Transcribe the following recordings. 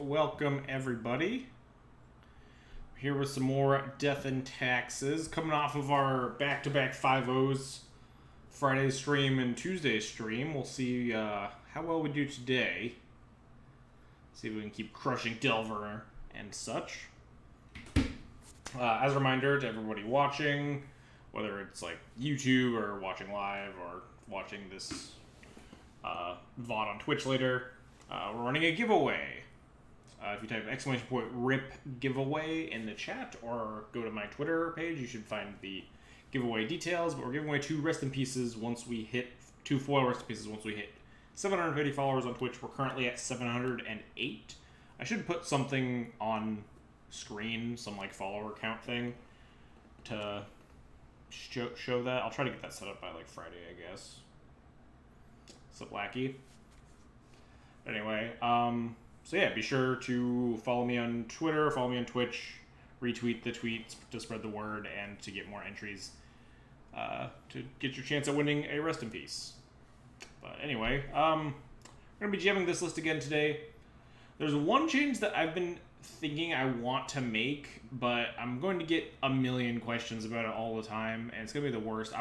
welcome everybody. Here with some more Death and Taxes, coming off of our back-to-back 5-0s Friday stream and Tuesday stream. We'll see how well we do today. See if we can keep crushing Delver and such. As a reminder to everybody watching, whether it's like YouTube or watching live or watching this VOD on Twitch later, we're running a giveaway. If you type !RIP giveaway in the chat or go to my Twitter page, you should find the giveaway details. But we're giving away 2 rest in pieces once we hit 2 foil rest in pieces once we hit 750 followers on Twitch. We're currently at 708. I should put something on screen, some like follower count thing to show that. I'll try to get that set up by like Friday, I guess. So wacky. Anyway, so yeah, be sure to follow me on Twitter, follow me on Twitch, retweet the tweets to spread the word, and to get more entries to get your chance at winning a rest in peace. But anyway, we're going to be jamming this list again today. There's one change that I've been thinking I want to make, but I'm going to get a million questions about it all the time, and it's going to be the worst.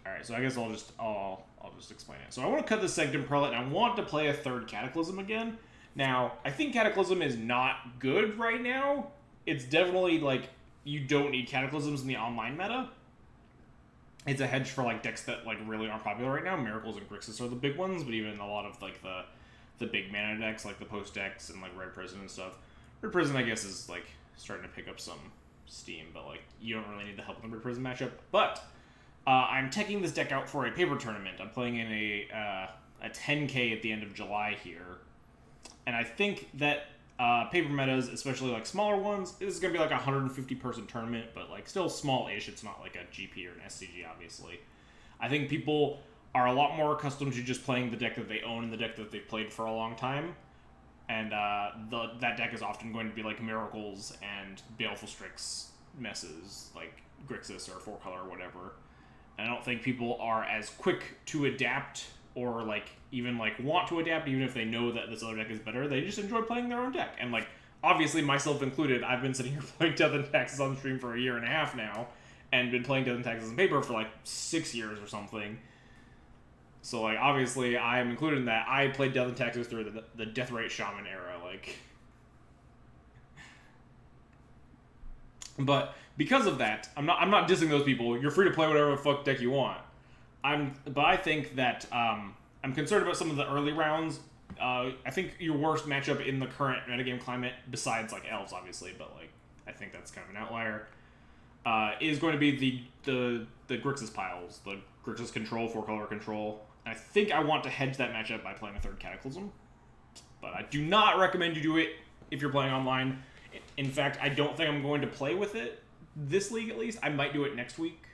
Alright, so I guess I'll just explain it. So I want to cut the Sanctum Prelate, and I want to play a 3rd Cataclysm again. Now, I think Cataclysm is not good right now. It's definitely, like, you don't need Cataclysms in the online meta. It's a hedge for, like, decks that, like, really aren't popular right now. Miracles and Grixis are the big ones, but even a lot of, like, the big mana decks, like the Post decks and, like, Red Prison and stuff. Red Prison, I guess, is, like, starting to pick up some steam, but, like, you don't really need the help in the Red Prison matchup. But I'm teching this deck out for a paper tournament. I'm playing in a 10K at the end of July here. And I think that paper metas, especially like smaller ones, this is going to be like a 150-person tournament, but like still small-ish. It's not like a GP or an SCG, obviously. I think people are a lot more accustomed to just playing the deck that they own and the deck that they've played for a long time. And that deck is often going to be like Miracles and Baleful Strix messes, like Grixis or 4-color or whatever. I don't think people are as quick to adapt or, like, even, like, want to adapt, even if they know that this other deck is better. They just enjoy playing their own deck. And, like, obviously, myself included, I've been sitting here playing Death and Taxes on stream for a year and a half now, and been playing Death and Taxes on paper for, like, 6 years or something. So, like, obviously, I'm included in that. I played Death and Taxes through the Death Rate Shaman era, like. But because of that, I'm not dissing those people. You're free to play whatever the fuck deck you want. But I think that I'm concerned about some of the early rounds. I think your worst matchup in the current metagame climate, besides like Elves, obviously, but like I think that's kind of an outlier, is going to be the Grixis piles, the Grixis control, 4-color control. And I think I want to hedge that matchup by playing a 3rd Cataclysm. But I do not recommend you do it if you're playing online. In fact, I don't think I'm going to play with it this league, at least. I might do it next week.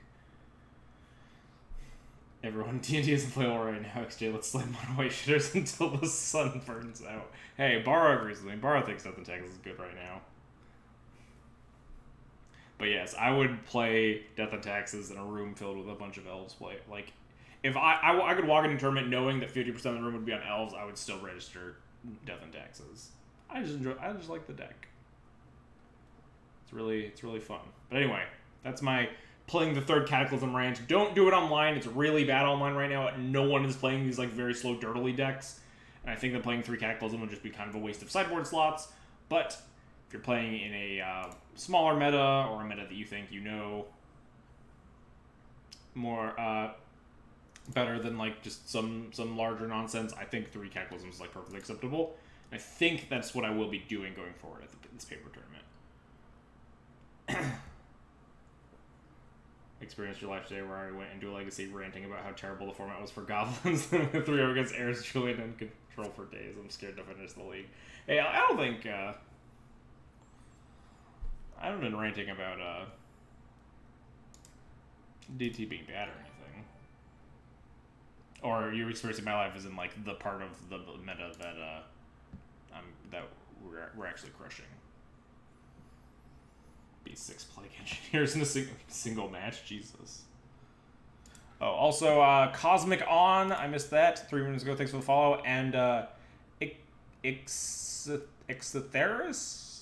Everyone, D&T isn't playable right now. XJ, let's slam on white shitters until the sun burns out. Hey, Barra agrees with me. Barra thinks Death and Taxes is good right now. But yes, I would play Death and Taxes in a room filled with a bunch of Elves play. Like, if I could walk into a tournament knowing that 50% of the room would be on Elves, I would still register Death and Taxes. I just like the deck. It's really fun. But anyway, that's my playing the 3rd Cataclysm rant. Don't do it online. It's really bad online right now. No one is playing these like very slow dirtily decks. And I think that playing 3 Cataclysm would just be kind of a waste of sideboard slots. But if you're playing in a smaller meta or a meta that you think you know more better than like just some larger nonsense, I think 3 Cataclysms is like perfectly acceptable. And I think that's what I will be doing going forward at this paper tournament. Experienced your life today where I went into a legacy ranting about how terrible the format was for goblins and with 3 against Airs, Julian, and control for days. I'm scared to finish the league. Hey, I don't think I haven't been ranting about DT being bad or anything. Or you're experiencing my life as in like the part of the meta that we're actually crushing. B6 Plague Engineers in a single match. Jesus. Oh, also, Cosmic On. I missed that 3 minutes ago. Thanks for the follow. And Ixatheris,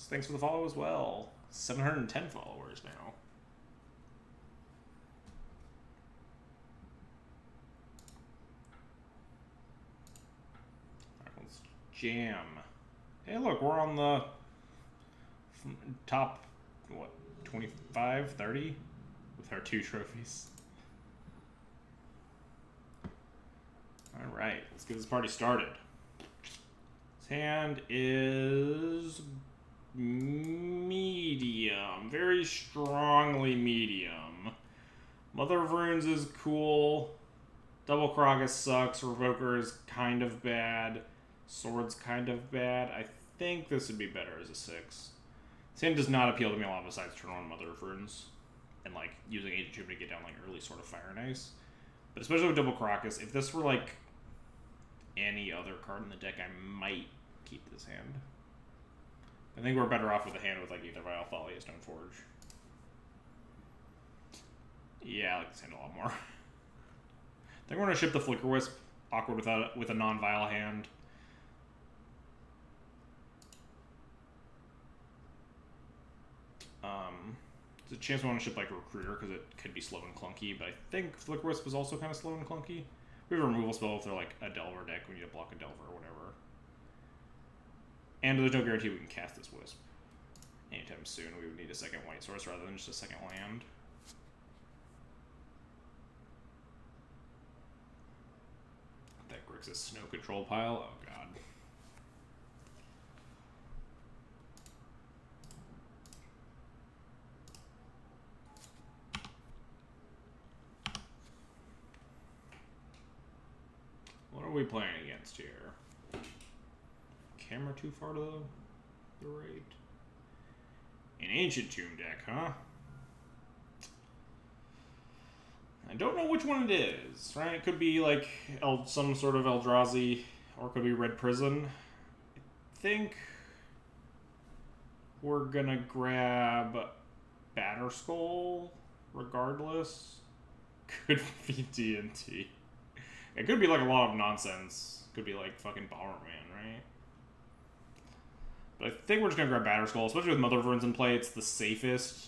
thanks for the follow as well. 710 followers now. Alright, let's jam. Hey, look, we're on the top, what, 25, 30? With our 2 trophies. Alright, let's get this party started. His hand is medium. Very strongly medium. Mother of Runes is cool. Double Crocus sucks. Revoker is kind of bad. Sword's kind of bad. I think this would be better as a 6. His hand does not appeal to me a lot besides turn on Mother of Runes. And like using Ancient Tomb to get down like early sort of Fire and Ice. But especially with Double Crocus, if this were like any other card in the deck, I might keep this hand. I think we're better off with a hand with like either Vile Folly or Stoneforge. Yeah, I like this hand a lot more. I think we're gonna ship the Flicker Wisp. Awkward with a non-Vile hand. There's a chance we want to ship like Recruiter because it could be slow and clunky, but I think Flicker Wisp is also kind of slow and clunky. We have a removal spell if they're like a Delver deck, we need to block a Delver or whatever. And there's no guarantee we can cast this Wisp anytime soon. We would need a second white source rather than just a second land. That Grixis Snow Control pile. Oh god. What are we playing against here? Camera too far to the right. An Ancient Tomb deck, huh? I don't know which one it is, right? It could be like some sort of Eldrazi, or it could be Red Prison. I think we're gonna grab Batterskull regardless. Could be D&T. It could be like a lot of nonsense. Could be like fucking Bomberman, right? But I think we're just gonna grab Batterskull, especially with Mother of Runes in play. It's the safest.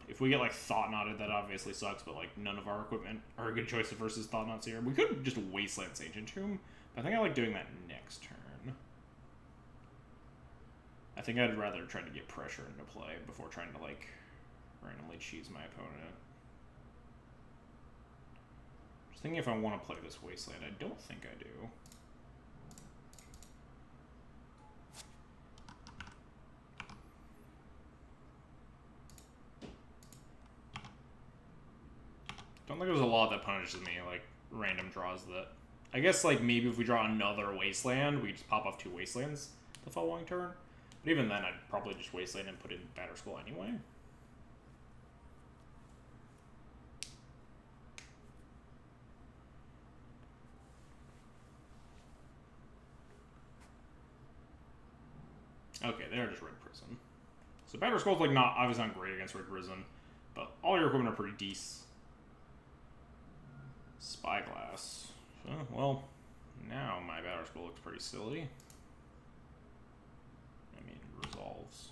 If we get like Thought Knotted, that obviously sucks, but like none of our equipment are a good choice versus Thought Knots here. We could just Wasteland Ancient Tomb, but I think I like doing that next turn. I think I'd rather try to get pressure into play before trying to like randomly cheese my opponent. Just thinking if I want to play this Wasteland. I don't think I do. Don't think there's a lot that punishes me, like random draws that. I guess like maybe if we draw another Wasteland, we just pop off 2 Wastelands the following turn. But even then, I'd probably just Wasteland and put in Batterskull anyway. Okay, they're just Red Prison. So Batterskull's like not obviously not great against Red Prison, but all your equipment are pretty decent. Spyglass. Well, now my Batterskull looks pretty silly. I mean, it resolves.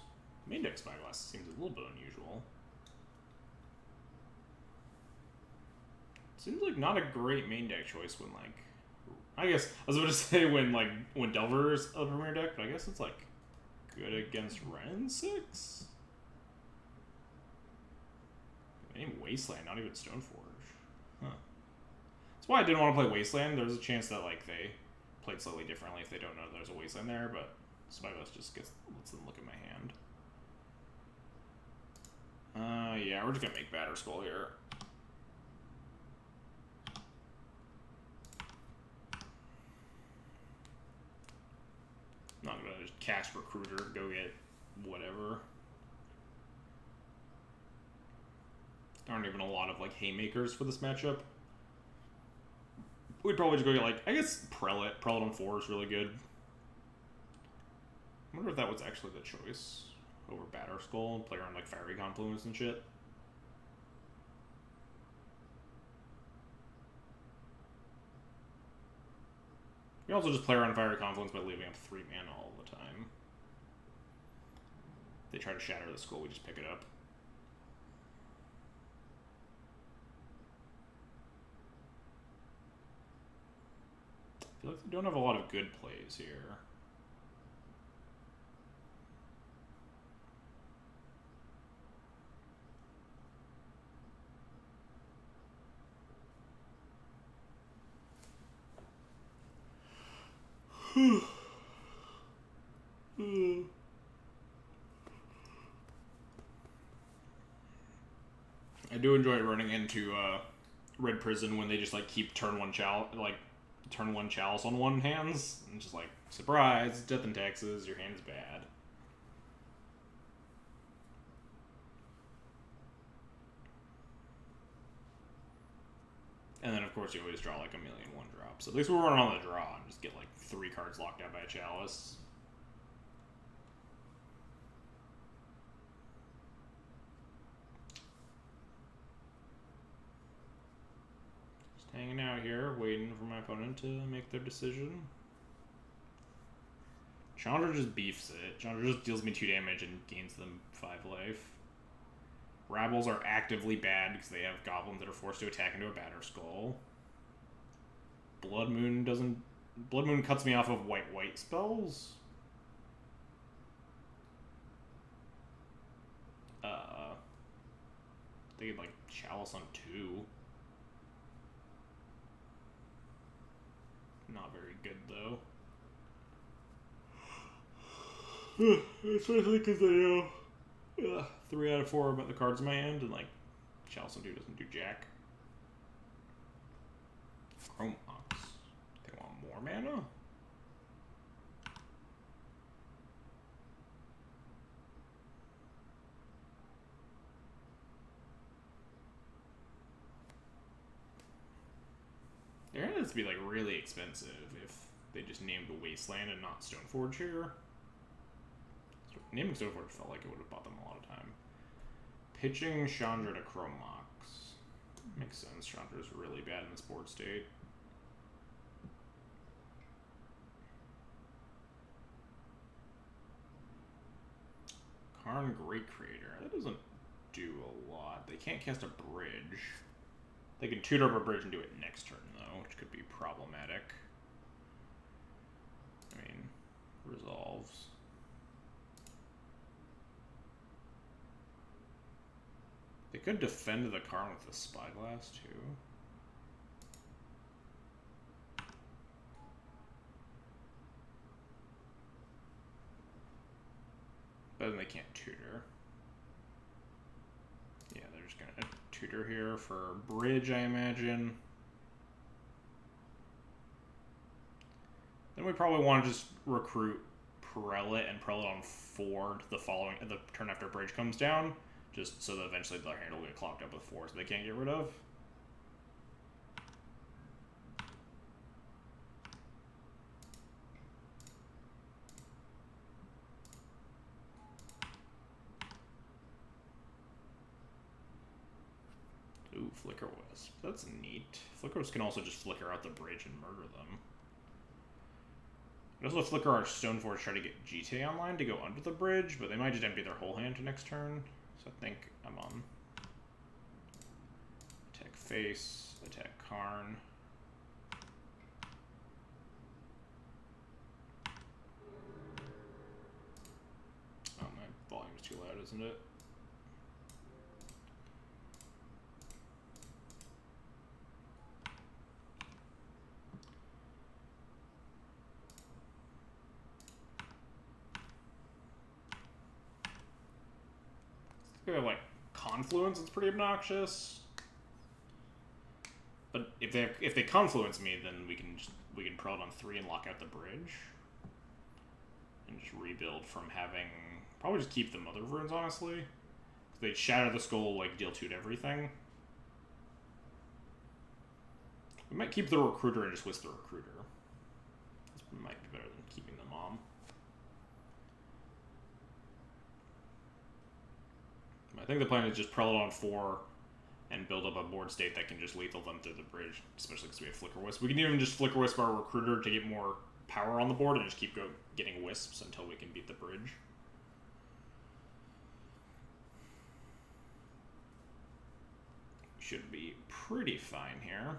Main deck Spyglass seems a little bit unusual. Seems like not a great main deck choice when like, I guess I was about to say when Delver's a premier deck, but I guess it's like good against Ren 6. Any Wasteland, not even Stoneforge. Huh. That's why I didn't want to play Wasteland. There's a chance that like they played slightly differently if they don't know there's a Wasteland there, but Spyglass just lets them look at my hand. Yeah, we're just gonna make Batterskull here. Not gonna just cast Recruiter, go get whatever. There aren't even a lot of like haymakers for this matchup. We'd probably just go get like, I guess Prelate. Prelate on 4 is really good. I wonder if that was actually the choice over Batterskull and play around like Fiery Confluence and shit. You also just play around Fiery Confluence by leaving up 3 mana all the time. They try to shatter the skull, we just pick it up. I feel like they don't have a lot of good plays here. I do enjoy running into Red Prison when they just like keep turn one chalice on one hands and just like surprise, death and taxes, your hand's bad. And then of course you always draw like a million one drops. At least we're running on the draw and just get like 3 cards locked out by a chalice. Hanging out here, waiting for my opponent to make their decision. Chandra just beefs it. Chandra just deals me 2 damage and gains them 5 life. Rabbles are actively bad because they have goblins that are forced to attack into a Batter Skull. Blood Moon cuts me off of white spells. They get like Chalice on 2. Not very good, though. Especially because they 3 out of 4 about the cards in my hand, and like Chalice on 2 doesn't do jack. Chrome Ox. They want more mana? They're gonna have to be like really expensive if they just named a Wasteland and not Stoneforge here. Naming Stoneforge felt like it would have bought them a lot of time. Pitching Chandra to Chrome Ox. Makes sense. Chandra's really bad in this board state. Karn Great Creator. That doesn't do a lot. They can't cast a bridge. They can tutor up a bridge and do it next turn, though, which could be problematic. I mean, resolves. They could defend the Karn with the Spyglass, too. But then they can't tutor. Yeah, they're just gonna tutor here for bridge, I imagine. Then we probably want to just recruit Prelate and Prelate on 4 the turn after bridge comes down, just so that eventually their hand will get clocked up with 4 so they can't get rid of. Ooh, Flicker Wisp. That's neat. Flicker Wisp can also just flicker out the bridge and murder them. We also flicker our Stoneforge, try to get GTA online to go under the bridge, but they might just empty their whole hand to next turn. So I think I'm on. Attack face, attack Karn. Oh, my volume's too loud, isn't it? Like Confluence, it's pretty obnoxious. But if they Confluence me, then we can Prelate on 3 and lock out the bridge, and just rebuild from having probably just keep the Mother Runes, honestly. They shatter the skull, like deal 2 to everything. We might keep the Recruiter and just whisk the Recruiter. This might be better than keeping the Mom. I think the plan is just Prelate on 4 and build up a board state that can just lethal them through the bridge, especially because we have Flicker Wisp. We can even just Flicker Wisp our Recruiter to get more power on the board and just keep getting Wisps until we can beat the bridge. Should be pretty fine here.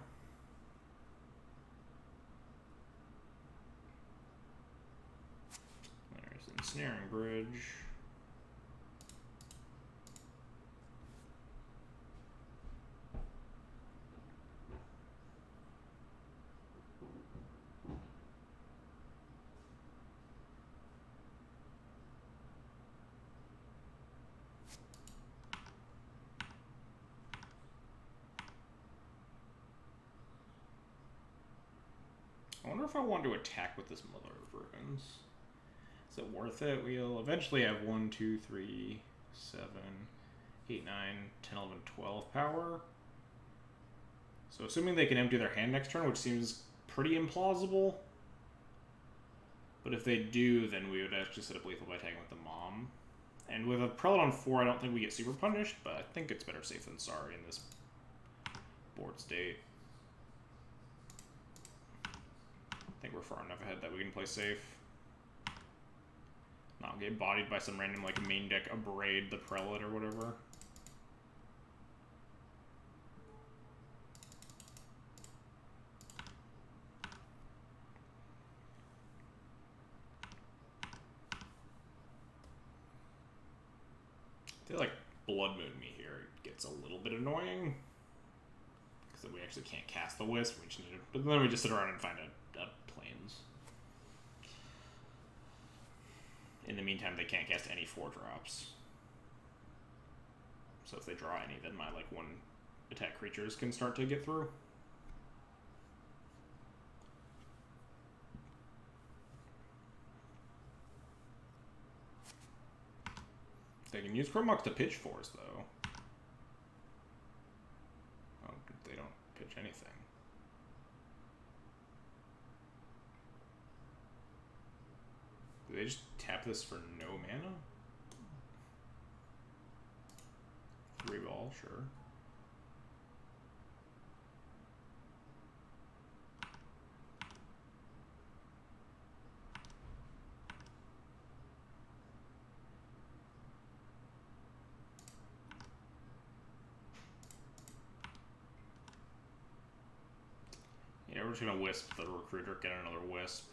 There's an Ensnaring Bridge. I wonder if I want to attack with this Mother of Ruins. Is it worth it? We'll eventually have 1, 2, 3, 7, 8, 9, 10, 11, 12 power. So assuming they can empty their hand next turn, which seems pretty implausible. But if they do, then we would actually set up lethal by attacking with the Mom. And with a Prelate on 4, I don't think we get super punished, but I think it's better safe than sorry in this board state. I think we're far enough ahead that we can play safe. Not get bodied by some random like main deck Abrade the Prelate or whatever. I feel like Blood Moon me here gets a little bit annoying. Because then we actually can't cast the Wisp, we just need it. But then we just sit around and find a Plains. In the meantime, they can't cast any 4-drops. So if they draw any, then my like 1 attack creatures can start to get through. They can use Chromux to pitch Force, though. Oh, they don't pitch anything. Do they just tap this for no mana? 3 ball, sure. Yeah, we're just gonna Wisp the Recruiter, get another Wisp.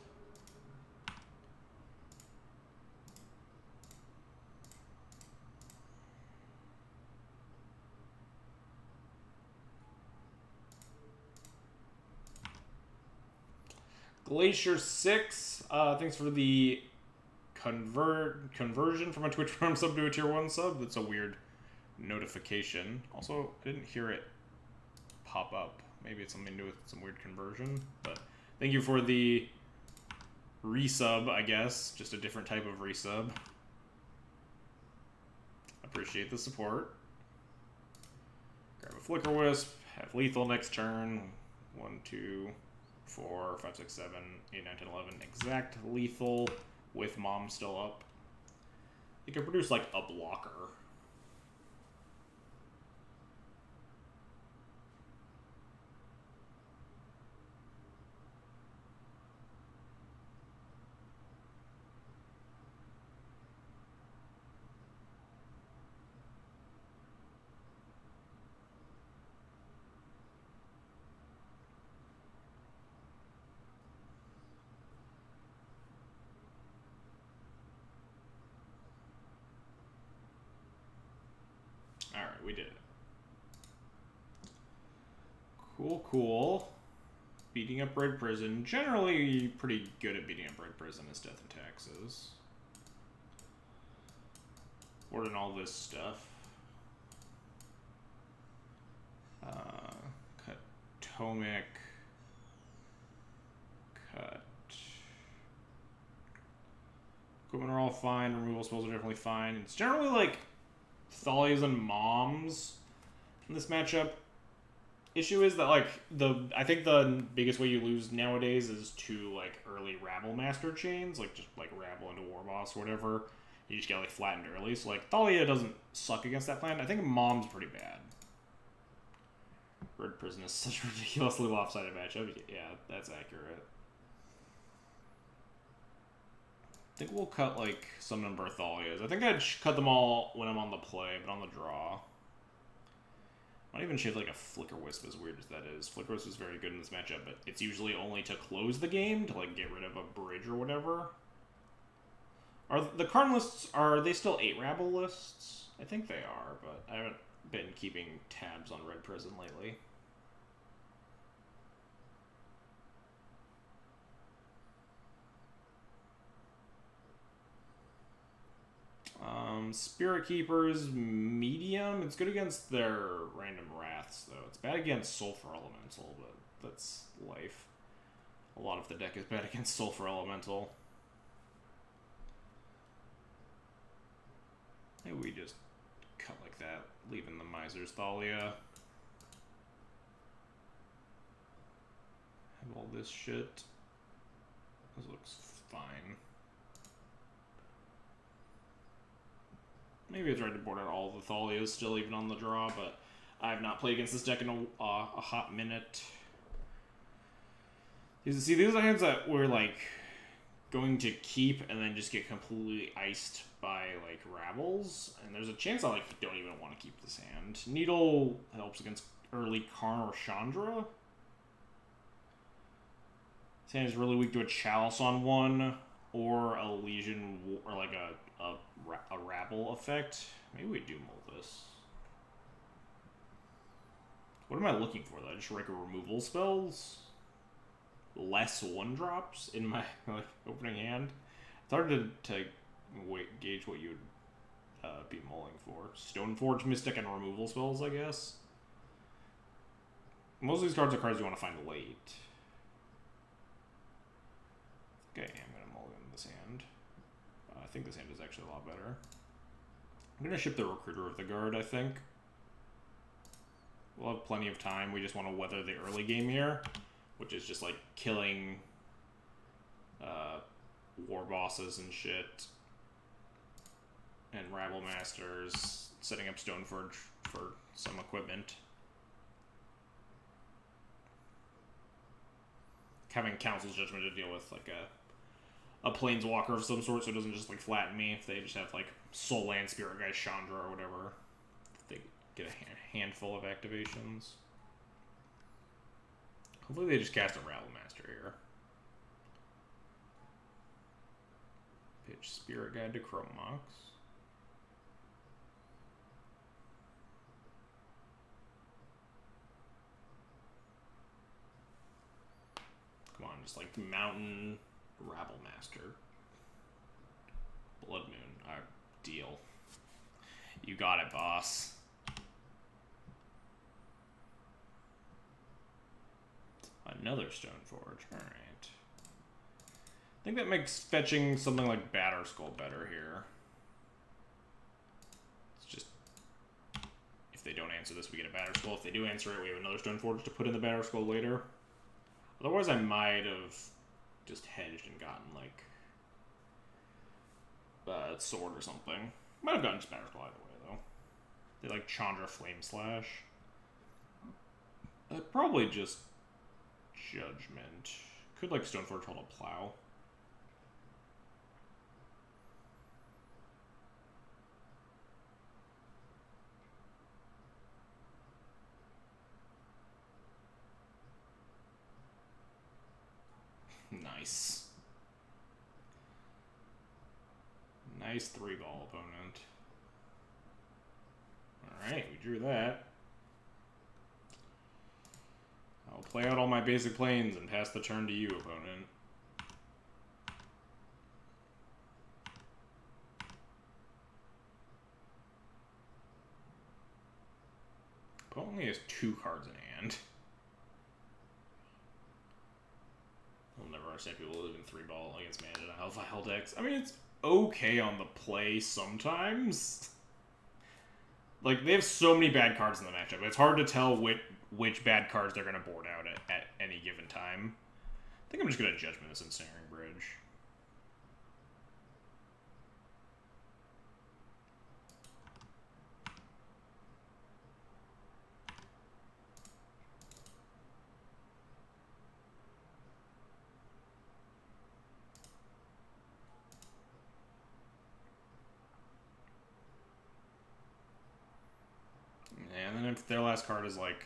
Glacier 6, thanks for the conversion from a Twitch Prime sub to a Tier 1 sub. That's a weird notification. Also, I didn't hear it pop up. Maybe it's something to do with some weird conversion. But thank you for the resub, I guess. Just a different type of resub. Appreciate the support. Grab a Flicker Wisp, have lethal next turn. 1, 2, 4, 5, 6, 7, 8, 9, 10, 11. Exact lethal with Mom still up. You can produce like a blocker. Alright, we did it. Cool, cool. Beating up Red Prison. Generally pretty good at beating up Red Prison is Death and Taxes. Ordering all this stuff. Cut Tomic. Cut. Equipment are all fine. Removal spells are definitely fine. It's generally like Thalias and Moms in this matchup. Issue is that like I think the biggest way you lose nowadays is to like early Rabble Master chains, like just like Rabble into War Boss or whatever. You just get like flattened early. So like Thalia doesn't suck against that plan. I think Mom's pretty bad. Red Prison is such a ridiculously lopsided matchup. Yeah, that's accurate. I think we'll cut, like, some number of Thalias. I think I'd cut them all when I'm on the play, but on the draw. Not even shaped like a Flicker Wisp, as weird as that is. Flicker Wisp is very good in this matchup, but it's usually only to close the game, to, like, get rid of a bridge or whatever. Are the Karn lists, are they still 8 Rabble lists? I think they are, but I haven't been keeping tabs on Red Prison lately. Spirit Keepers, medium. It's good against their random Wraths, though. It's bad against Sulfur Elemental, but that's life. A lot of the deck is bad against Sulfur Elemental. Maybe we just cut like that, leaving the Miser's Thalia. Have all this shit. This looks fine. Maybe I tried to board out all the Thalias still, even on the draw, but I have not played against this deck in a hot minute. See, these are hands that we're, like, going to keep and then just get completely iced by, like, Rabbles. And there's a chance I, like, don't even want to keep this hand. Needle helps against early Karn or Chandra. This hand is really weak to a Chalice on one, or a Legion, or, like, a Rabble effect. Maybe we do mull this. What am I looking for, though? Just regular removal spells? Less 1-drops in my, like, opening hand? It's hard to gauge what you would be mulling for. Stoneforge, Mystic, and removal spells, I guess. Most of these cards are cards you want to find late. Okay, I'm going to mulligan this hand. I think this hand is actually a lot better. I'm going to ship the Recruiter of the Guard, I think. We'll have plenty of time. We just want to weather the early game here, which is just, like, killing war bosses and shit. And Rabble Masters, setting up Stoneforge for some equipment. Having Council's Judgment to deal with, like, a Planeswalker of some sort, so it doesn't just, like, flatten me if they just have, like, Soul Land, Spirit Guy, Chandra, or whatever. If they get a handful of activations. Hopefully they just cast a Rabble Master here. Pitch Spirit Guide to Chrome Mox. Come on, just like Mountain Rabble Master. Blood Moon. Alright, deal. You got it, boss. Another Stoneforge. Alright. I think that makes fetching something like Batterskull better here. It's just, if they don't answer this, we get a Batterskull. If they do answer it, we have another Stoneforge to put in the Batterskull later. Otherwise, I might have just hedged and gotten, like, a sword or something. Might have gotten just Batterskull either way, though. They like Chandra Flame Slash. Probably just Judgment. Could, like, Stoneforge hold a Plow. Nice. Nice 3-ball opponent. Alright, we drew that. I'll play out all my basic planes and pass the turn to you, opponent. Opponent only has 2 cards in hand. I'll never understand people who live in 3-ball against mana and Hellfile decks. I mean, it's okay on the play sometimes. Like, they have so many bad cards in the matchup. It's hard to tell which bad cards they're going to board out at any given time. I think I'm just going to Judgment this Ensnaring Bridge. if their last card is like...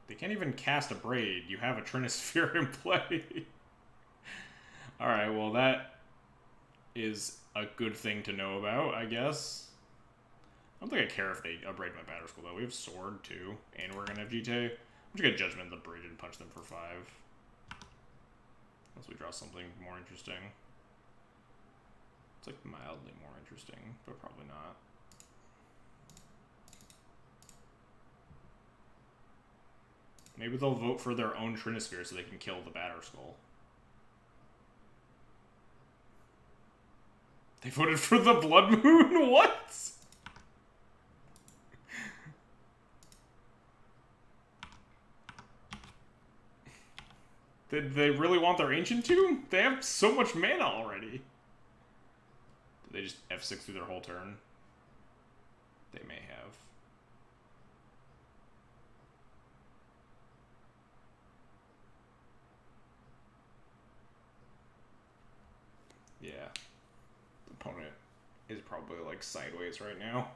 They can't even cast a Braid. You have a Trinisphere in play. Alright, well that is a good thing to know about, I guess. I don't think I care if they upgrade my Batter Skull, though. We have Sword, too, and we're going to have GT. I'm just going to Judgment the Bridge and punch them for 5. Unless we draw something more interesting. It's like mildly more interesting, but probably not. Maybe they'll vote for their own Trinisphere so they can kill the Batter Skull. They voted for the Blood Moon? What? Did they really want their Ancient Tomb? They have so much mana already. Did they just F6 through their whole turn? They may have. Yeah. The opponent is probably like sideways right now.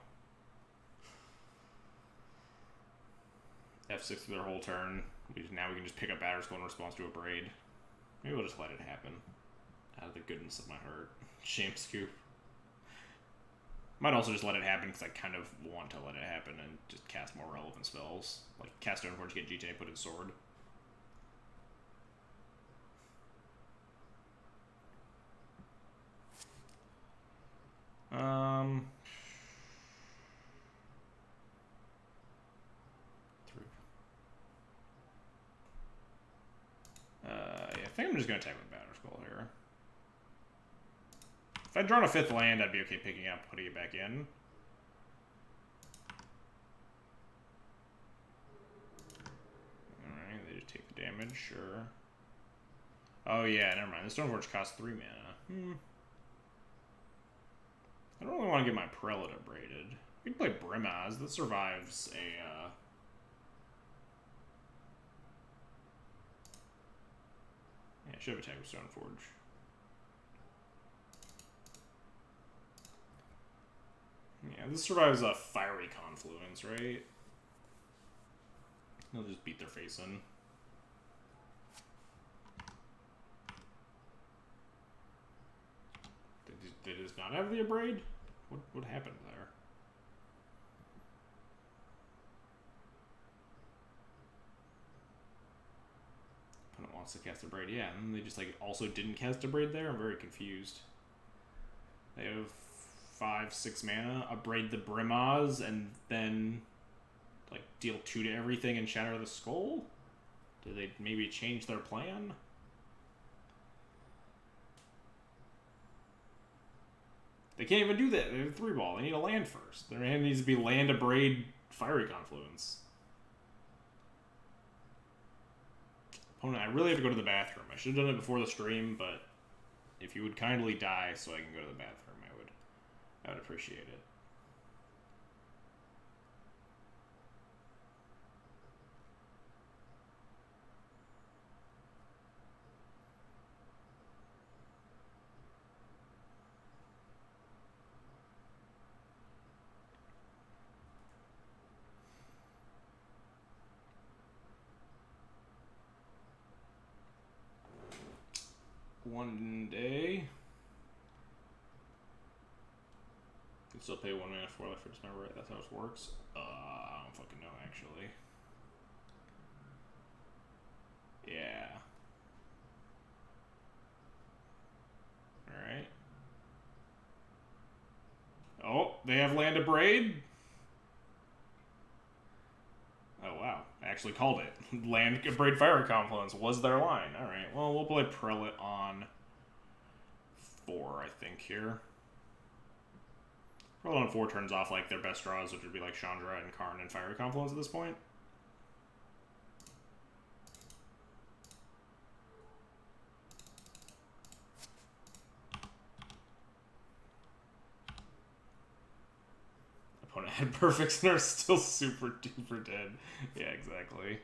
F6 through their whole turn. Now we can just pick up Batter Skull in response to a Braid. Maybe we'll just let it happen. Out of the goodness of my heart. Shame Scoop. Might also just let it happen because I kind of want to let it happen and just cast more relevant spells. Like cast Stoneforge, get GTA, put in Sword. Yeah, I think I'm just going to attack with Batter Skull here. If I'd drawn a 5th land, I'd be okay picking it up, putting it back in. Alright, they just take the damage, sure. Oh yeah, never mind. The Stoneforge costs 3 mana. I don't really want to get my Prelate upgraded. We can play Brimaz. That survives a, Yeah, I should have attacked with Stoneforge. Yeah, this survives a Fiery Confluence, right? They'll just beat their face in. They just not have the Abrade? What happened there? Opponent wants to cast Abrade, yeah, and they just like also didn't cast Abrade there? I'm very confused. They have 5-6 mana, Abrade the Brimaz, and then like deal 2 to everything and shatter the skull? Did they maybe change their plan? They can't even do that. They have a 3-ball. They need a land first. Their hand needs to be land, Abrade, Fiery Confluence. Opponent, I really have to go to the bathroom. I should have done it before the stream, but if you would kindly die so I can go to the bathroom, I would appreciate it. One day. Can still pay 1 mana for life for dismember, right? That's how it works. I don't fucking know, actually. Yeah. Alright. Oh, they have Land of Braid? Oh, wow. I actually called it. Land of Braid Fire Confluence was their line. Alright, well, we'll play Prelate on 4, I think, here. Prelate on 4 turns off, like, their best draws, which would be, like, Chandra and Karn and Fiery Confluence at this point. Opponent had perfects and are still super duper dead. Yeah, exactly.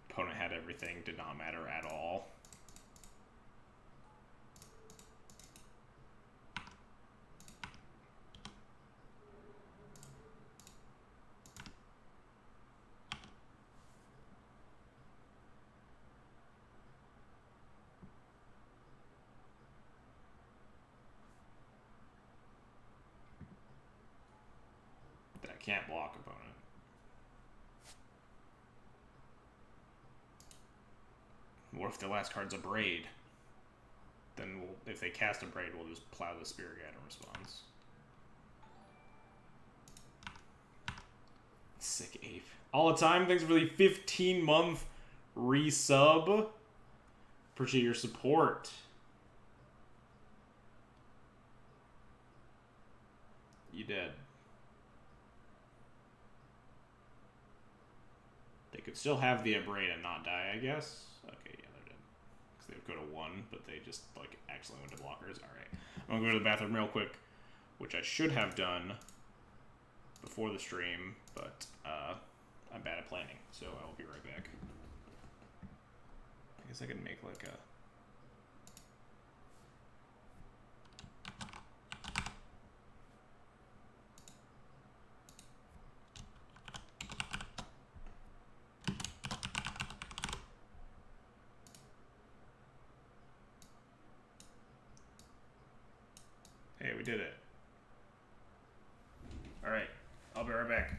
Opponent had everything, did not matter at all. can't block opponent. What if the last card's a Braid? Then if they cast a Braid, we'll just plow the Spirit Guide in response. Sick ape. All the time, thanks for the 15-month resub. Appreciate your support. You dead. They could still have the Abrade and not die, I guess. Okay, yeah, they're dead. Because they would go to 1, but they just, like, accidentally went to blockers. Alright. I'm gonna go to the bathroom real quick, which I should have done before the stream, but I'm bad at planning, so I will be right back. I guess I can make, like, a... Hey, we did it. Alright, I'll be right back.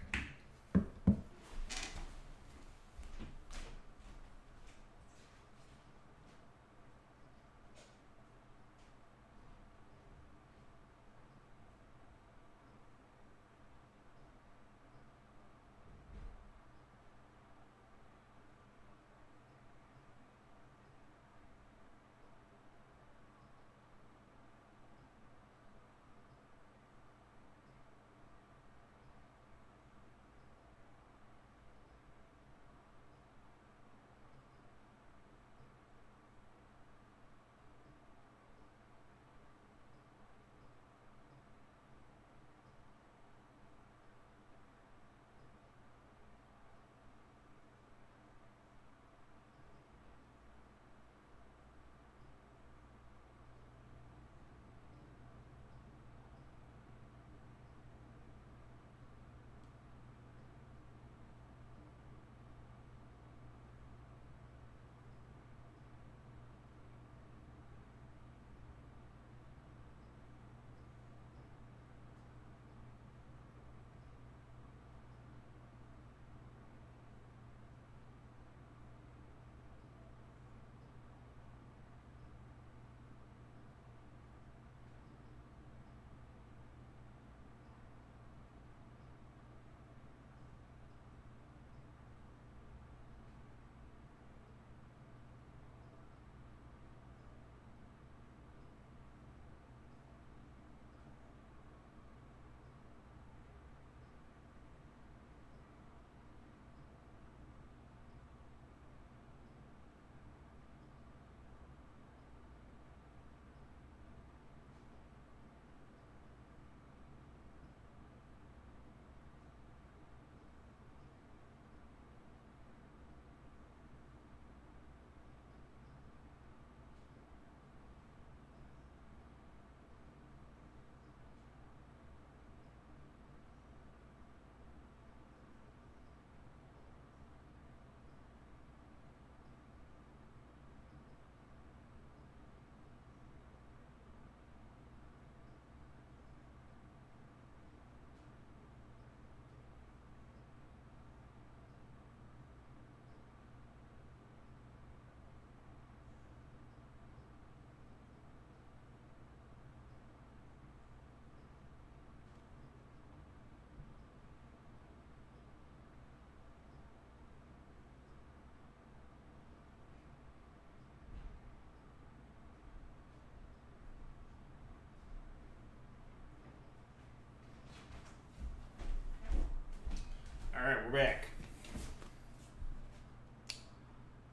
Alright, we're back.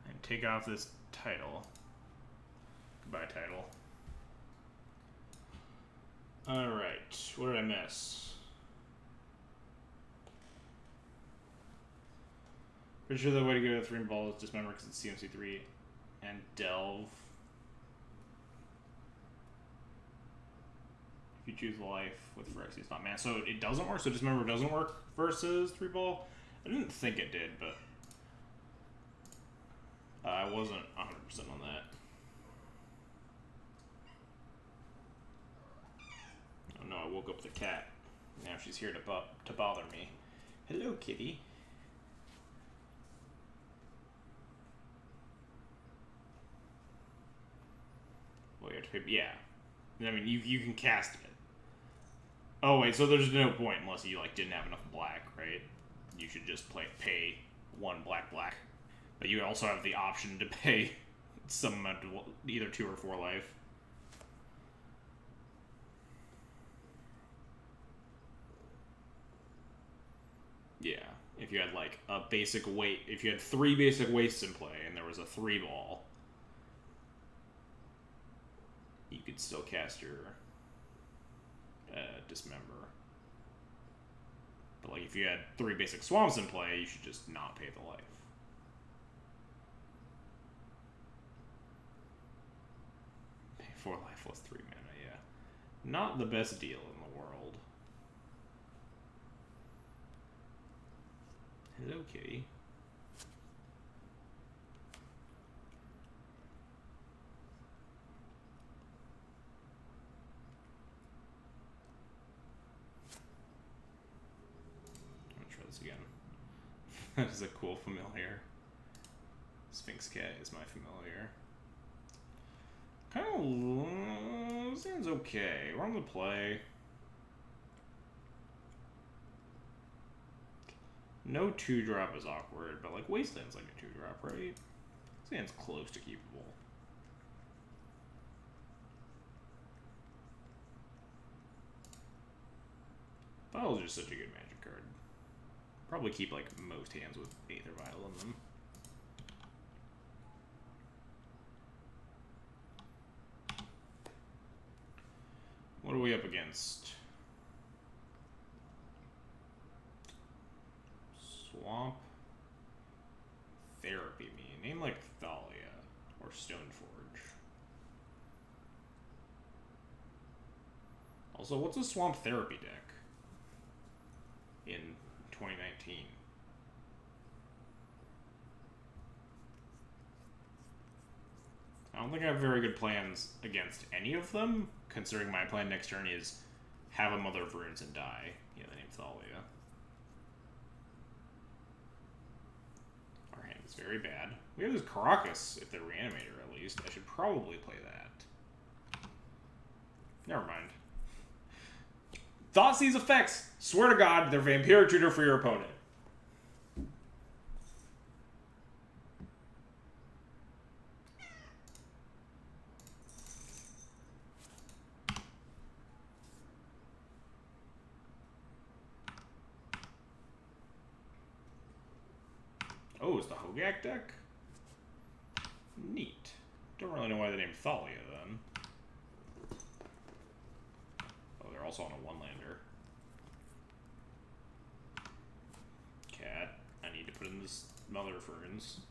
And take off this title. Goodbye, title. Alright, what did I miss? Pretty sure the way to go to 3 ball is dismember because it's CMC3 and delve. If you choose life with Phyrexian, it's not mana. So it doesn't work? So dismember doesn't work versus 3 ball? I didn't think it did, but I wasn't 100% on that. Oh no, I woke up the cat. Now she's here to bother me. Hello, kitty. Well, you have to pay, yeah. I mean, you can cast it. Oh wait, so there's no point unless you like didn't have enough black, right? You should just pay 1 black. But you also have the option to pay some amount of either 2 or 4 life. Yeah, if you had like a basic weight, if you had 3 basic wastes in play and there was a 3 ball, you could still cast your Dismember. But like if you had 3 basic swamps in play, you should just not pay the life. Pay 4 life plus 3 mana, yeah. Not the best deal in the world. Hello, kitty. Again. That is a cool familiar. Sphinx Cat is my familiar. Kind of seems okay. We're on the play. No 2-drop is awkward, but like Wasteland's like a 2-drop, right? Sand's close to keepable. Vital's just such a good Magic card. Probably keep like most hands with Aether Vial in them. What are we up against? Swamp Therapy me. Name like Thalia or Stoneforge. Also, what's a Swamp Therapy deck in 2019? I don't think I have very good plans against any of them, considering my plan next turn is have a Mother of Runes and die. Yeah, the name Thalia. Our hand is very bad. We have this Caracas, if they're Reanimator at least. I should probably play that. Never mind. Thoughtseize effects! Swear to God, they're Vampiric Tutor for your opponent. Oh, it's the Hogak deck? Neat. Don't really know why they named Thalia, then. Oh, they're also on a 1-lander. Cat. I need to put in this Mother of Runes.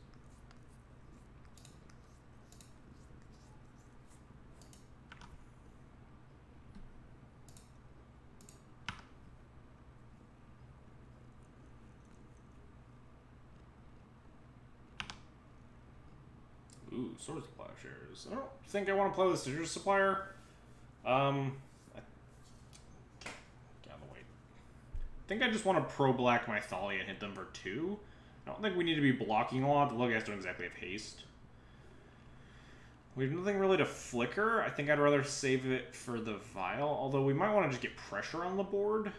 Ooh, Swords of Plowshares. I don't think I want to play with Signature Supplier. Get out of the way. I think I just want to pro-black my Thalia and hit them for 2. I don't think we need to be blocking a lot. The low guys don't exactly have haste. We have nothing really to flicker. I think I'd rather save it for the Vial, although we might want to just get pressure on the board.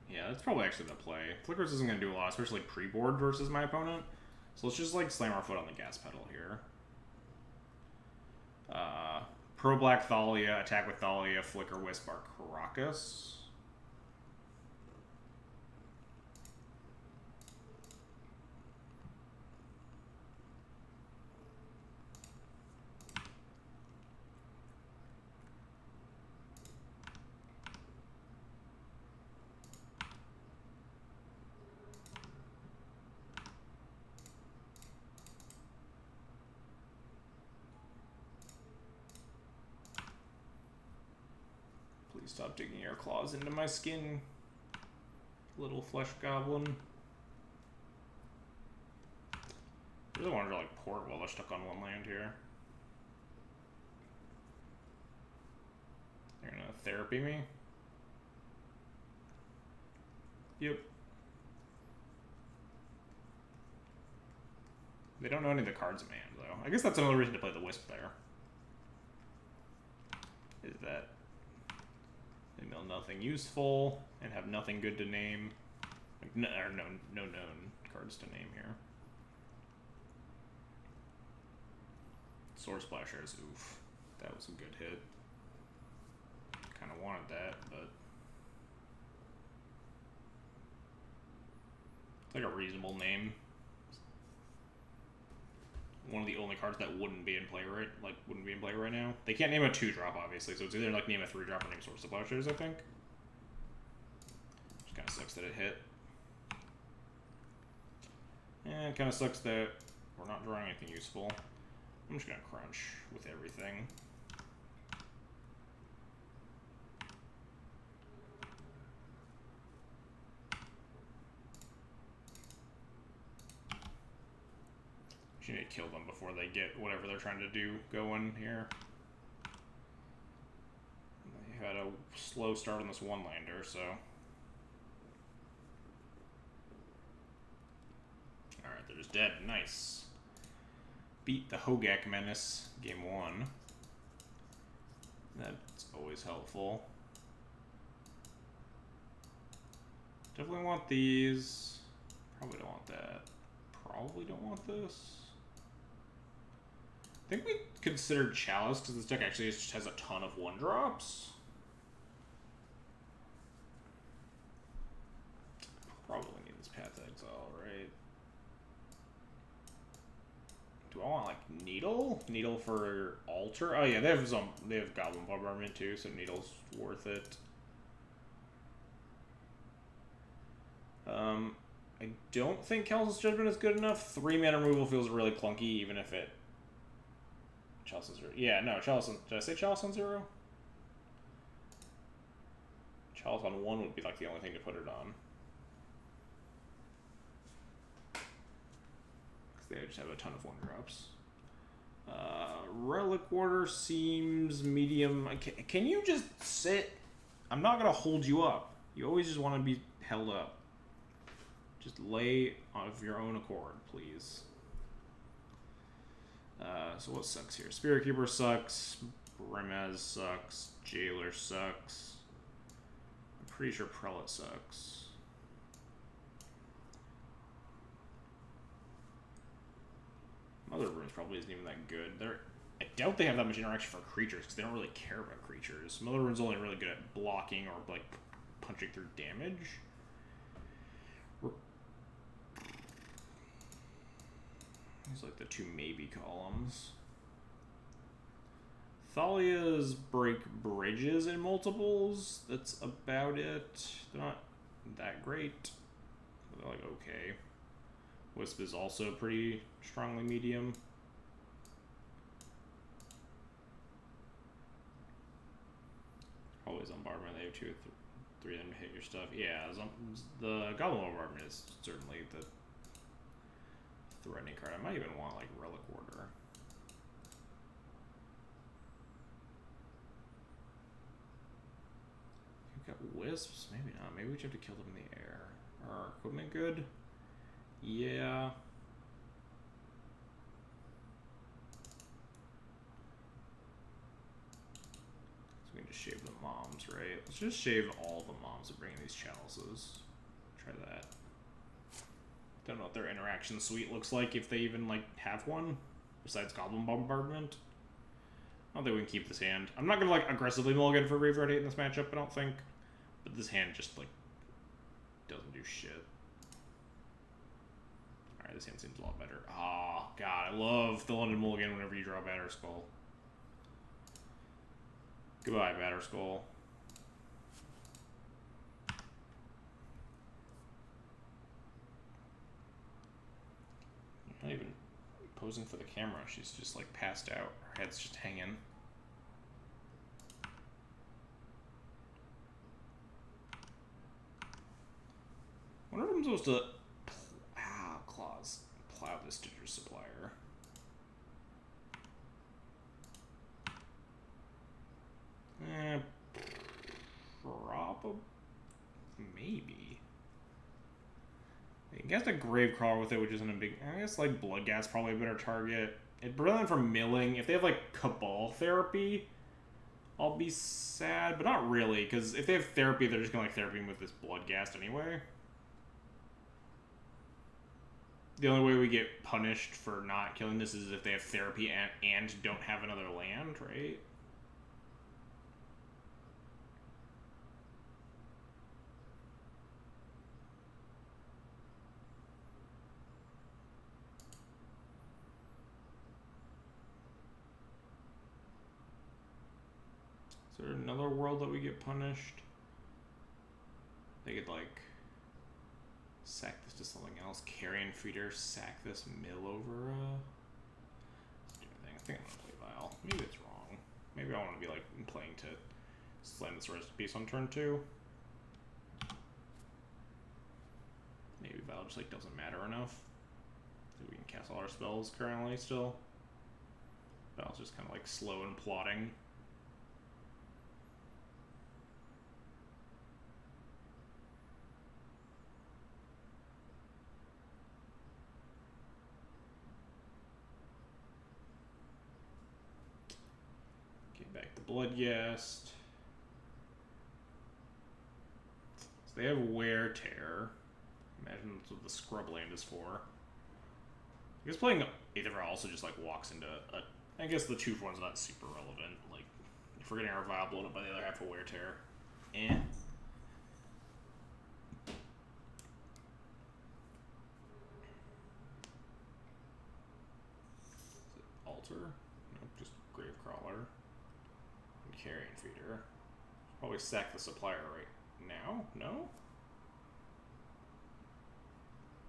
Yeah, that's probably actually the play. Flickers isn't going to do a lot, especially pre-board versus my opponent. So let's just like slam our foot on the gas pedal here. Pro-black Thalia, attack with Thalia, flicker Wisp our Caracas. Stop digging your claws into my skin, little flesh goblin. I really wanted to like port while they're stuck on 1 land here. You're gonna therapy me? Yep. They don't know any of the cards in my hand, though. I guess that's another reason to play the Wisp there. Is that they mill nothing useful and have nothing good to name. Like, no known cards to name here. Sword Splashers, oof. That was a good hit. Kind of wanted that, but it's like a reasonable name. One of the only cards that wouldn't be in play right now. They can't name a 2-drop, obviously, so it's either like name a 3-drop or name Sword Splashers, I think. Just kind of sucks that it hit. And it kind of sucks that we're not drawing anything useful. I'm just gonna crunch with everything. You need to kill them before they get whatever they're trying to do going here. They had a slow start on this one-lander, so. Alright, they're just dead. Nice. Beat the Hogak Menace game 1. That's always helpful. Definitely want these. Probably don't want that. Probably don't want this. I think we considered Chalice because this deck actually just has a ton of 1-drops. Probably need this Path Exile, right? Do I want like Needle? Needle for Altar? Oh yeah, they have Goblin Bombardment too, so Needle's worth it. I don't think Callous Judgment is good enough. 3-mana removal feels really clunky, even if it. Chalice on 0. Yeah, no, Chalice on. Did I say Chalice on 0? Chalice on 1 would be like the only thing to put it on. Because they just have a ton of 1-drops. Relic Order seems medium. Can you just sit? I'm not going to hold you up. You always just want to be held up. Just lay of your own accord, please. So what sucks here? Spirit Keeper sucks. Brimaz sucks. Jailer sucks. I'm pretty sure Prelate sucks. Mother Runes probably isn't even that good. I doubt they have that much interaction for creatures because they don't really care about creatures. Mother Rune's only really good at blocking or like punching through damage. These like the 2 maybe columns. Thalia's break bridges in multiples. That's about it. They're not that great. They're like okay. Wisp is also pretty strongly medium. Always bombardment. They have 2 or 3 of them to hit your stuff. Yeah, the Goblin Bombardment is certainly the threatening card. I might even want like Relic Order. We've got Wisps? Maybe not. Maybe we just have to kill them in the air. Are our equipment good? Yeah. So we can just shave the moms, right? Let's just shave all the moms and bring in these chalices. Try that. Don't know what their interaction suite looks like, if they even like have one besides Goblin Bombardment. I don't think we can keep this hand. I'm not gonna like aggressively mulligan for Graveyard Hate in this matchup, I don't think. But this hand just like doesn't do shit. Alright, this hand seems a lot better. Oh god, I love the London Mulligan whenever you draw Batterskull. Goodbye, Batterskull. Not even posing for the camera. She's just like passed out. Her head's just hanging. I wonder if I'm supposed to plow this Stitcher Supplier. You guess a Gravecrawler with it, which isn't a big... I guess, like, Bloodghast probably a better target. Rather than for milling, if they have, like, Cabal Therapy, I'll be sad. But not really, because if they have Therapy, they're just going to, like, Therapy with this Bloodghast anyway. The only way we get punished for not killing this is if they have Therapy and don't have another land, right? Is there another world that we get punished? They could, like, sack this to something else. Carrion Feeder, sack this mill over, let's do anything. I think I'm gonna play Vile. Maybe it's wrong. Maybe I want to be, like, playing to slam this rest piece on turn 2. Maybe Vile just, like, doesn't matter enough. So we can cast all our spells currently still. Vile's just kind of, like, slow and plodding. Back to Bloodghast. So they have Wear Tear. Imagine that's what the Scrubland is for. I guess playing Aether also just like walks into a... I guess the 2-for-1's not super relevant. Like, if we're getting our Vile blown up by the other half of Wear Tear. Eh. Is it Altar? Nope, just Gravecrawler. Carrion Feeder. Probably sack the Supplier right now? No?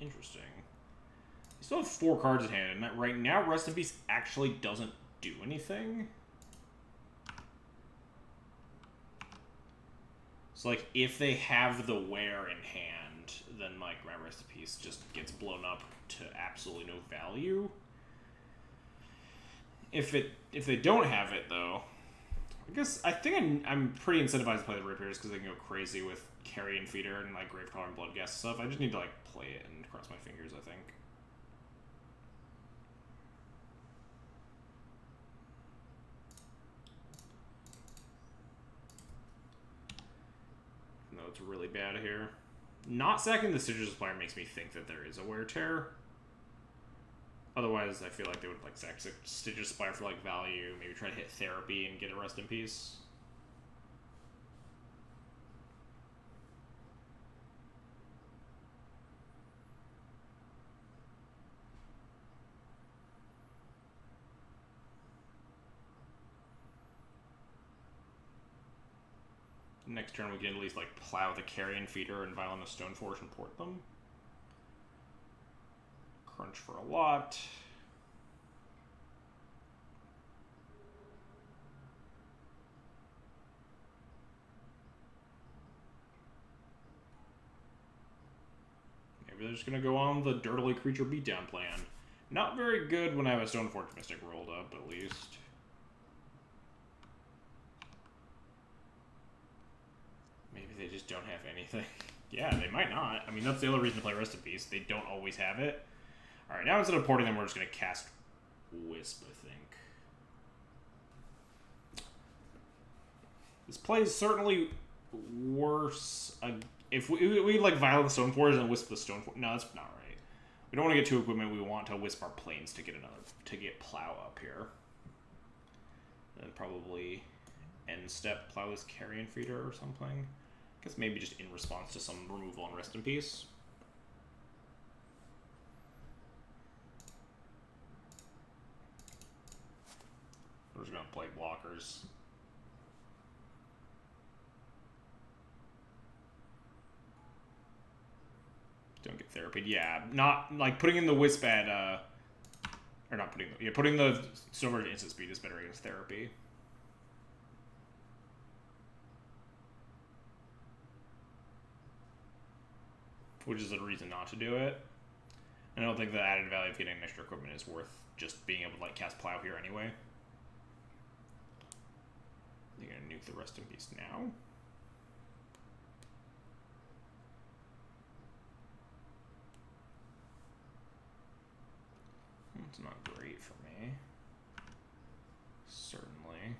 Interesting. You still have 4 cards in hand, and right now Rest in Peace actually doesn't do anything. So, like, if they have the Wear in hand, then, like, my Rest in Peace just gets blown up to absolutely no value. If they don't have it, though... I think I'm pretty incentivized to play the Rapiers because they can go crazy with Carrion Feeder and like Gravecrawler and Bloodghast and stuff. I just need to like play it and cross my fingers, I think. No, it's really bad here. Not sacking the Stitcher Supplier makes me think that there is a Wear Tear. Otherwise, I feel like they would like sack Stitcher Supplier for like value, maybe try to hit Therapy and get a Rest in Peace. Next turn we can at least like plow the Carrion Feeder and Violent Stoneforge and port them. Crunch for a lot. Maybe they're just gonna go on the Dirtily Creature Beatdown plan. Not very good when I have a Stoneforge Mystic rolled up, at least. Maybe they just don't have anything. Yeah, they might not. I mean, that's the other reason to play Rest in Peace. They don't always have it. Alright, now instead of porting them, we're just going to cast Wisp, I think. This play is certainly worse. If we like Violent Stoneforge and Wisp the Stoneforge... No, that's not right. We don't want to get 2 equipment. We want to Wisp our planes to get Plow up here. And then probably end step Plow this Carrion Feeder or something. I guess maybe just in response to some removal on Rest in Peace. We're just going to play blockers. Don't get Therapy. Yeah, not like putting in the Wisp at or not putting the, yeah, putting the Silver at instant speed is better against Therapy. Which is a reason not to do it. And I don't think the added value of getting extra equipment is worth just being able to like cast Plow here anyway. You're gonna nuke the Rest in Peace now. It's not great for me. Certainly.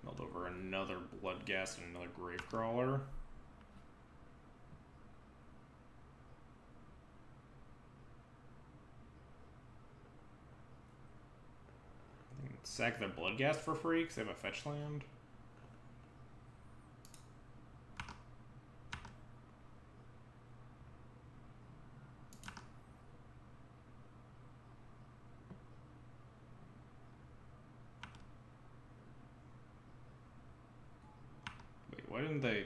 Meld over another Bloodghast and another Gravecrawler. Sack their Bloodghast for free because they have a fetch land. Wait, why didn't they...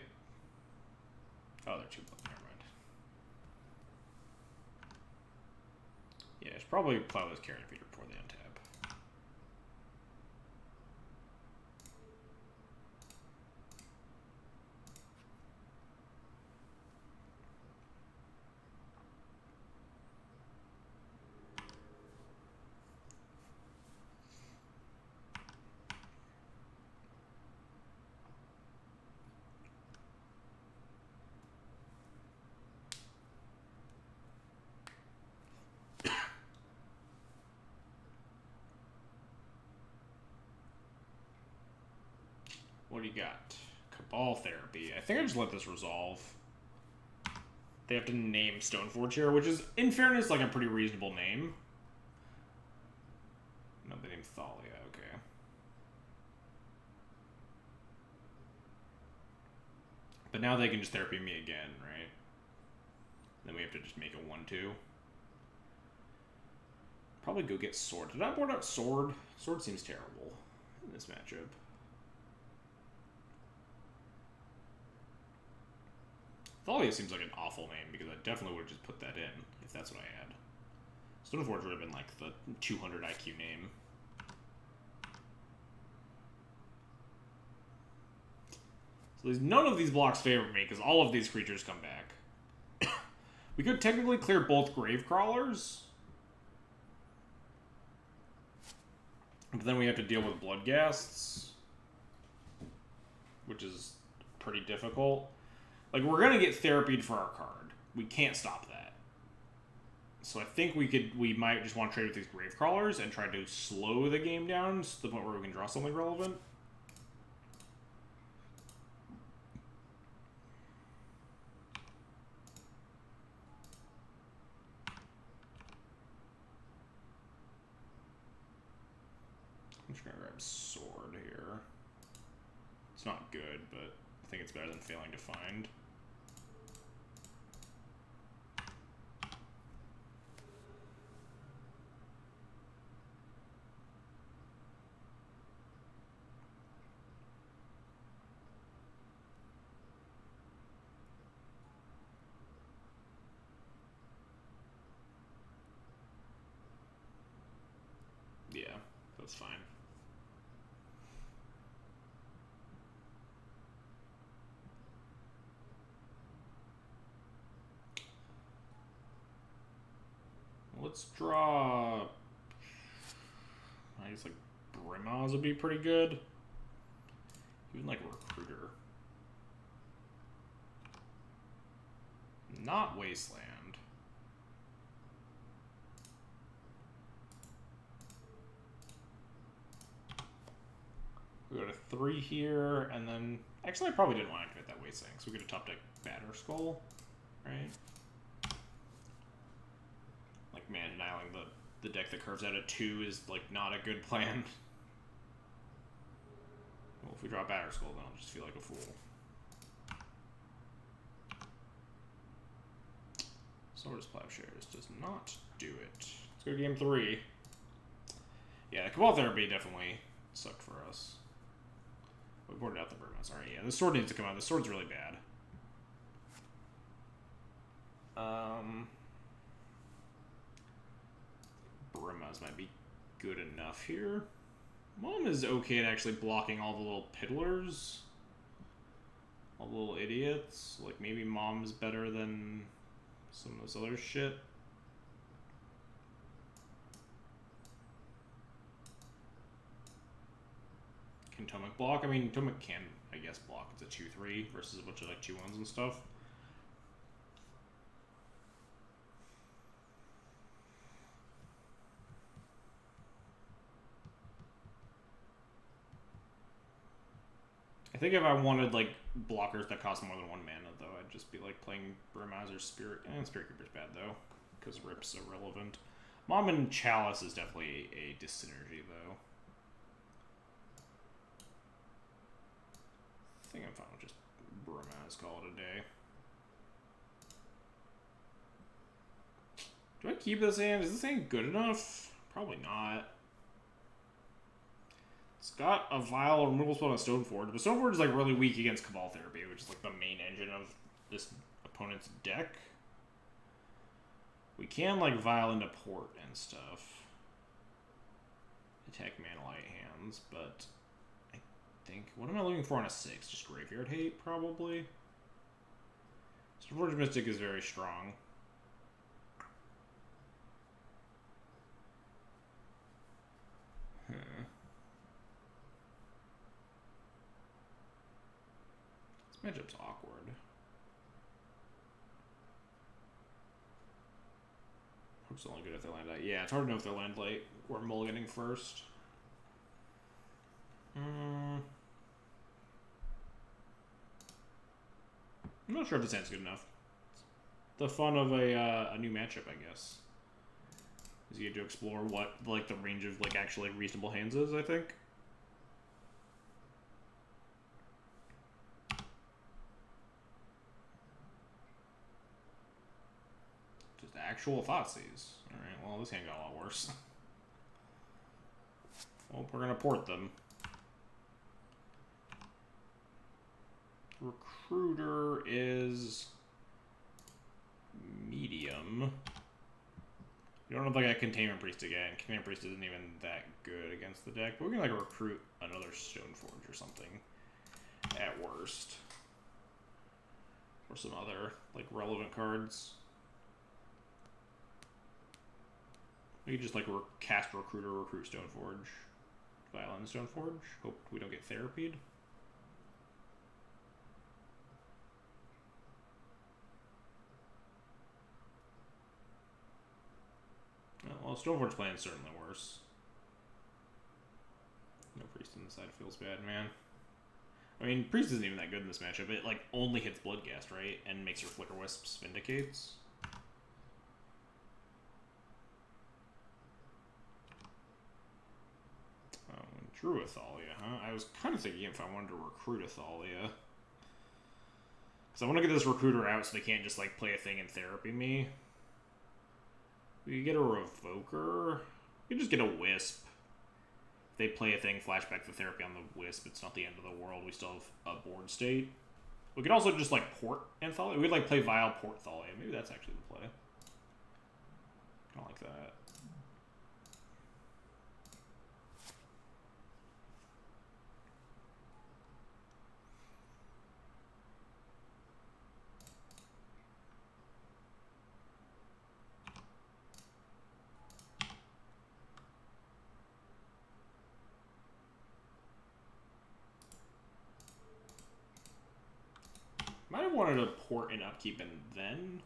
Oh, they're 2 blood. Never mind. Yeah, I should probably plow this Carrion Feeder before they untap. What do you got? Cabal Therapy. I think I just let this resolve. They have to name Stoneforge here, which is, in fairness, like a pretty reasonable name. No, they named Thalia, okay. But now they can just therapy me again, right? Then we have to just make a 1-2. Probably go get Sword. Did I board out Sword? Sword seems terrible in this matchup. Thalia seems like an awful name because I definitely would have just put that in if that's what I had. Stoneforge would have been like the 200 IQ name. So none of these blocks favor me because all of these creatures come back. We could technically clear both Gravecrawlers. But then we have to deal with Bloodghasts, which is pretty difficult. Like, we're going to get therapied for our card. We can't stop that. So I think we might just want to trade with these Gravecrawlers and try to slow the game down to the point where we can draw something relevant. I'm just going to grab Sword here. It's not good, but I think it's better than failing to find. Yeah, that's fine. Let's draw... I guess, like, Brimaz would be pretty good. Even, like, Recruiter. Not Wasteland. We go to 3 here, and then... Actually, I probably didn't want to activate that Wasteland, so we get a top deck Batter Skull, right? Like, man, dialing the deck that curves out at 2 is, like, not a good plan. Well, if we draw Batter Skull, then I'll just feel like a fool. Swords Plowshares does not do it. Let's go to game 3. Yeah, the Cabal Therapy definitely sucked for us. We boarded out the Brimaz. Alright, yeah, the sword needs to come out. The sword's really bad. Brimaz might be good enough here. Mom is okay at actually blocking all the little piddlers. All the little idiots. Like, maybe Mom's better than some of this other shit. Can Tomek block? I mean, Tomek can, I guess, block. It's a 2-3 versus a bunch of, like, 2-1s and stuff. think if I wanted like blockers that cost more than 1 mana, though, I'd just be like playing Brewmaster Spirit. Spirit Keeper's bad though, because Rip's irrelevant. Mom and Chalice is definitely a dyssynergy though. I think I'm fine with just Brewmaster, call it a day. Do I keep this hand? Is this hand good enough? Probably not. It's got a Vial removal spell on Stoneforge, but Stoneforge is like really weak against Cabal Therapy, which is like the main engine of this opponent's deck. We can like Vial into Port and stuff. Attack Mana Light hands, but I think, what am I looking for on a 6? Just Graveyard Hate, probably? Stoneforge Mystic is very strong. This matchup's awkward. Hope's only good if they land light. Yeah, it's hard to know if they land light or mulliganing first. I'm not sure if this hand's good enough. The fun of a new matchup, I guess, is you get to explore what like the range of like actually reasonable hands is, I think. Just actual Thoughtseize. Alright, well this hand got a lot worse. Well, we're gonna port them. Recruiter is medium. You don't have like a Containment Priest again. Containment Priest isn't even that good against the deck, but we can like recruit another Stoneforge or something at worst. Or some other like relevant cards. We could just like cast Recruiter, recruit Stoneforge. Violent Stoneforge. Hope we don't get therapied. Well, Stoneforge playing is certainly worse. No Priest on the side feels bad, man. I mean, Priest isn't even that good in this matchup. It like only hits Bloodghast, right? And makes your Flicker Wisps Vindicates. Drew Athalia, huh? I was kind of thinking if I wanted to recruit Athalia. Because I want to get this Recruiter out so they can't just like play a thing and therapy me. We could get a Revoker. We could just get a Wisp. If they play a thing, flashback the therapy on the Wisp. It's not the end of the world. We still have a board state. We could also just like port Thalia. We could like play Vial, port Thalia. Maybe that's actually the play. Kind of like that. Might have wanted to port and upkeep and then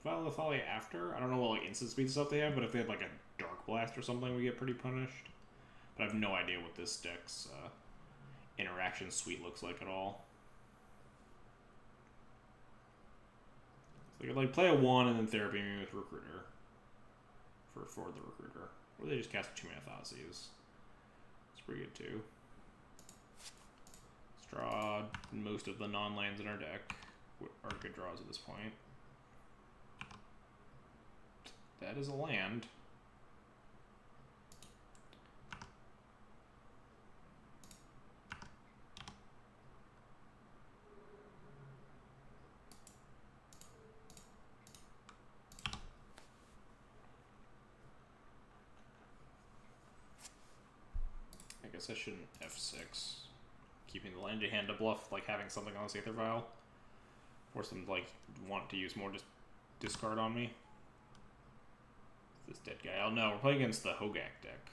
Vial Thalia after. I don't know what like instant speed stuff they have, but if they have like a Dark Blast or something, we get pretty punished. But I have no idea what this deck's interaction suite looks like at all. So they could like play a 1 and then therapy me with Recruiter for the Recruiter. Or they just cast 2 mana Thoughtseize. It's pretty good too. Draw most of the non-lands in our deck are good draws at this point. That is a land. I guess I shouldn't F6. Keeping the land in hand to bluff, like having something on the Aether Vial. Force them to like want to use more just discard on me. This dead guy. Oh no, we're playing against the Hogak deck.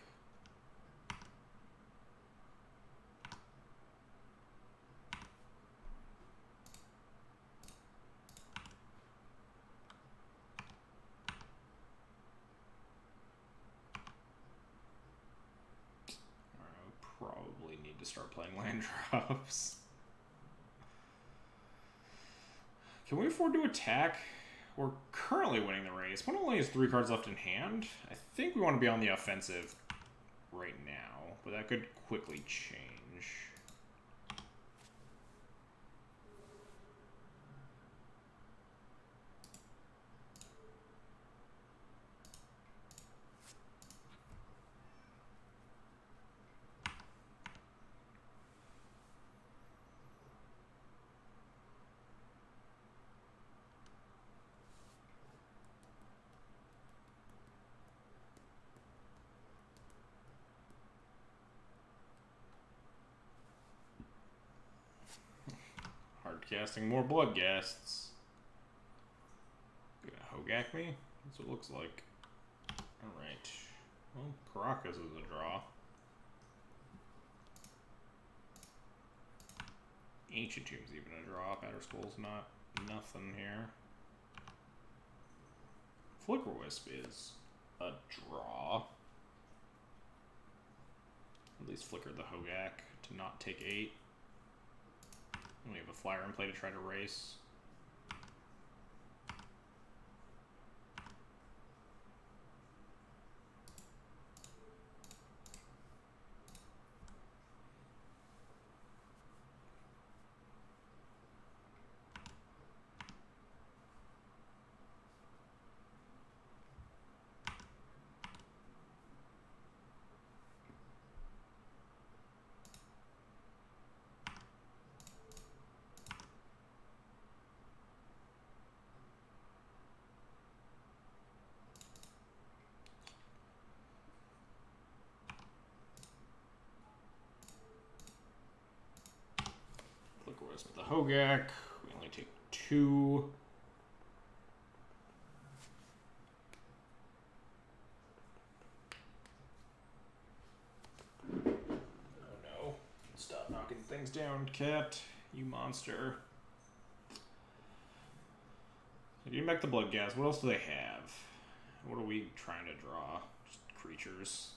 Alright, we probably need to start playing land drops. Can we afford to attack? We're currently winning the race. One only has 3 cards left in hand. I think we want to be on the offensive right now, but that could quickly change. Casting more blood guests. Gonna Hogak me? That's what it looks like. Alright. Well, Caracas is a draw. Ancient Tomb's even a draw. Batterskull's not nothing here. Flicker Wisp is a draw. At least flicker the Hogak to not take 8. We have a flyer in play to try to race. With the Hogak, we only take 2. Oh no. Stop knocking things down, cat. You monster. Getting back the blood gas, what else do they have? What are we trying to draw? Just creatures.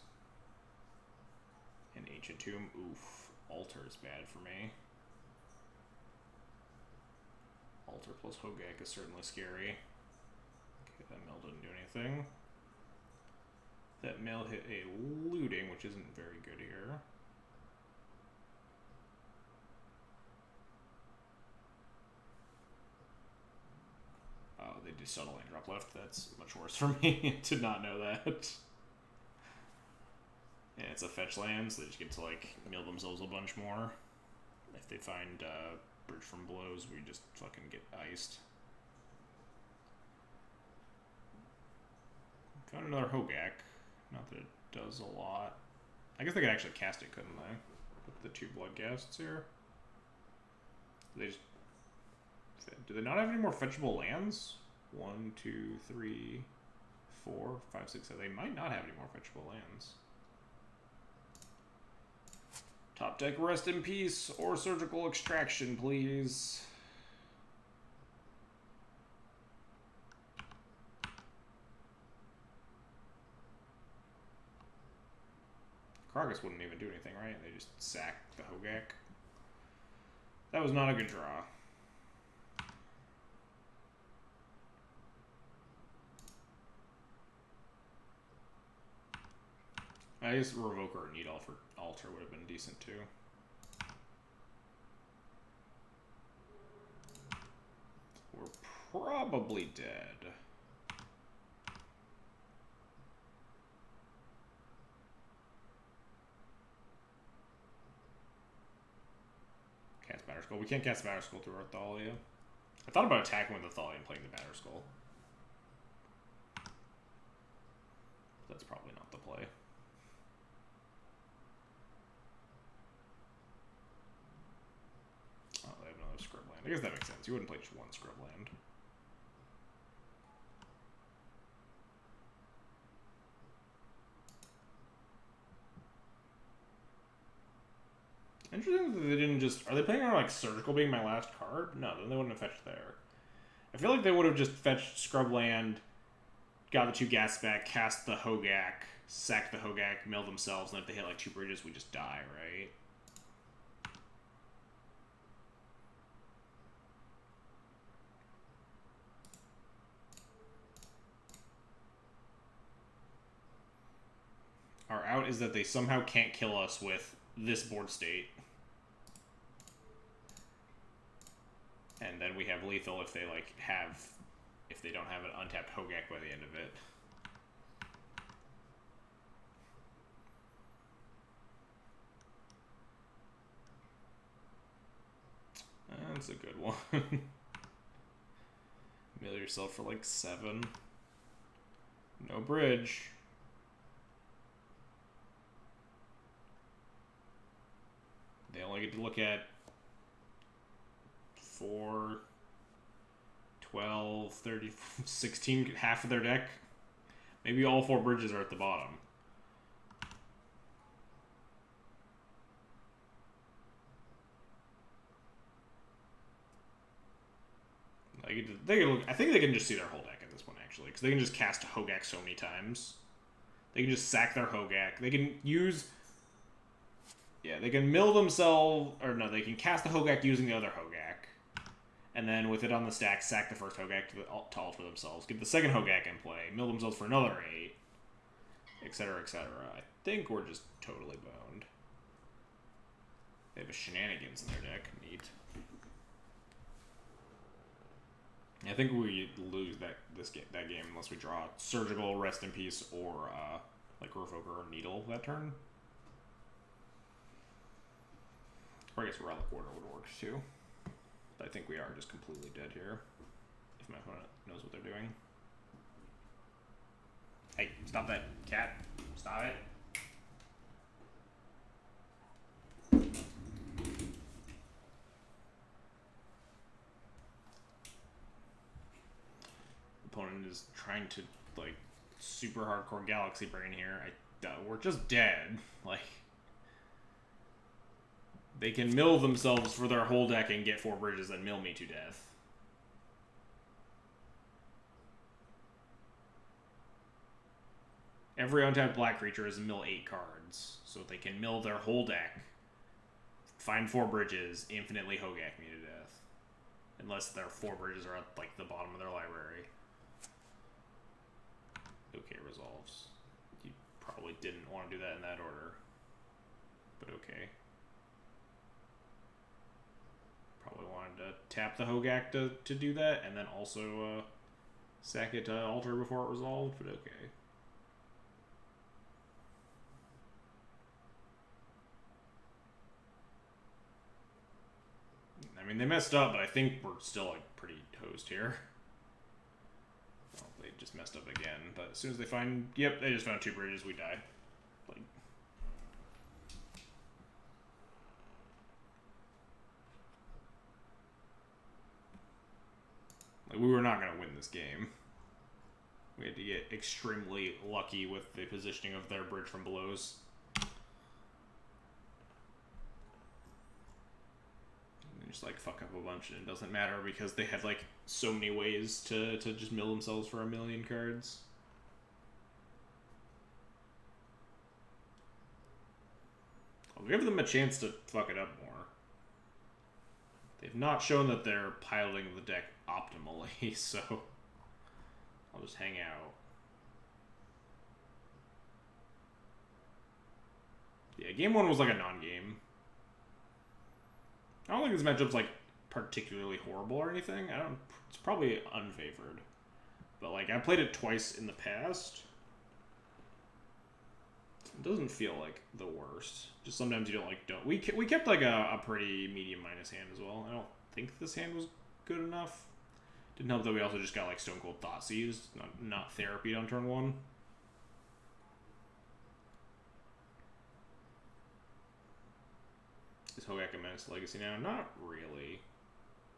An Ancient Tomb. Oof. Altar is bad for me. Altar plus Hogak is certainly scary. Okay, that mill didn't do anything. That mill hit a looting, which isn't very good here. Oh, they do subtle land drop left. That's much worse for me to not know that. Yeah, it's a fetch land, so they just get to like mill themselves a bunch more. If they find Bridge from Blows, we just fucking get iced. Found another Hogak. Not that it does a lot. I guess they could actually cast it, couldn't they? With the 2 blood casts here. They just... Do they not have any more fetchable lands? 1, 2, 3, 4, 5, 6, 7. They might not have any more fetchable lands. Top deck, rest in peace, or surgical extraction, please. Kragus wouldn't even do anything, right? They just sacked the Hogak. That was not a good draw. I guess Revoker or Need Altar would have been decent too. We're probably dead. Cast Batterskull. We can't cast Batterskull through our Thalia. I thought about attacking with the Thalia and playing the Batterskull. That's probably not the play. Oh, they have another scrub land. I guess that makes sense. You wouldn't play just one scrub land. Interesting that they didn't just... Are they playing on, like, Surgical being my last card? No, then they wouldn't have fetched there. I feel like they would have just fetched scrub land, got the 2 gas back, cast the Hogak, sacked the Hogak, mill themselves, and if they hit, like, 2 bridges, we just die, right? Our out is that they somehow can't kill us with this board state. And then we have lethal if they if they don't have an untapped Hogak by the end of it. That's a good one. Mill yourself for like 7. No bridge. They only get to look at 4, 12, 30, 16, half of their deck. Maybe all 4 bridges are at the bottom. They can look, I think they can just see their whole deck at this point, actually, because they can just cast Hogak so many times. They can just sack their Hogak. They can use... Yeah, they can mill themselves... Or no, they can cast the Hogak using the other Hogak. And then with it on the stack, sack the first Hogak to alter themselves. Get the second Hogak in play. Mill themselves for another 8. Etc., etc. I think we're just totally boned. They have a Shenanigans in their deck. Neat. I think we lose that game unless we draw Surgical, Rest in Peace, or like Revoker or Needle that turn. Or I guess Relic Order would work too. But I think we are just completely dead here. If my opponent knows what they're doing. Hey, stop that, cat. Stop it. Opponent is trying to like super hardcore Galaxy Brain here. We're just dead. Like they can mill themselves for their whole deck and get 4 bridges and mill me to death. Every untapped black creature is mill 8 cards, so they can mill their whole deck, find 4 bridges, infinitely Hogak me to death, unless their 4 bridges are at like the bottom of their library. Okay, resolves. You probably didn't want to do that in that order, but okay. Probably wanted to tap the Hogak to do that, and then also sack it to alter before it resolved, but okay. I mean, they messed up, but I think we're still like pretty toast here. Well, they just messed up again, but as soon as they find... Yep, they just found 2 bridges, we die. Like... we were not going to win this game. We had to get extremely lucky with the positioning of their bridge from belows. And just like fuck up a bunch, and it doesn't matter because they had like so many ways to just mill themselves for 1,000,000 cards. I'll give them a chance to fuck it up more. They've not shown that they're piloting the deck optimally, so I'll just hang out. Yeah, game 1 was like a non-game. I don't think this matchup's like particularly horrible or anything. It's probably unfavored. But like I played it twice in the past. It doesn't feel like the worst. Just sometimes you don't. We kept like a pretty medium minus hand as well. I don't think this hand was good enough. Didn't help that we also just got like Stone Cold Thoughtseize, not Therapied on turn 1. Is Hogak a Menace Legacy now? Not really.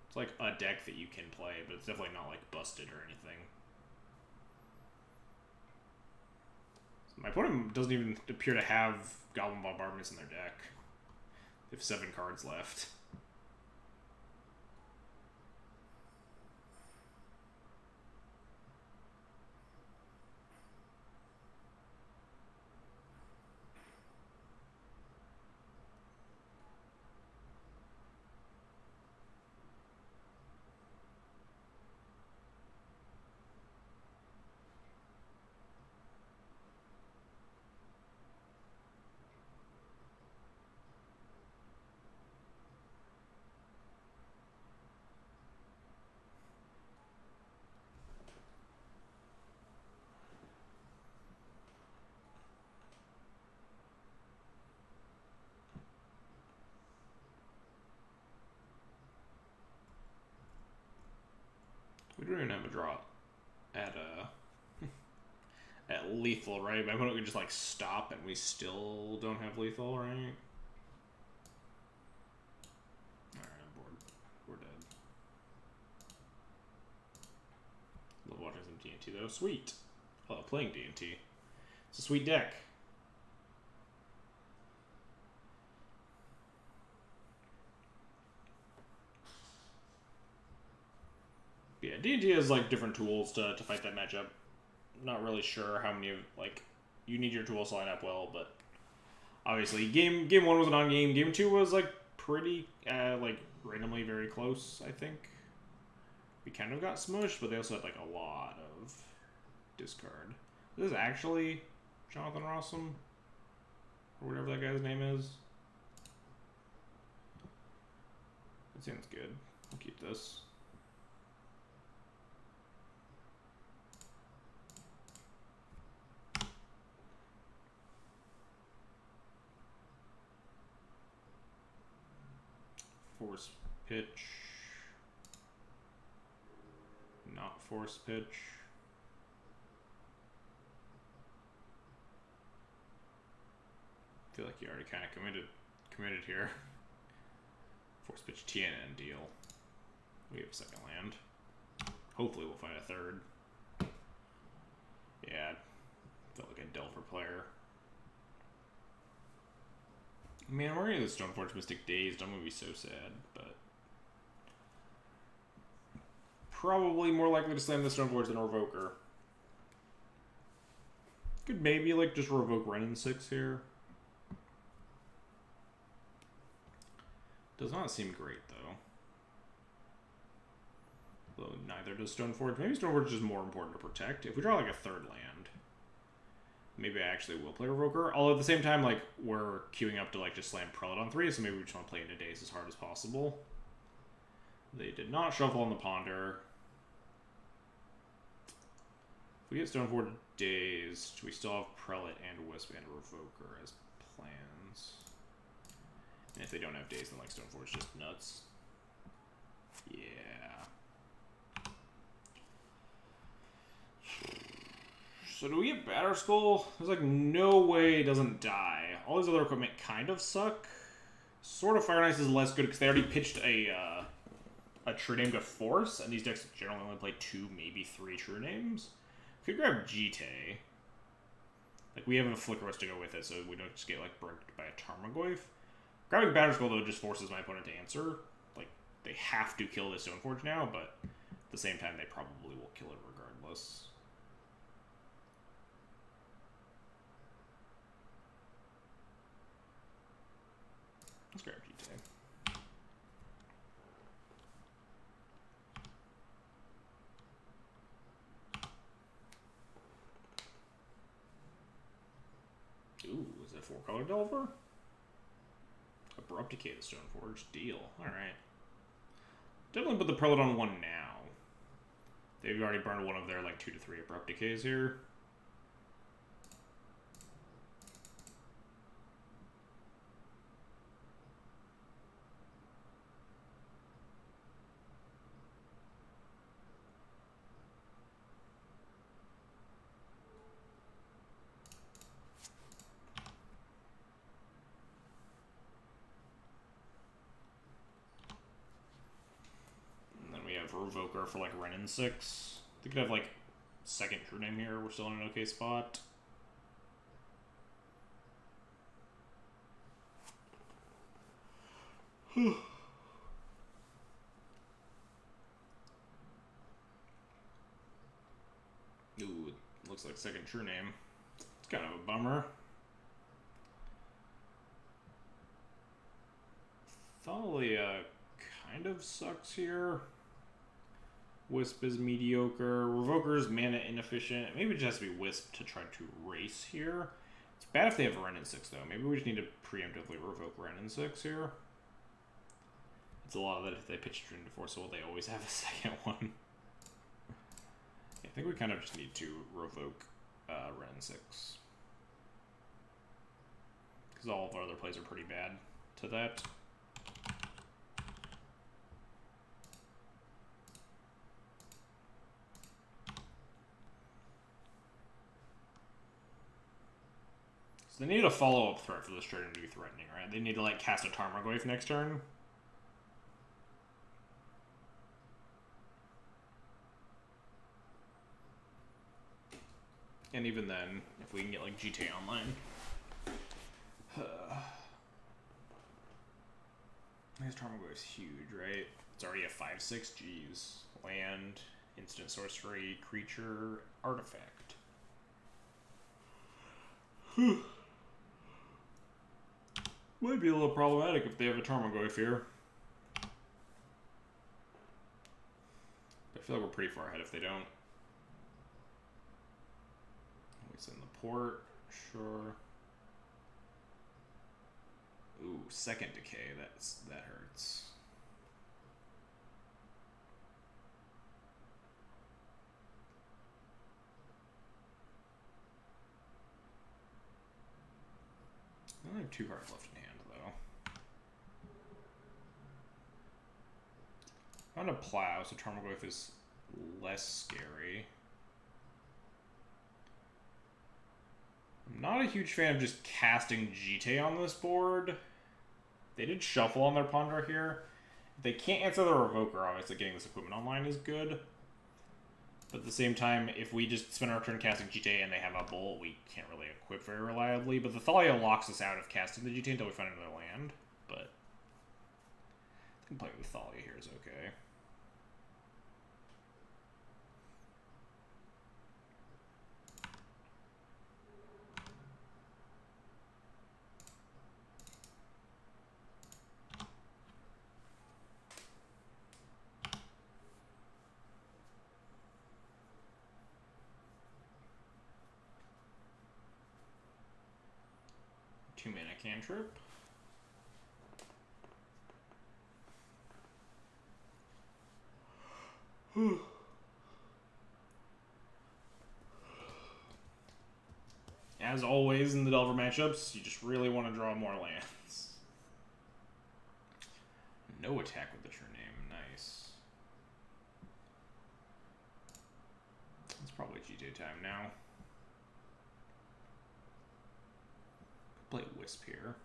It's like a deck that you can play, but it's definitely not like busted or anything. My opponent doesn't even appear to have Goblin Bombardments in their deck. They have 7 cards left. to draw at at lethal, right? But why don't we just like stop and we still don't have lethal, right? Alright, I'm bored. We're dead. Love watching some D&T though. Sweet. I love playing D&T. It's a sweet deck. Yeah, D&T has like different tools to fight that matchup. Not really sure how many of like you need your tools to line up well, but obviously game 1 was a non-game. Game 2 was like pretty like randomly very close. I think we kind of got smushed, but they also had like a lot of discard. This is actually Jonathan Rossum or whatever that guy's name is. That sounds good. I'll keep this. Force pitch. Not force pitch. I feel like you already kind of committed here. Force pitch TNN deal. We have a second land. Hopefully we'll find a third. Yeah, felt like a Delver player. Man, we're gonna get the Stoneforge Mystic Dazed. I'm gonna be so sad, but probably more likely to slam the Stoneforge than Revoker. Could maybe like just revoke Renin 6 here. Does not seem great though. Though neither does Stoneforge. Maybe Stoneforge is just more important to protect. If we draw like a third land, maybe I actually will play Revoker. Although at the same time, like, we're queuing up to, like, just slam Prelate on 3, so maybe we just want to play into Daze as hard as possible. They did not shuffle on the Ponder. If we get Stoneforge Dazed, we still have Prelate and Wisp and Revoker as plans. And if they don't have Daze, then, like, Stoneforge just nuts. Yeah. So do we get Batterskull? There's like no way it doesn't die. All these other equipment kind of suck. Sort of Fire and Ice is less good because they already pitched a True Name to force, and these decks generally only play 2, maybe 3 True Names. If we grab Jite, like we have a Flickerus to go with it, so we don't just get like burnt by a Tarmogoyf. Grabbing Batterskull though just forces my opponent to answer. Like they have to kill this Stoneforge now, but at the same time they probably will kill it regardless. Let's grab GTA. Ooh, is that 4-color Delver? Abrupt Decay the Stoneforge. Deal. Alright. Definitely put the Prelate on 1 now. They've already burned one of their like 2 to 3 Abrupt Decays here. Revoker for like Renin 6. They could have like second True Name here. We're still in an okay spot. Ooh, looks like second True Name. It's kind of a bummer. Thalia kind of sucks here. Wisp is mediocre. Revoker is mana inefficient. Maybe it just has to be Wisp to try to race here. It's bad if they have Renin 6 though. Maybe we just need to preemptively revoke Renin 6 here. It's a lot of that if they pitch Dream to Force, so will they always have a second one? I think we kind of just need to revoke Renin 6. Because all of our other plays are pretty bad to that. So they need a follow-up threat for this turn to be threatening, right? They need to, like, cast a Tarmogoyf next turn. And even then, if we can get, like, GTA Online. This Tarmogoyf's huge, right? It's already a 5/6. Jeez. Land, instant sorcery, creature, artifact. Might be a little problematic if they have a Tarmogoyf here. I feel like we're pretty far ahead if they don't. We send the port, sure. Ooh, second decay, that hurts. I only have 2 cards left in hand, though. Found a plow, so Tarmogoyf is less scary. I'm not a huge fan of just casting Jite on this board. They did shuffle on their Ponder here. If they can't answer the Revoker, obviously getting this equipment online is good. But at the same time, if we just spend our turn casting Jite and they have a Bolt, we can't really equip very reliably. But the Thalia locks us out of casting the Jite until we find another land. But I think playing with Thalia here is okay. Two-mana cantrip. As always in the Delver matchups, you just really want to draw more lands. No attack with the True Name. Nice. It's probably Jite time now. Play Wisp here.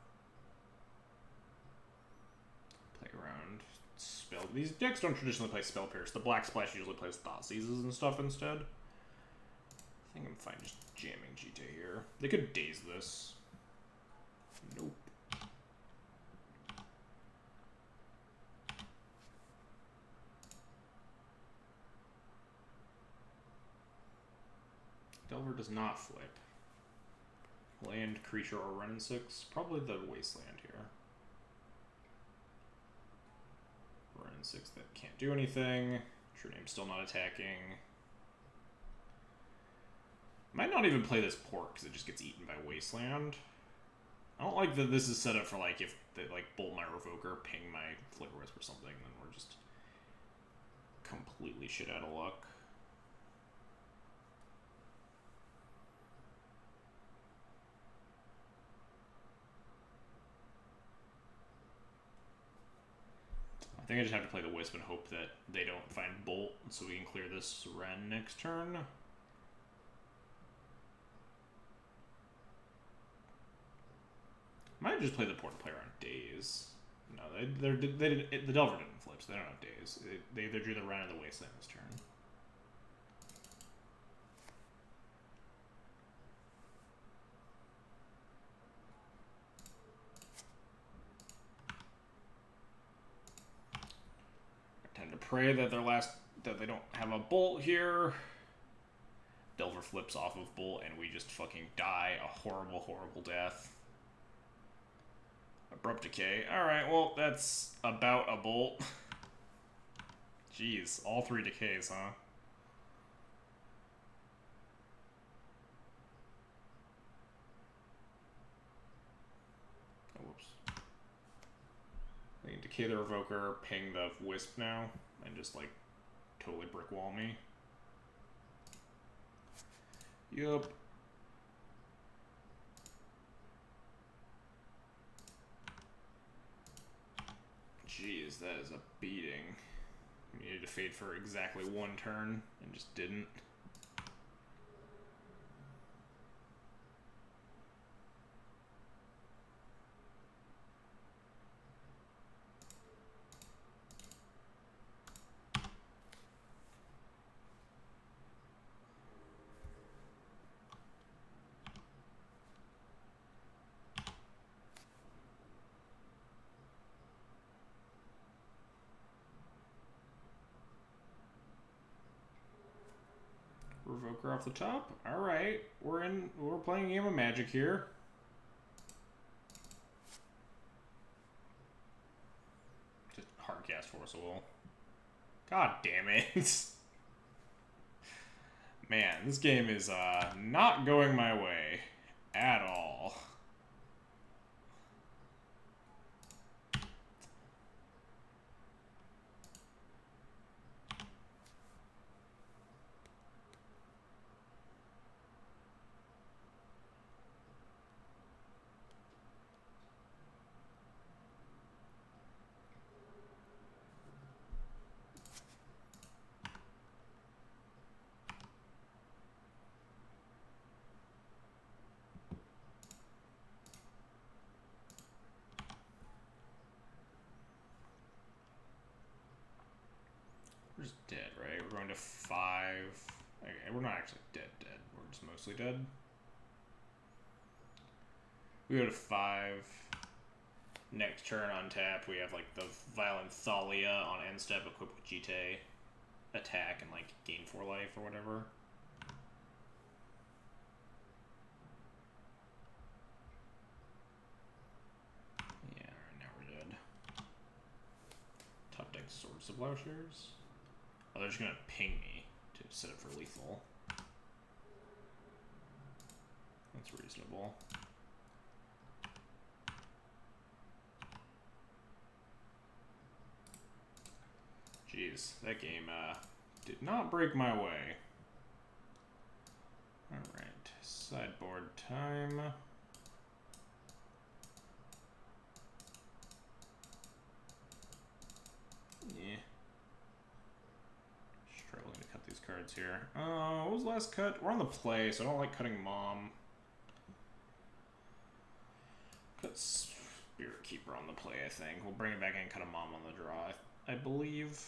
Play around Spell. These decks don't traditionally play Spell Pierce. The Black Splash usually plays Thought Seizes and stuff instead. I think I'm fine just jamming Jite here. They could daze this. Nope. Delver does not flip. Land, creature, or run in 6. Probably the Wasteland here. Run in 6 that can't do anything. True Name's still not attacking. Might not even play this port because it just gets eaten by Wasteland. I don't like that this is set up for, like, if they, like, bolt my Revoker, ping my Flicker Wisp or something, then we're just completely shit out of luck. I think I just have to play the Wisp and hope that they don't find Bolt, so we can clear this Ren next turn. Might just play the port and play around Daze. No, the Delver didn't flip, so they don't have Daze. They either drew the Ren or the Wasteland this turn. Pray that that they don't have a Bolt here. Delver flips off of Bolt and we just fucking die a horrible, horrible death. Abrupt Decay. Alright, well, that's about a Bolt. Jeez, all 3 decays, huh? Oh, whoops. I can decay the Revoker, ping the Wisp now, and just, like, totally brick wall me. Yup. Jeez, that is a beating. We needed to fade for exactly 1 turn, and just didn't. Provoker off the top. All right, we're playing a game of Magic here. Just hard cast Force of Will. God damn it. Man, this game is not going my way at all. We're just dead, right? We're going to 5. Okay, we're not actually dead. We're just mostly dead. We go to 5. Next turn on tap, we have like the Violent Thalia on end step equipped with GT. Attack and like gain 4 life or whatever. Yeah, now we're dead. Top deck Swords of Plowshares. Oh, they're just gonna ping me to set up for lethal. That's reasonable. Jeez, that game did not break my way. Alright, sideboard time. Yeah. Struggling to cut these cards here. What was the last cut? We're on the play, so I don't like cutting Mom. Cut Spirit Keeper on the play, I think. We'll bring it back in and cut a Mom on the draw, I believe.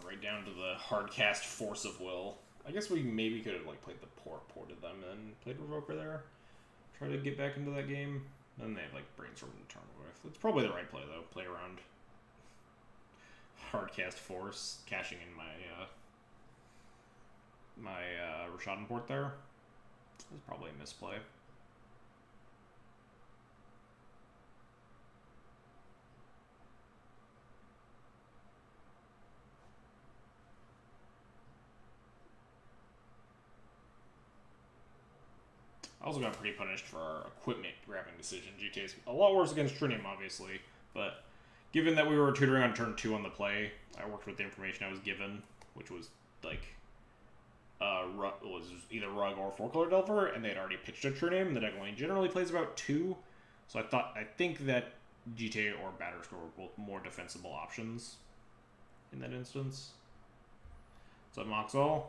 Right down to the hard cast Force of Will. I guess we maybe could have like played the ported them and played Revoker there. Try to get back into that game. Then they have like Brainstorm to turn with. It's probably the right play though. Play around hard cast Force, cashing in my Rishadan port there. It's probably a misplay. I also got pretty punished for our equipment grabbing decision. GTA's a lot worse against Trinium, obviously, but given that we were tutoring on turn 2 on the play, I worked with the information I was given, which was like was either Rug or 4-color Delver, and they had already pitched a Trinium. The deck only generally plays about 2, so I think that GTA or Batterscore were both more defensible options in that instance. So Moxall.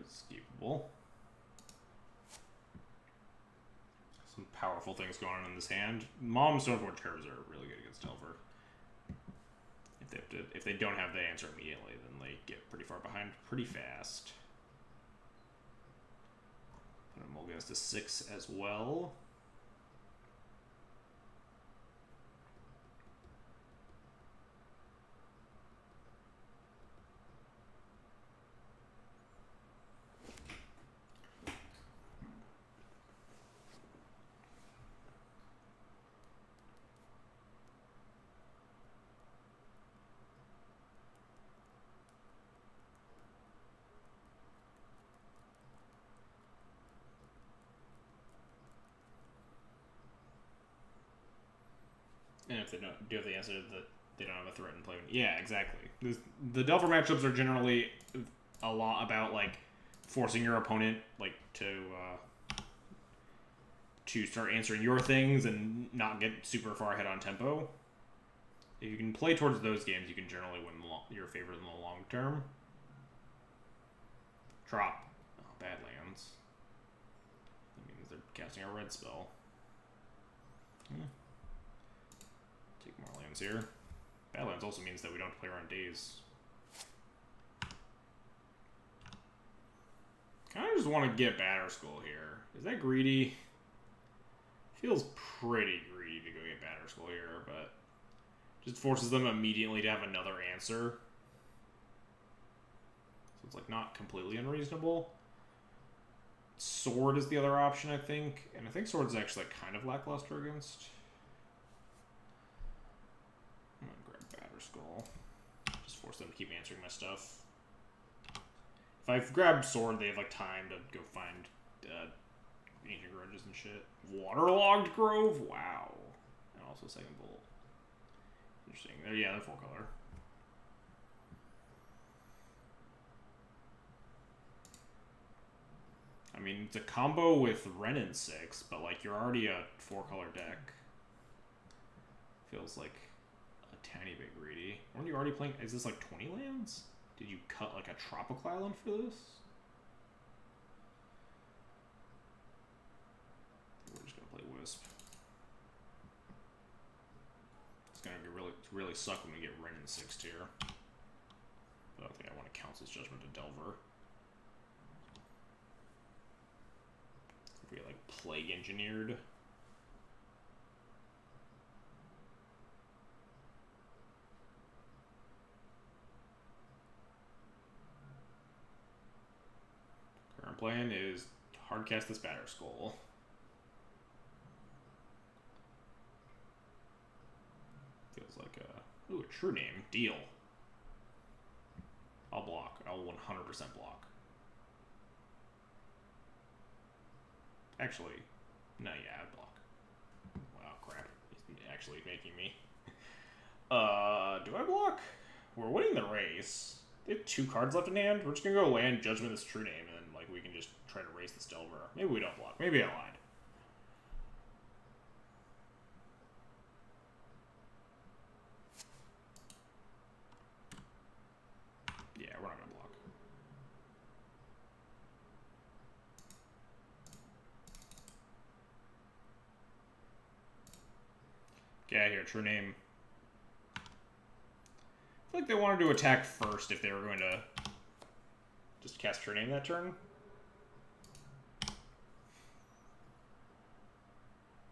Escapable. Some powerful things going on in this hand. Mom Stoneford Terrors are really good against Delver. If they don't have the answer immediately, then they get pretty far behind pretty fast. Put a Mulligan's to 6 as well. And if they don't do have the answer that they don't have a threat in play. Yeah, exactly. The Delver matchups are generally a lot about like forcing your opponent like to start answering your things and not get super far ahead on tempo. If you can play towards those games, you can generally win your favor in the long term. Drop. Oh, bad lands. That means they're casting a red spell. Take more lands here. Badlands also means that we don't have to play around days. Kind of just want to get Batterskull here. Is that greedy? Feels pretty greedy to go get Batterskull here, but just forces them immediately to have another answer. So it's like not completely unreasonable. Sword is the other option, I think. And I think Sword's actually like kind of lackluster against. I'm gonna grab Batterskull. Just force them to keep answering my stuff. If I grab Sword, they have like time to go find Ancient Grudges and shit. Waterlogged Grove? Wow. And also Second Bolt. Interesting. Yeah, they're full color. I mean, it's a combo with Wrenn and 6, but like you're already a 4-color deck. Feels like a tiny bit greedy. Weren't you already playing? Is this like 20 lands? Did you cut like a Tropical Island for this? We're just gonna play Wisp. It's gonna be really suck when we get Wrenn in 6 tier. But I don't think I want to Council's Judgment to Delver. If we get like Plague Engineered. Current plan is hardcast this Batterskull. Feels like a... Ooh, a true name. Deal. I'll block. I'll 100% block. Actually, no, yeah, I block. Wow, crap. He's actually making me. Do I block? We're winning the race. They have 2 cards left in hand. We're just gonna go land Judgment this true name, and then like we can just try to race this Delver. Maybe we don't block. Maybe I lied. Yeah, we're not gonna block. Get out of here, true name. I feel like they wanted to attack first if they were going to just cast true name that turn.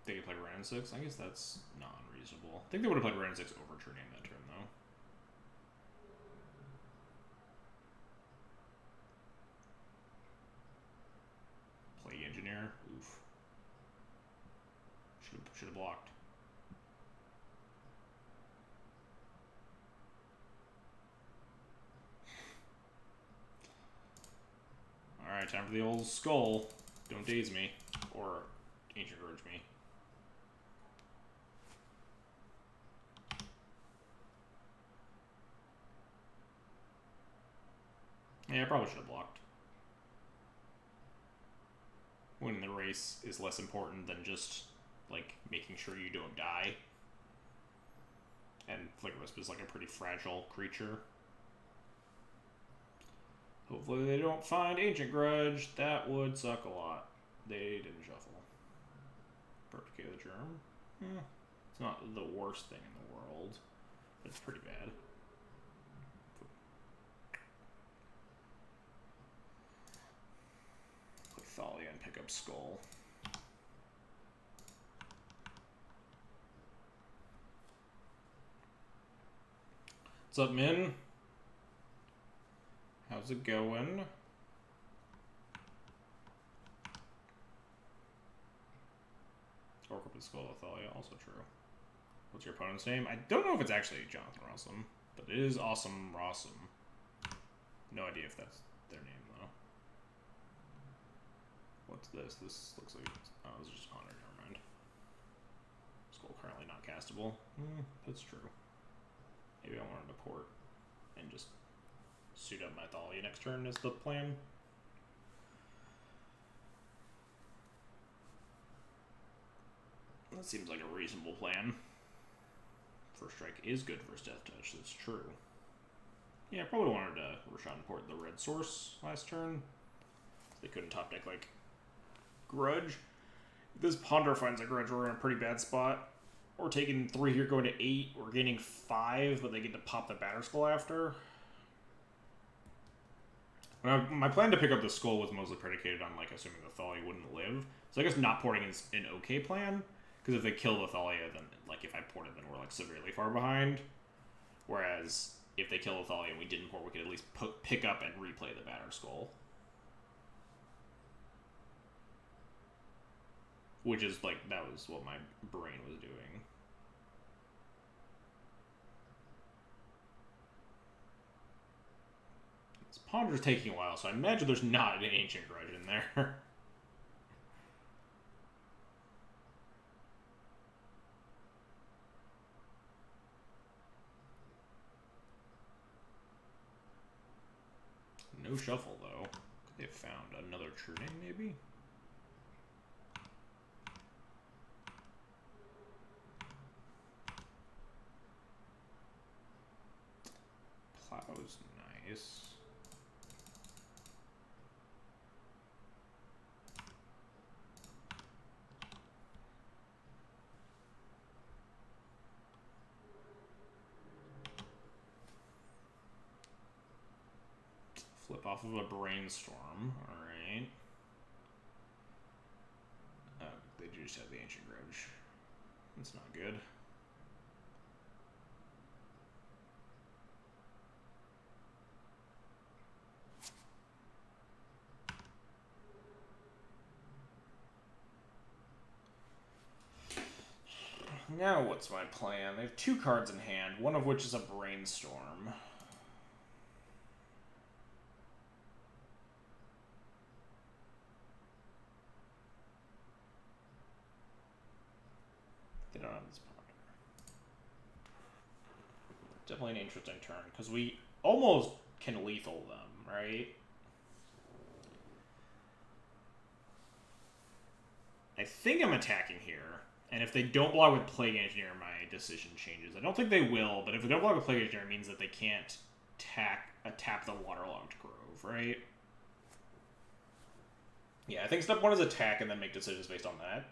They could play Wrenn 6. I guess that's not unreasonable. I think they would have played Wrenn 6 over true name that turn, though. Plague Engineer. Oof. Should have blocked. Alright, time for the old skull. Don't daze me. Or Ancient Grudge me. Yeah, I probably should have blocked. Winning the race is less important than just, like, making sure you don't die. And Flicker Wisp is, like, a pretty fragile creature. Hopefully they don't find Ancient Grudge. That would suck a lot. They didn't shuffle. Perfect K the Germ. It's not the worst thing in the world. But it's pretty bad. Play Thalia and pick up Skull. What's up, Min? How's it going? Oracle with Skull of Thalia, also true. What's your opponent's name? I don't know if it's actually Jonathan Rossum, but it is Awesome Rossum. No idea if that's their name, though. What's this? This looks like... Oh, this is just Honor, never mind. Skull currently not castable. That's true. Maybe I wanted to port and just suit up my Thalia next turn is the plan. That seems like a reasonable plan. First strike is good versus Death Touch, that's true. Yeah, I probably wanted to Roshan port the red source last turn. They couldn't top deck like Grudge. This Ponder finds a grudge, we're in a pretty bad spot. We're taking 3 here, going to 8. We're gaining 5, but they get to pop the Batter Skull after. My plan to pick up the Skull was mostly predicated on, like, assuming the Thalia wouldn't live. So I guess not porting is an okay plan. Because if they kill the Thalia, then, like, if I ported, then we're, like, severely far behind. Whereas, if they kill the Thalia and we didn't port, we could at least pick up and replay the Batter Skull. Which is, like, that was what my brain was doing. This Ponder's taking a while, so I imagine there's not an Ancient Grudge in there. No shuffle, though. Could they have found another Churning, maybe? Plow's nice. Flip off of a Brainstorm. Alright. They just have the Ancient Grudge. That's not good. Now what's my plan? They have 2 cards in hand, one of which is a Brainstorm. They don't have this Ponder. Definitely an interesting turn, because we almost can lethal them, right? I think I'm attacking here. And if they don't block with Plague Engineer, my decision changes. I don't think they will, but if they don't block with Plague Engineer, it means that they can't tap the Waterlogged Grove, right? Yeah, I think step 1 is attack and then make decisions based on that.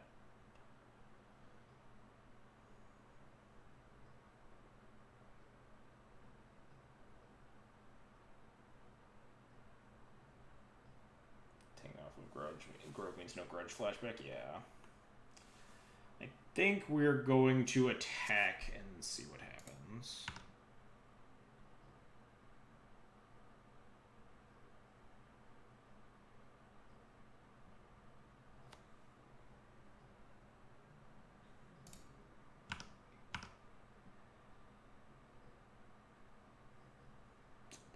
Taking off with Grudge. Grove means no Grudge flashback, yeah. I think we're going to attack and see what happens.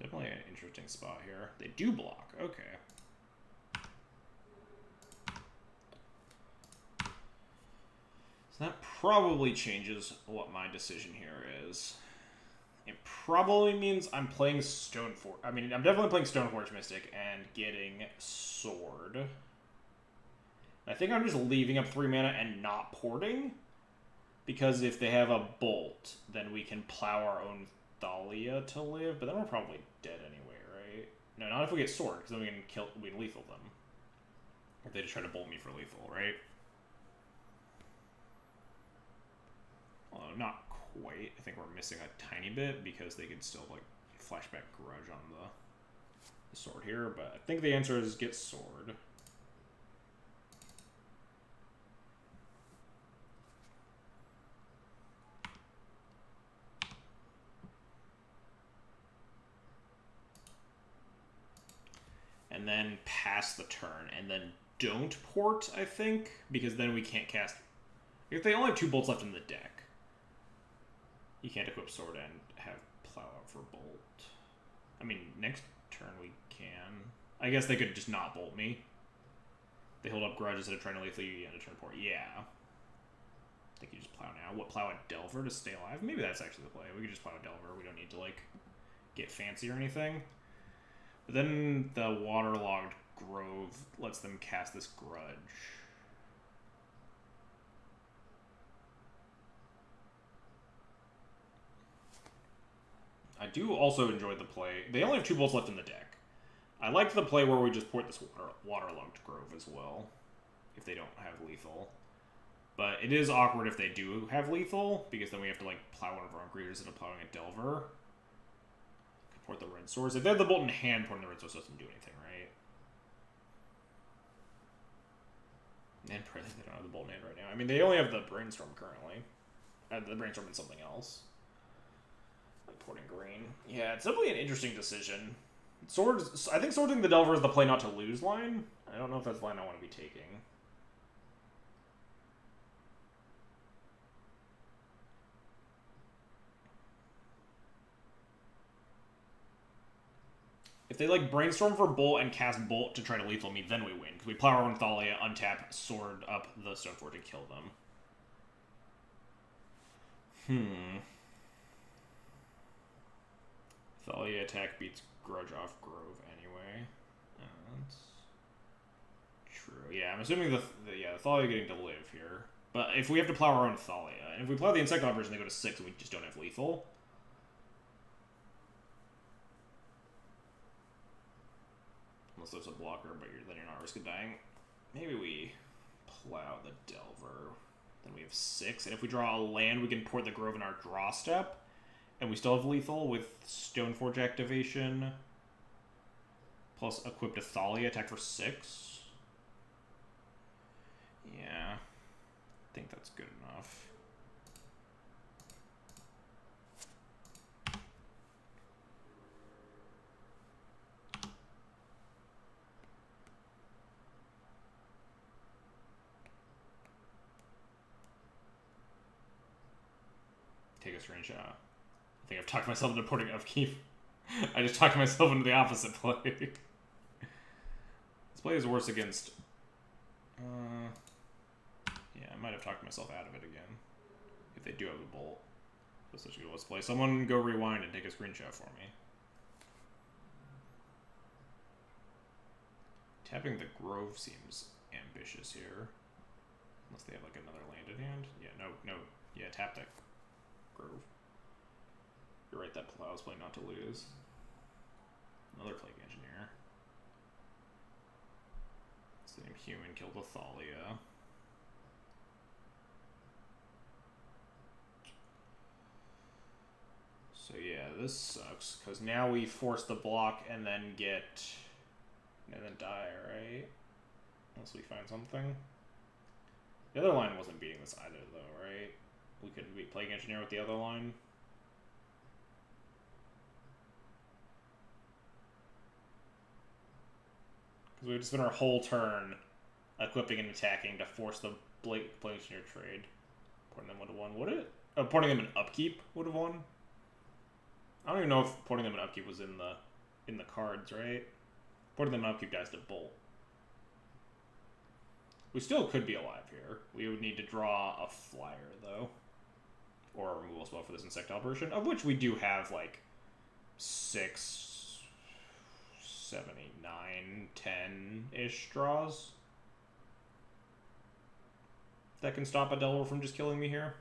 Definitely an interesting spot here. They do block, okay. So that probably changes what my decision here is. It probably means I'm playing Stoneforge. I mean, I'm definitely playing Stoneforge Mystic and getting Sword. I think I'm just leaving up 3 mana and not porting. Because if they have a Bolt, then we can plow our own Thalia to live. But then we're probably dead anyway, right? No, not if we get Sword, because then we can lethal them. If they just try to bolt me for lethal, right? Although not quite. I think we're missing a tiny bit because they could still like flashback Grudge on the Sword here. But I think the answer is get Sword. And then pass the turn, and then don't port, I think, because then we can't cast... If they only have 2 bolts left in the deck, you can't equip Sword and have Plow out for Bolt. I mean, next turn we can. I guess they could just not bolt me. They hold up Grudge instead of trying to lethal you end of turn port. Yeah. I think you just Plow now. What, Plow at Delver to stay alive? Maybe that's actually the play. We could just Plow at Delver. We don't need to, like, get fancy or anything. But then the Waterlogged Grove lets them cast this Grudge. I do also enjoy the play. They only have 2 bolts left in the deck. I like the play where we just port this Waterlogged Grove as well. if they don't have lethal. But it is awkward if they do have lethal, because then we have to, like, plow one of our own creatures into plowing a Delver. Port the red swords. If they have the bolt in hand, porting the red swords doesn't do anything, right? And probably they don't have the bolt in hand right now. I mean, they only have the brainstorm currently. The brainstorm and something else. Like porting green. Yeah, it's definitely an interesting decision. Swords. I think swording the Delver is the play not to lose line. I don't know if that's the line I want to be taking. If they, like, brainstorm for bolt and cast bolt to try to lethal me, then we win. Because we plow our own Thalia, untap, sword up the Stoneforge and kill them. Thalia attack beats Grudge off Grove anyway. That's true. Yeah, I'm assuming the Thalia getting to live here. But if we have to plow our own Thalia, and if we plow the Insect Operation, they go to 6 and we just don't have lethal. Unless there's a blocker, but then you're not risking dying. Maybe we plow the Delver. Then we have 6. And if we draw a land, we can port the Grove in our draw step. And we still have lethal with Stoneforge activation. Plus equip to Thalia, attack for 6. Yeah. I think that's good enough. Take a screenshot. I think I've talked myself into porting upkeep. I just talked myself into the opposite play. This play is worse against... yeah, I might have talked myself out of it again. If they do have a bolt. That's such a good let's play. Someone go rewind and take a screenshot for me. Tapping the Grove seems ambitious here. Unless they have, like, another land in hand. Yeah, no. Yeah, tap that Grove. You're right, that plows play not to lose. Another Plague Engineer. Same human, kill the Thalia. So yeah, this sucks, because now we force the block and then die, right? Unless we find something. The other line wasn't beating this either, though, right? We couldn't beat Plague Engineer with the other line. Because we would spend our whole turn equipping and attacking to force the Plague Engineer trade. Porting them would have won, would it? Oh, porting them in upkeep would have won? I don't even know if porting them in upkeep was in the cards, right? Porting them in upkeep dies to bolt. We still could be alive here. We would need to draw a flyer, though. Or a removal spell for this Insect Operation, of which we do have, like, 6, 7, 8, 9, 10-ish draws. That can stop a Delver from just killing me here.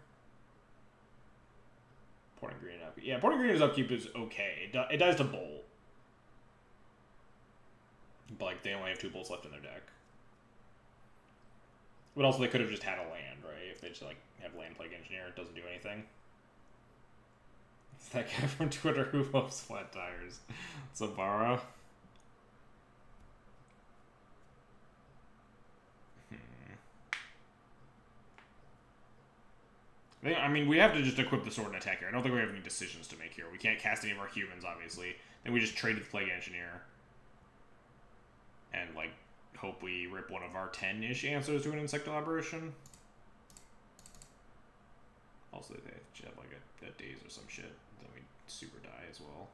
Porting green upkeep. Yeah, porting green as upkeep is okay. It dies to bolt. But, like, they only have 2 bolts left in their deck. But also they could have just had a land, right? If they just, like, have land Plague Engineer, it doesn't do anything. It's that guy from Twitter who loves flat tires. Zabara. I mean, we have to just equip the sword and attack here. I don't think we have any decisions to make here. We can't cast any of our humans, obviously. Then we just trade with Plague Engineer. And, like, hope we rip one of our 10-ish answers to an Insect Operation. Also, they should have, like, a daze or some shit. Then we super die as well.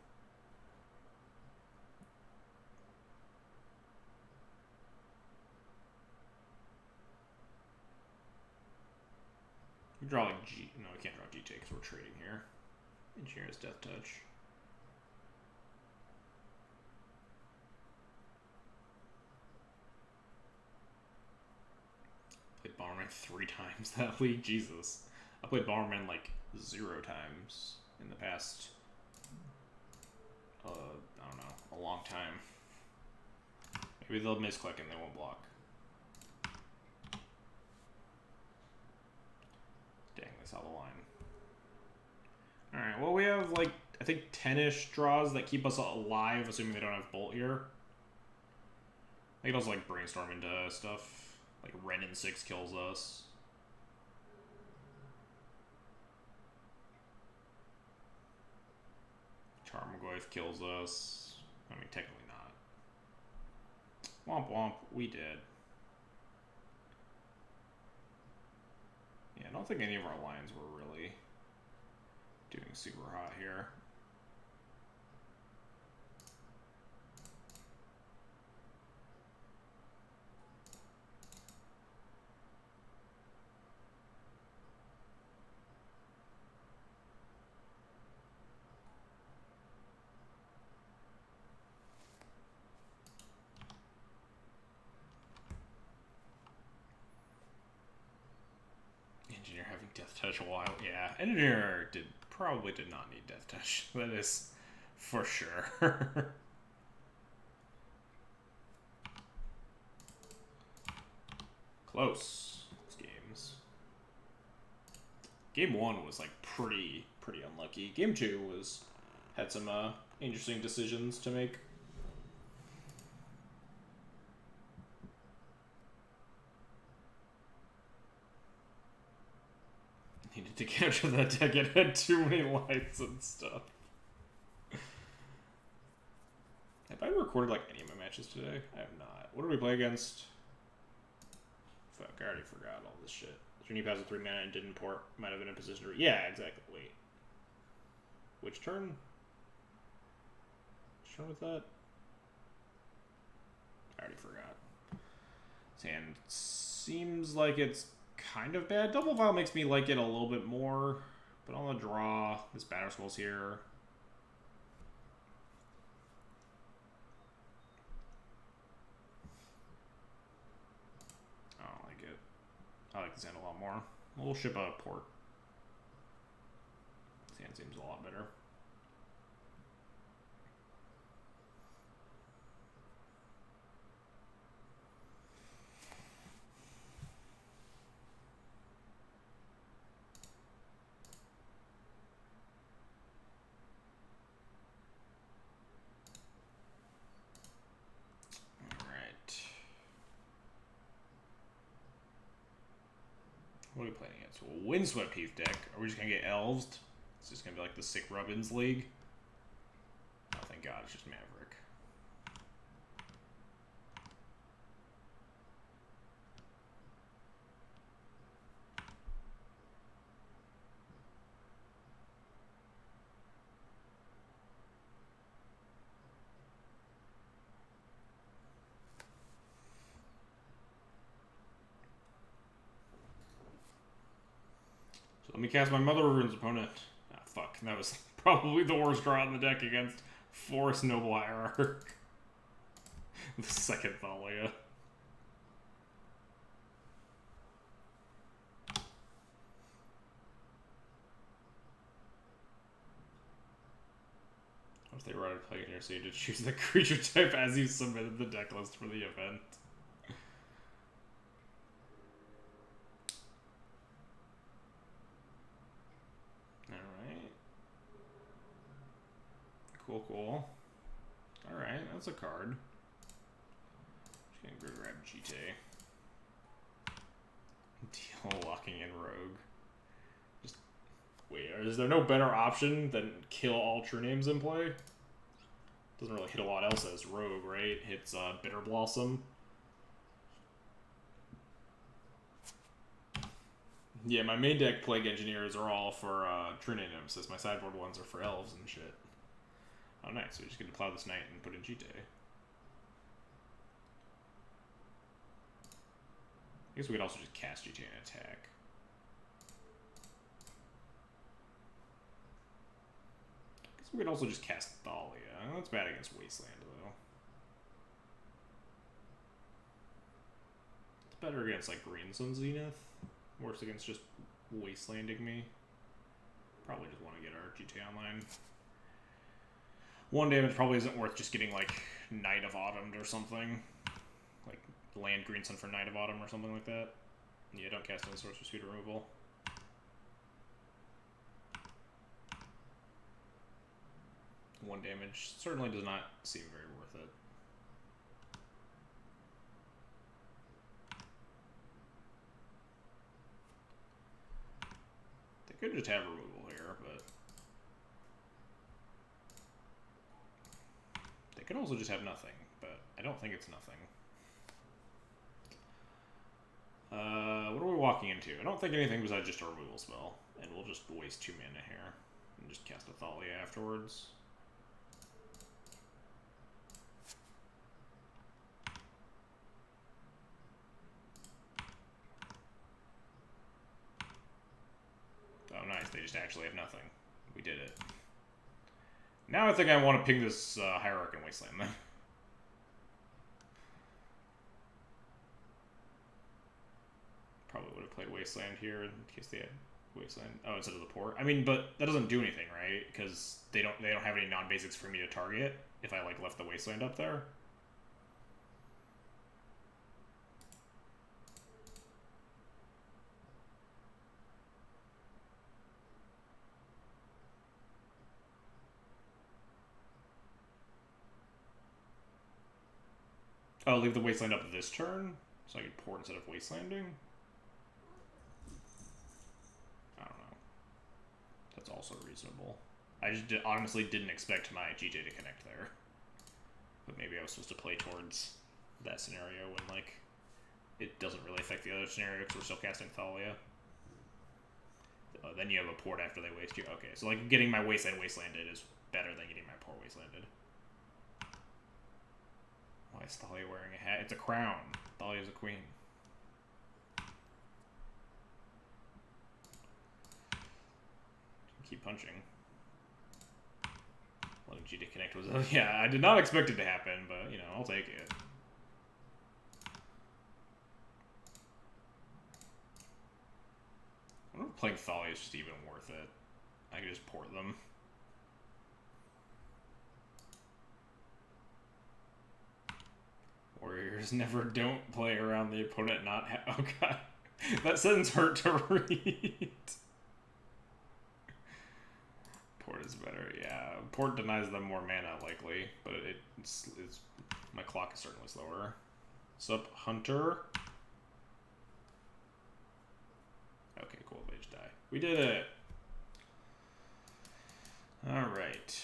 We draw, like, G... No, we can't draw GT because we're trading here. Engineer's Death Touch. Played Bomberman 3 times that league. Jesus. I played Bomberman, like, 0 times in the past... I don't know, a long time. Maybe they'll misclick and they won't block. I saw the line. Alright, well we have like, I think 10-ish draws that keep us alive, assuming they don't have Bolt here. I can also like brainstorm into stuff. Like Ren in 6 kills us. Tarmogoyf kills us. I mean, technically not. Womp womp, we did. Yeah, I don't think any of our lines were really doing super hot here. Engineer having Death Touch a while. Yeah, Engineer probably did not need Death Touch. That is for sure. Close. These games. Game 1 was like pretty unlucky. Game 2 had some interesting decisions to make. Needed to capture that deck. It had too many lights and stuff. Have I recorded like any of my matches today? I have not. What did we play against? Fuck, I already forgot all this shit. Trini passes 3 mana and didn't port. Might have been in position to... Yeah, exactly. Wait. Which turn? Which turn was that? I already forgot. This hand seems like it's kind of bad. Double Vial makes me like it a little bit more. But on the draw, this Batterskull's here. I don't like it. I like this hand a lot more. We'll ship a port. This hand seems a lot better. What are we playing against? Well, Windswept Heath deck. Are we just gonna get elves? It's just gonna be like the Sick Rubbins League. Oh, thank God, it's just Maverick. Let me cast my Mother Rune's opponent. Ah, fuck. That was probably the worst draw in the deck against Forest Noble Hierarch. The second Thalia. If they wrote a play here, so you had to choose the creature type as you submitted the deck list for the event. Cool. Alright, that's a card. Just gonna go grab GT. Deal locking in Rogue. Just wait, is there no better option than kill all true names in play? Doesn't really hit a lot else as Rogue, right? Hits Bitter Blossom. Yeah, my main deck Plague Engineers are all for True Name Nemesis. My sideboard ones are for elves and shit. Oh, nice. So we're just going to plow this knight and put in GT. I guess we could also just cast GT and attack. I guess we could also just cast Thalia. That's bad against Wasteland, though. It's better against, like, Green Sun Zenith. Worse against just Wastelanding me. Probably just want to get our GT online. 1 damage probably isn't worth just getting, like, Knight of Autumn or something. Like, land Green Sun for Knight of Autumn or something like that. Yeah, don't cast any Sorcerer Speed removal. 1 damage certainly does not seem very worth it. They could just have removal here, but they could also just have nothing, but I don't think it's nothing. What are we walking into? I don't think anything besides just a removal spell, and we'll just waste 2 mana here and just cast a Thalia afterwards. Oh, nice. They just actually have nothing. We did it. Now I think I want to ping this Hierarch and Wasteland then. Probably would have played Wasteland here in case they had Wasteland. Oh, instead of the port. I mean, but that doesn't do anything, right? Because they don't have any non-basics for me to target if I like left the Wasteland up there. Oh, leave the Wasteland up this turn? So I could port instead of Wastelanding? I don't know. That's also reasonable. I just honestly didn't expect my GJ to connect there. But maybe I was supposed to play towards that scenario when, like, it doesn't really affect the other scenario because we're still casting Thalia. Then you have a port after they waste you. Okay, so, like, getting my Wasteland wastelanded is better than getting my port wastelanded. Why is Thalia wearing a hat? It's a crown. Thalia's a queen. Keep punching. Letting GD connect was... yeah, I did not expect it to happen, but, you know, I'll take it. I wonder if playing Thalia is just even worth it. I could just port them. Warriors never don't play around the opponent not oh god. That sentence hurt to read. Port is better, yeah. Port denies them more mana, likely, but it's my clock is certainly slower. Sup, Hunter? Okay, cool, they just die. We did it! Alright.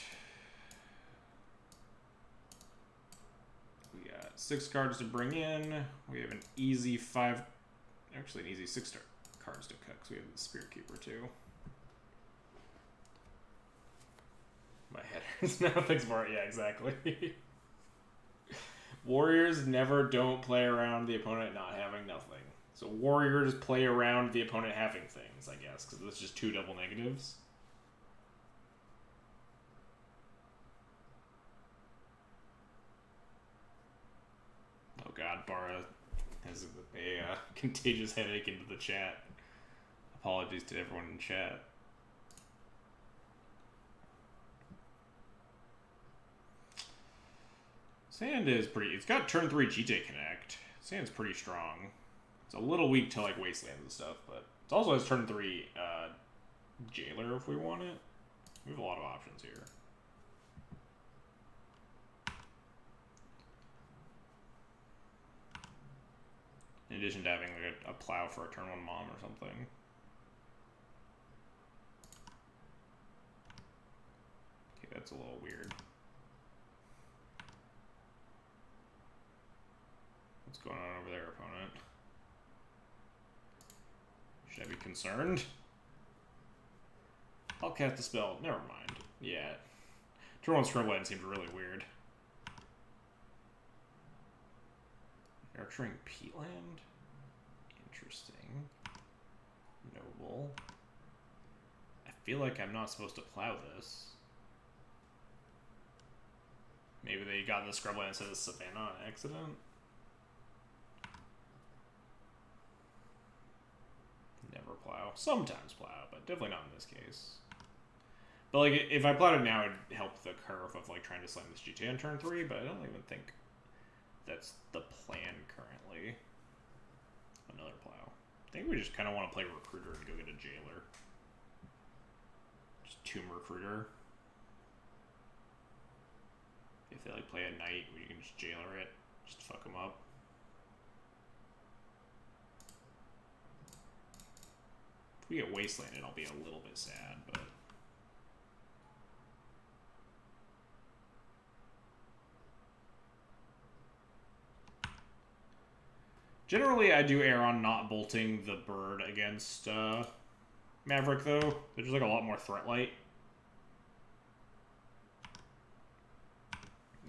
We got 6 cards to bring in. We have an easy 5... Actually, an easy 6 cards to cut, because we have the Spirit Keeper, too. My head hurts now. Thanks for it. Yeah, exactly. Warriors never don't play around the opponent not having nothing. So Warriors play around the opponent having things, I guess, because that's just 2 double negatives. Oh god, Bara has a contagious headache into the chat. Apologies to everyone in chat. Sand is pretty... It's got turn 3 GJ Connect. Sand's pretty strong. It's a little weak to, like, Wastelands and stuff, but it also has turn 3 Jailer if we want it. We have a lot of options here. In addition to having, like, a plow for a turn 1 mom or something. Okay, that's a little weird. What's going on over there, opponent? Should I be concerned? I'll cast the spell. Never mind. Yeah. Turn 1 Scrubland seemed really weird. Nurturing Peatland? Interesting. Noble. I feel like I'm not supposed to plow this. Maybe they got the Scrubland instead of Savannah on accident? Never plow. Sometimes plow, but definitely not in this case. But, like, if I plowed it now, it'd help the curve of, like, trying to slam this GTA on turn 3, but I don't even think that's the plan currently. Another plow. I think we just kind of want to play Recruiter and go get a Jailer. Just Tomb Recruiter. If they like play a knight, we can just jailer it, just fuck them up. If we get wastelanded, I'll be a little bit sad, but. Generally, I do err on not bolting the bird against Maverick, though. There's like a lot more threat light.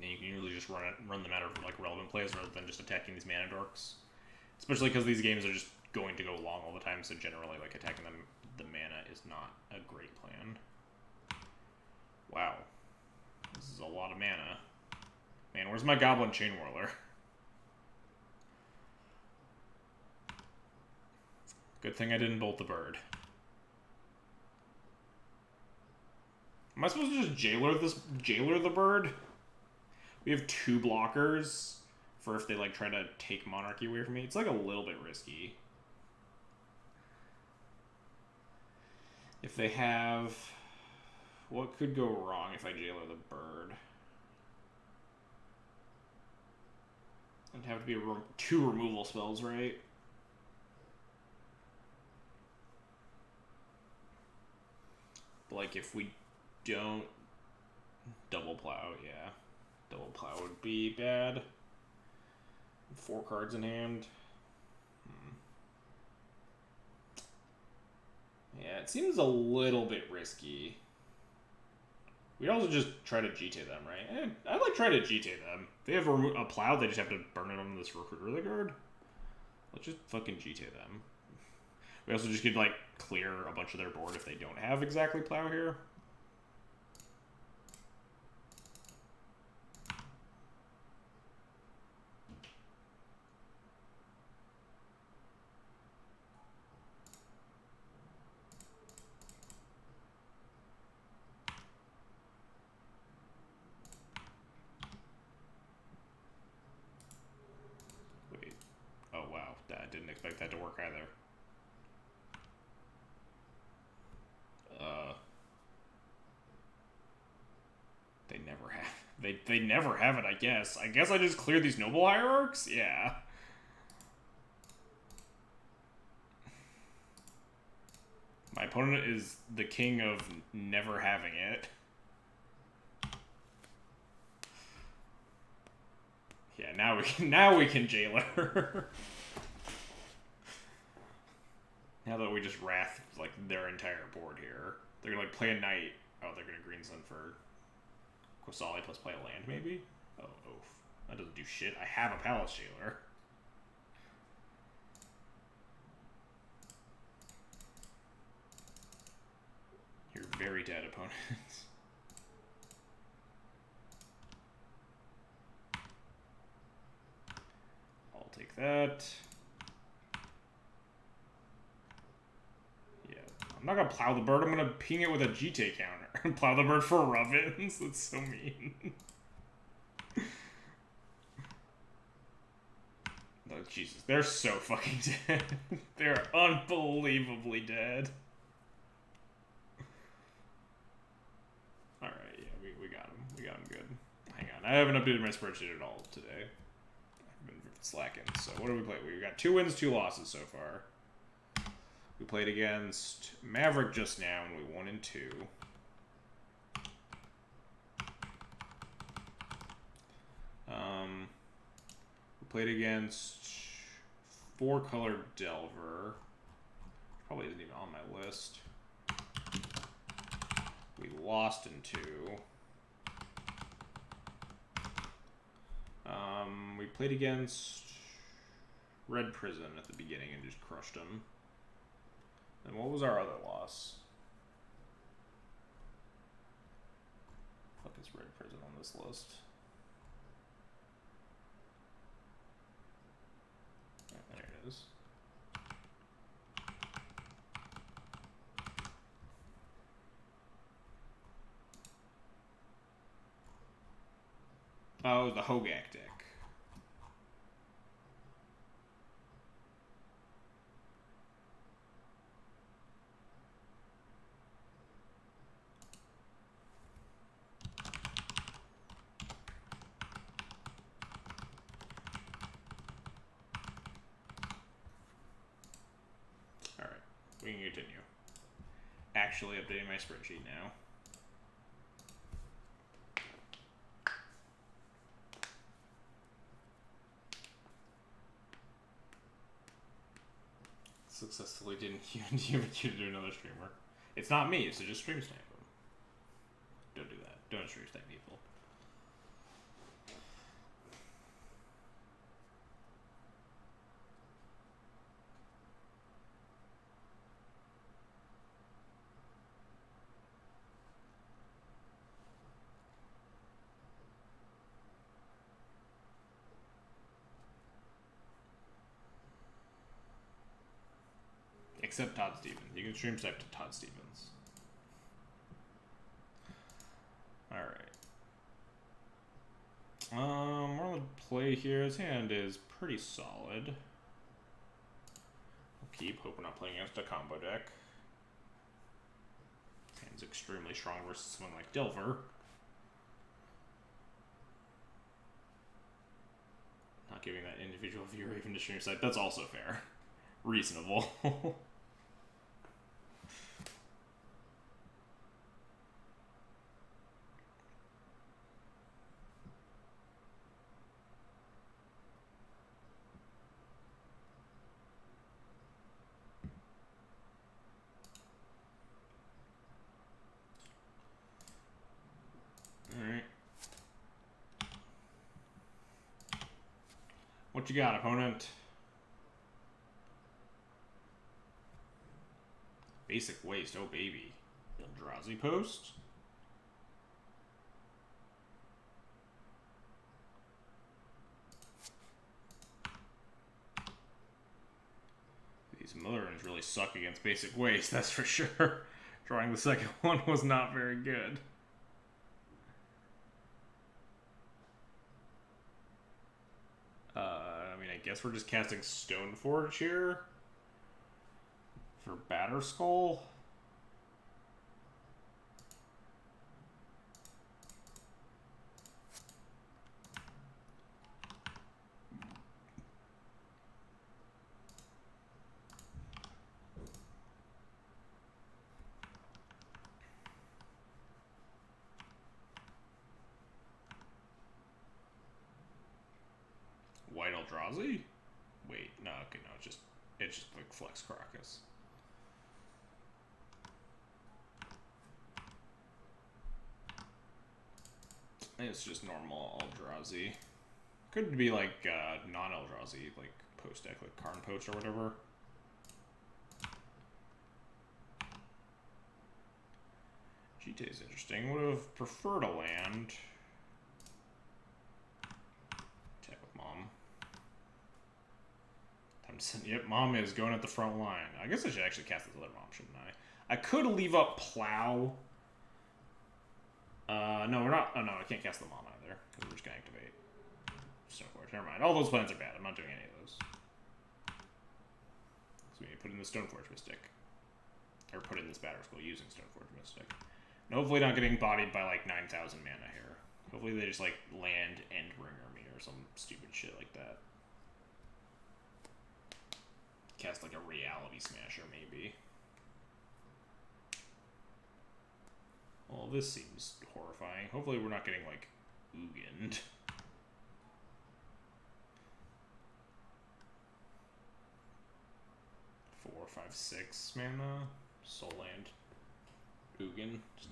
And you can usually just run them out of like relevant plays rather than just attacking these mana dorks. Especially because these games are just going to go long all the time, so generally like attacking them, the mana is not a great plan. Wow. This is a lot of mana. Man, where's my Goblin Chain Whirler? Good thing I didn't bolt the bird. Am I supposed to just jailer the bird? We have 2 blockers for if they like try to take Monarchy away from me. It's like a little bit risky. If they have... What could go wrong if I jailer the bird? It'd have to be 2 removal spells, right? Like, if we don't double plow, yeah. Double plow would be bad. 4 cards in hand. Yeah, it seems a little bit risky. We'd also just try to GT them, right? I'd like try to GT them. If they have a plow, they just have to burn it on this recruiter they guard. Let's just fucking GT them. We also just could, like, clear a bunch of their board if they don't have exactly plow here. Wait. Oh, wow. I didn't expect that to work either. They never have. They never have it, I guess. I guess I just clear these noble hierarchs? Yeah. My opponent is the king of never having it. Yeah, now we can jailer. Now that we just wrath like their entire board here. They're gonna like play a knight. Oh, they're gonna green sun for Qasali plus play a land, maybe? Oh, oof. That doesn't do shit. I have a Palace Jailer. You're very dead, opponents. I'll take that. Yeah, I'm not gonna plow the bird. I'm gonna ping it with a GT counter. Plow the bird for Rovens. That's so mean. Oh, Jesus. They're so fucking dead. They're unbelievably dead. Alright, yeah, we got him. We got him good. Hang on. I haven't updated my spreadsheet at all today. I've been slacking. So what do we play? We got 2 wins, 2 losses so far. We played against Maverick just now, and we won in 2. We played against 4-color Delver. Probably isn't even on my list. We lost in 2. We played against Red Prison at the beginning and just crushed them. And what was our other loss? Fuck is Red Prison on this list? There it is. Oh, the Hogak deck. we can continue. Actually updating my spreadsheet now. Successfully didn't even to do another streamer. It's not me, so just stream snipe them. Don't do that. Don't stream snipe people. Except Todd Stevens. You can stream snipe to Todd Stevens. Alright. We're on the play here. His hand is pretty solid. We'll keep. Hope we're not playing against a combo deck. His hand's extremely strong versus someone like Delver. Not giving that individual viewer even to stream snipe. That's also fair. Reasonable. Alright. What you got, opponent? Basic waste, oh baby. Eldrazi post? These Millerans really suck against basic waste, that's for sure. Drawing the second one was not very good. I mean, I guess we're just casting Stoneforge here. For Batterskull? White Eldrazi? Wait, no, okay, no, it's just like Flex Crocus. It's just normal Eldrazi. Could be like non-Eldrazi, like post deck, like Karn Post or whatever. GT is interesting. Would have preferred a land. Check with Mom. Time to send. Yep, Mom is going at the front line. I guess I should actually cast this other Mom, shouldn't I? I could leave up Plow. No, we're not. Oh, no, I can't cast the Mom either. Because we're just going to activate Stoneforge. Never mind. All those plans are bad. I'm not doing any of those. So we need to put in the Stoneforge Mystic. Or put in this Batterskull using Stoneforge Mystic. And hopefully not getting bodied by like 9,000 mana here. Hopefully they just like land Endbringer me or some stupid shit like that. Cast like a Reality Smasher maybe. Well, this seems horrifying. Hopefully we're not getting, like, Ugined. 4, 5, 6 mana. Soul Land. Ugin. Just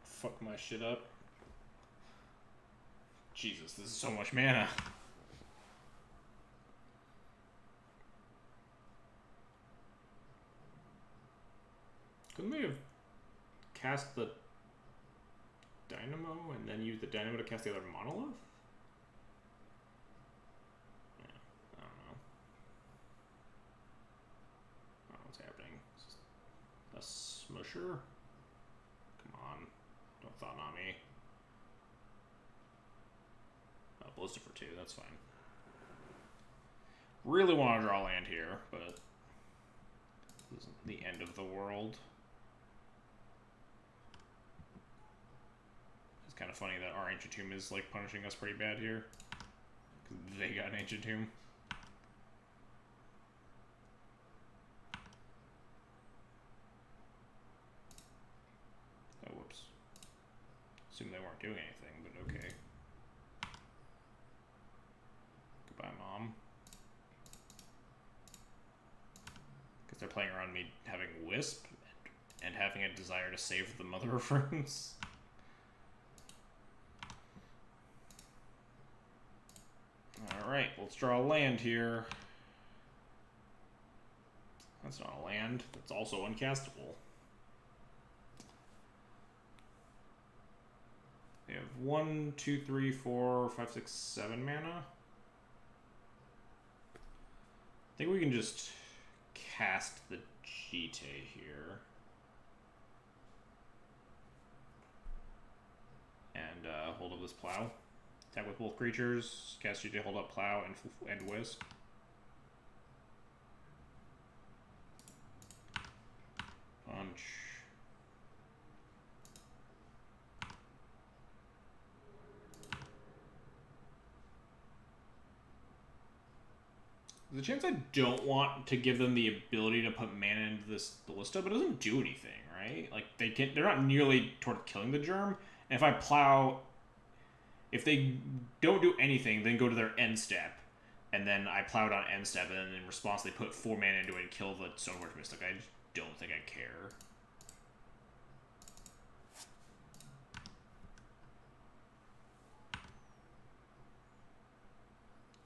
fuck my shit up. Jesus, this is so much mana. Couldn't they have cast the Dynamo and then use the Dynamo to cast the other Monolith? Yeah, I don't know. I don't know what's happening. A Smusher? Come on. Don't thought on me. Oh, Ballista for 2, that's fine. Really want to draw land here, but this isn't the end of the world. It's kind of funny that our Ancient Tomb is like punishing us pretty bad here. Because they got an Ancient Tomb. Assume they weren't doing anything, but okay. Goodbye, Mom. Because they're playing around me having Wisp and having a desire to save the Mother of Runes. Alright, let's draw a land here. That's not a land. That's also uncastable. We have 1, 2, 3, 4, 5, 6, 7 mana. I think we can just cast the Jite here. And hold up this Plow. Attack with both creatures. Cast Jite, hold up Plow, and Wisp. Punch. There's a chance I don't want to give them the ability to put mana into this Ballista, but it doesn't do anything, right? Like, they're not nearly toward killing the Germ. And if I Plow, if they don't do anything, then go to their end step, and then I Plowed on end step, and then in response they put 4 mana into it and kill the Stoneforge Mystic, I just don't think I care.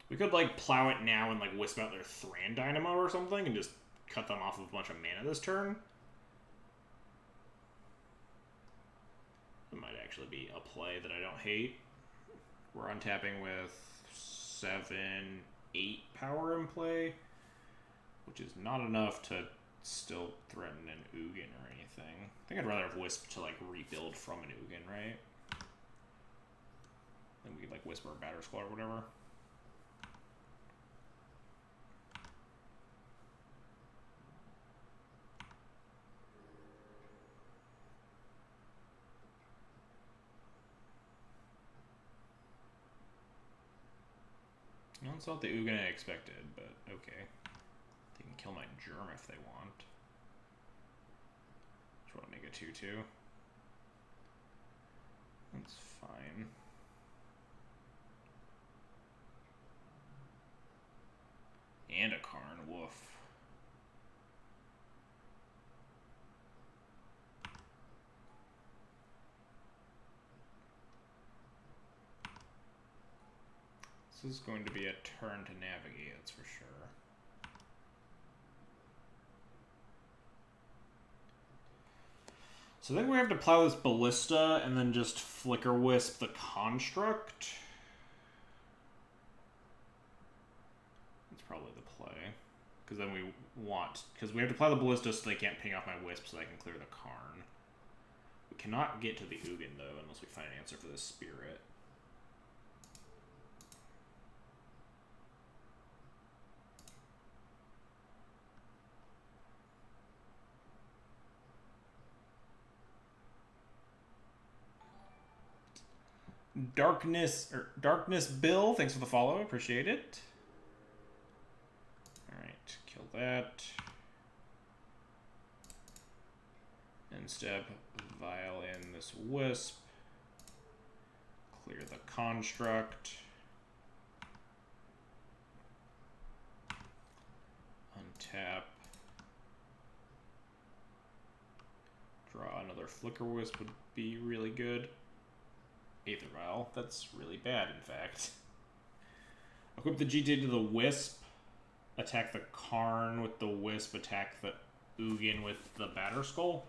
We could, like, Plow it now and, like, Wisp out their Thran Dynamo or something and just cut them off of a bunch of mana this turn. That might actually be a play that I don't hate. We're untapping with 7, 8 power in play, which is not enough to still threaten an Ugin or anything. I think I'd rather have Wisp to, like, rebuild from an Ugin, right? Then we could, like, Whisper or Batterskull or whatever. Well, it's not the Ugin I expected, but okay. They can kill my Germ if they want. Just want to make a 2/2. That's fine. And a Karn, woof. This is going to be a turn to navigate, that's for sure. So I think we have to Plow this Ballista and then just Flicker Wisp the Construct. That's probably the play. Because then because we have to Plow the Ballista so they can't ping off my Wisp so I can clear the Karn. We cannot get to the Ugin though unless we find an answer for this Spirit. Darkness Bill, thanks for the follow, appreciate it. Alright, kill that. And step Vial in this Wisp. Clear the Construct. Untap. Draw another Flicker Wisp would be really good. Aether Vial. That's really bad, in fact. Equip the GT to the Wisp. Attack the Karn with the Wisp. Attack the Ugin with the Batterskull.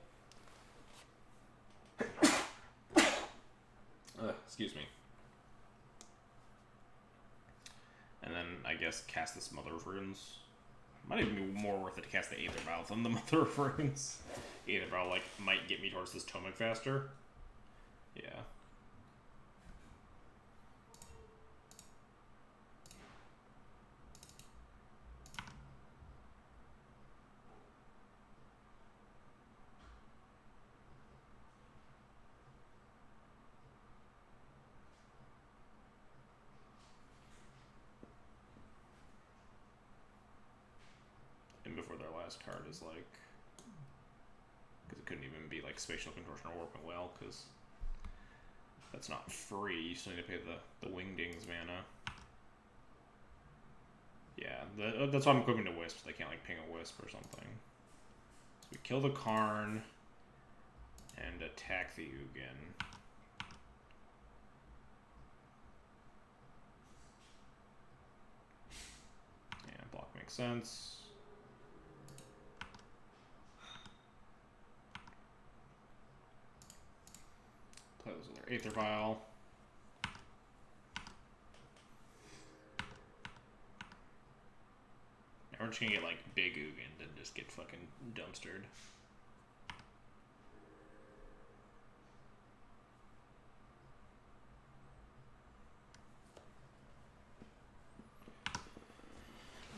Excuse me. And then, I guess, cast this Mother of Runes. Might even be more worth it to cast the Aether Vial than the Mother of Runes. Aether Vial, like, might get me towards this Tomic faster. Yeah. Before their last card is like, because it couldn't even be like Spatial Contortion or Warping Well, because That's not free. You still need to pay the Wingdings mana. Yeah, that's why I'm equipping to Wisp. They can't like ping a Wisp or something. So we kill the Karn and attack the Ugin. Yeah, block makes sense. Play those with their Aether Vial. Now we're just gonna get like big Ugin and just get fucking dumpstered.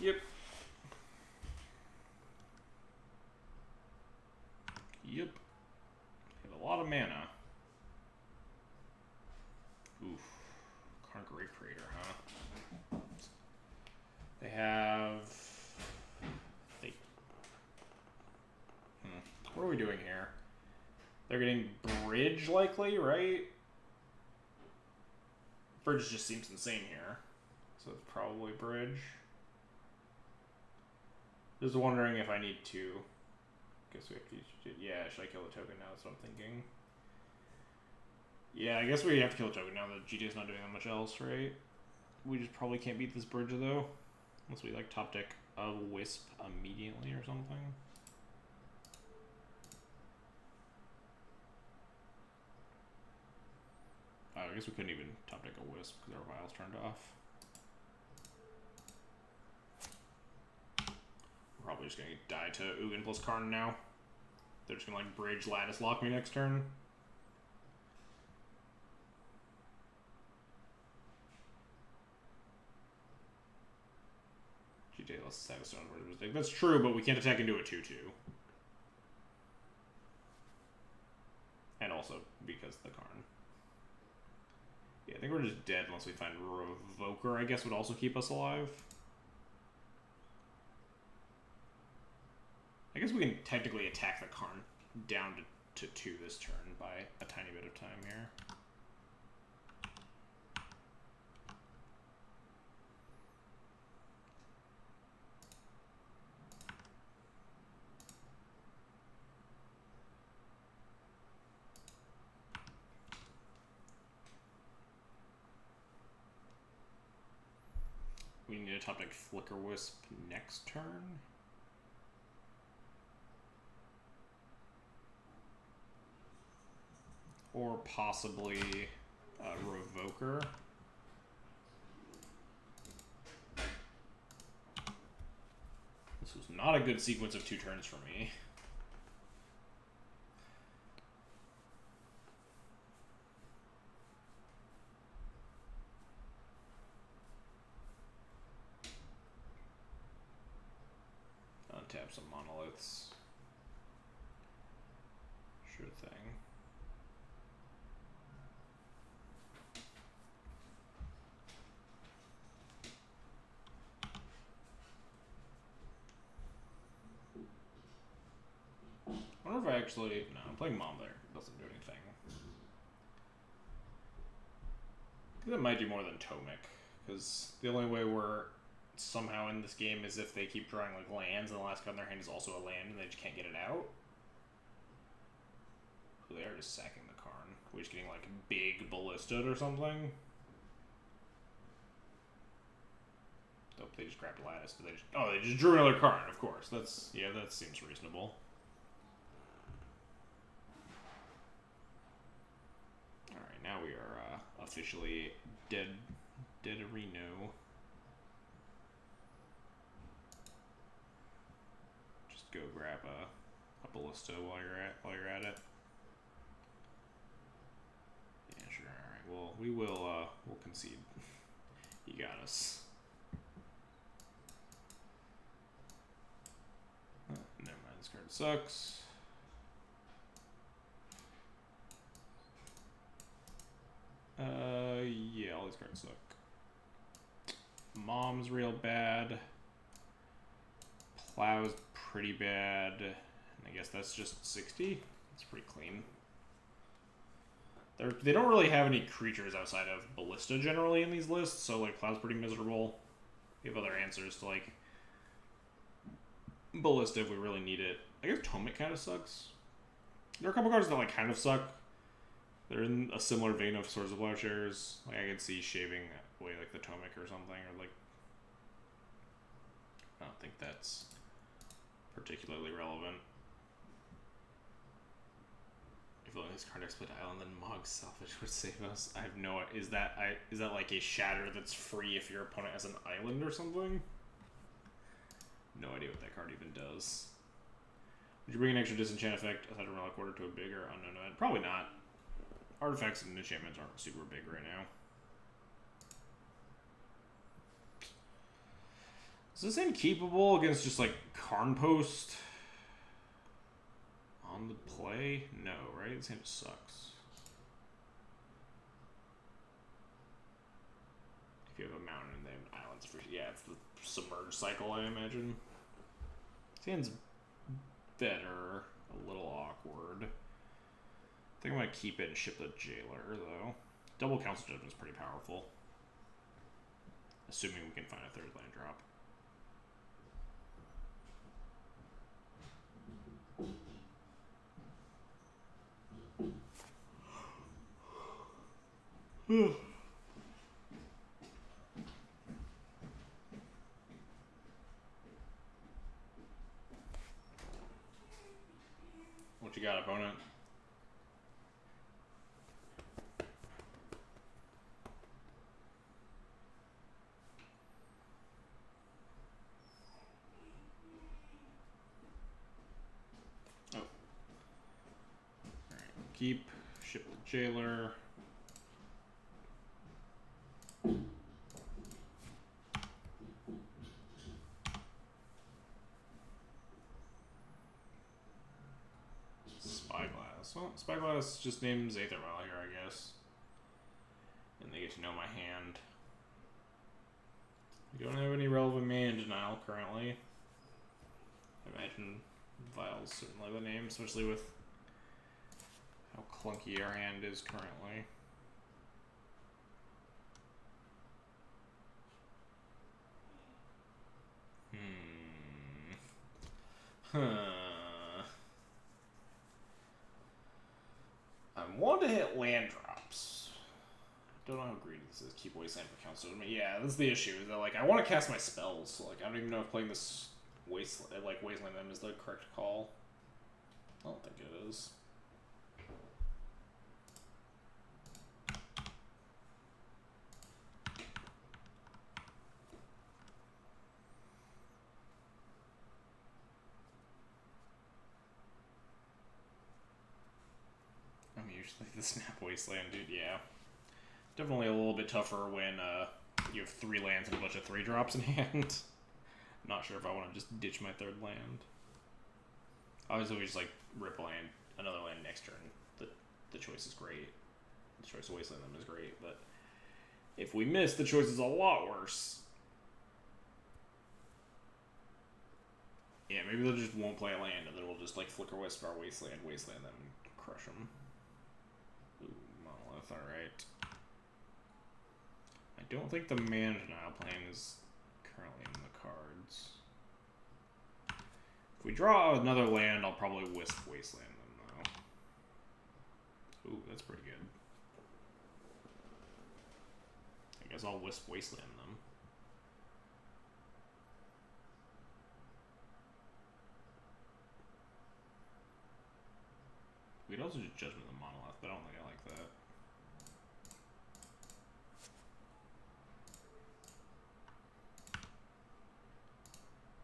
Yep. Yep. Have a lot of mana. Oof. Karn Great Creator, huh? They have... What are we doing here? They're getting Bridge, likely, right? Bridge just seems insane here. So it's probably Bridge. Just wondering if I need to... Guess we have to... Yeah, should I kill the token now? That's what I'm thinking. Yeah, I guess we have to kill the token now that GTA's not doing that much else, right? We just probably can't beat this Bridge, though. Unless we, like, top deck a Wisp immediately or something. I guess we couldn't even top deck a Wisp because our Vial's turned off. We're probably just gonna die to Ugin plus Karn now. They're just gonna like Bridge Lattice lock me next turn. GTA let's attack a Stone mistake. That's true, but we can't attack into a 2/2. And also because the Karn. Yeah, I think we're just dead unless we find Revoker, I guess, would also keep us alive. I guess we can technically attack the Karn down to 2 this turn by a tiny bit of time here. We need to top deck Flicker Wisp next turn. Or possibly Revoker. This was not a good sequence of 2 turns for me. Untap some monoliths. Sure thing. I wonder if I actually... No, I'm playing Mom there. It doesn't do anything. Because it might do more than Tomic. Because the only way we're somehow in this game is if they keep drawing like lands and the last card in their hand is also a land and they just can't get it out. So they are just sacking the Karn. We're just getting like big Ballista'd or something. Nope, they just grabbed Lattice. Did they just... Oh, they just drew another Karn, of course. That's... Yeah, that seems reasonable. Alright, now we are officially dead-a-reno. Just go grab a Ballista while you're at it. Yeah, sure. Alright, well, we'll concede. You got us. Never mind, this card sucks. Yeah, all these cards suck. Mom's real bad. Plow's pretty bad. And I guess that's just 60. It's pretty clean. They don't really have any creatures outside of Ballista generally in these lists, so like Cloud's pretty miserable. We have other answers to like Ballista if we really need it. I guess Tomic kind of sucks. There are a couple cards that like kind of suck. They're in a similar vein of Swords of Plowshares. Like I could see shaving away like the Tomic or something, or like I don't think that's particularly relevant. If only this card split island, then Mog's Selfish would save us. I have no. Is that like a shatter that's free if your opponent has an island or something? No idea what that card even does. Would you bring an extra disenchant effect aside from Relic Order to a big or unknown event? Probably not. Artifacts and enchantments aren't super big right now. Is this incapable against just like Karn Post on the play? No, right? This hand sucks. If you have a mountain and they have islands, yeah, it's the submerge cycle, I imagine. This hand's better, a little awkward. I think I'm gonna keep it and ship the Jailer though. Double Council Judgment is pretty powerful, assuming we can find a third land drop. What you got, opponent? Oh. Alright, keep, ship the Jailer. Well, Spyglass just names Aether Vial here, I guess. And they get to know my hand. We don't have any relevant mana denial currently. I imagine Vial's certainly the name, especially with how clunky our hand is currently. I want to hit land drops. Don't know how greedy this is. Keep Wasteland for Council. I mean, yeah, that's the issue. Is that like I want to cast my spells. So, like I don't even know if playing this Wasteland them is the correct call. I don't think it is. Usually the Snap Wasteland, dude, yeah. Definitely a little bit tougher when you have 3 lands and a bunch of 3-drops in hand. Not sure if I want to just ditch my 3rd land. Obviously, we just like rip another land next turn. The choice is great. The choice of Wasteland them is great, but if we miss, the choice is a lot worse. Yeah, maybe they just won't play a land, and then we'll just like Flicker Wisp our Wasteland them, and crush them. Ooh, Monolith, alright. I don't think the mana denial plan is currently in the cards. If we draw another land, I'll probably Wisp Wasteland them, though. Ooh, that's pretty good. I guess I'll Wisp Wasteland them. We could also just Judgment the Monolith, but I don't think I like that.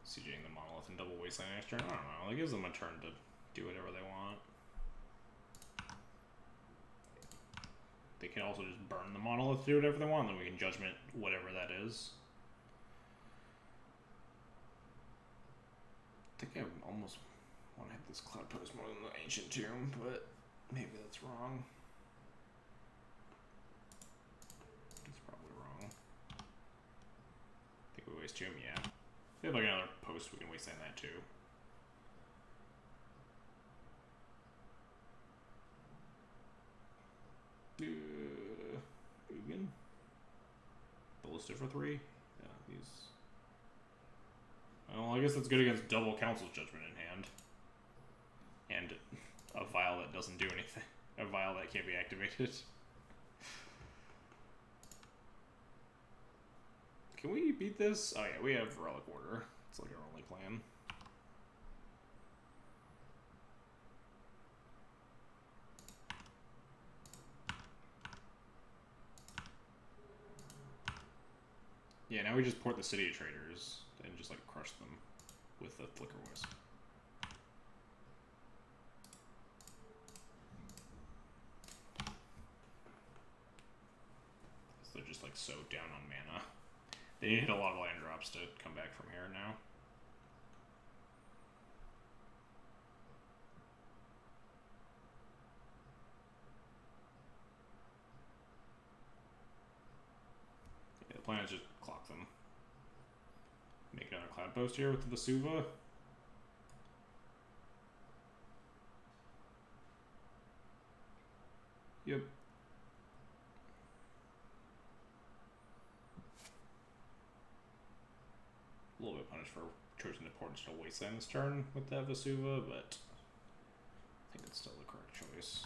CJing the Monolith and double Wasteland next turn? I don't know. It gives them a turn to do whatever they want. They can also just burn the Monolith to do whatever they want, and then we can Judgment whatever that is. I think I almost want to hit this Cloud Post more than the Ancient Tomb, but maybe that's wrong. It's probably wrong. I think we waste Tomb, yeah. If we have like another post, we can waste that too. Ballisted for 3? Yeah, these... Well, I guess that's good against double Council's Judgment in hand. And a Vial that doesn't do anything. A Vial that can't be activated. Can we beat this? Oh yeah, we have Relic Order. It's like our only plan. Yeah, now we just port the City of Traders and just like crush them with the Flicker Wisp. So they're just like so down on mana. They need to hit a lot of land drops to come back from here now. Yeah, the plan is just clock them. Make another Cloud Post here with the Vesuva. Yep. A little bit punished for choosing to port into Wasteland this turn with that Vesuva, but I think it's still the correct choice.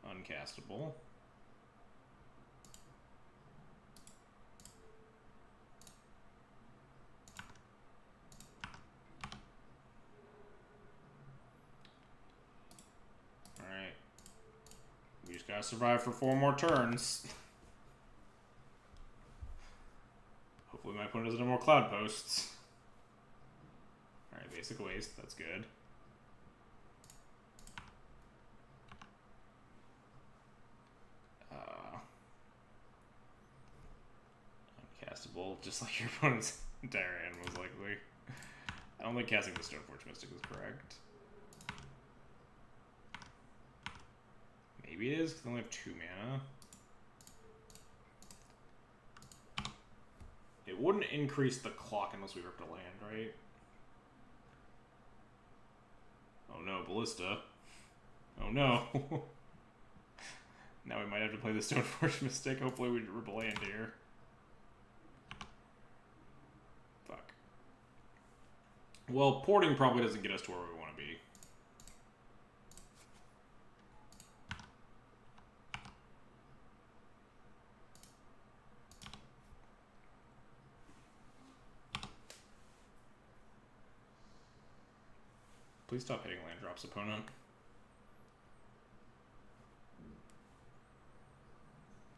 Uncastable. Alright. We just gotta survive for 4 more turns. Hopefully my opponent doesn't have more Cloud Posts. Alright, basic waste, that's good. Uncastable, just like your opponent's entire hand was likely. I don't think casting the Stoneforge Mystic is correct. Maybe it is, because I only have 2 mana. It wouldn't increase the clock unless we ripped a land, right? Oh no, Ballista. Oh no. Now we might have to play the Stoneforge Mystic. Hopefully we rip a land here. Fuck. Well, porting probably doesn't get us to where we want to be. Please stop hitting land drops, opponent.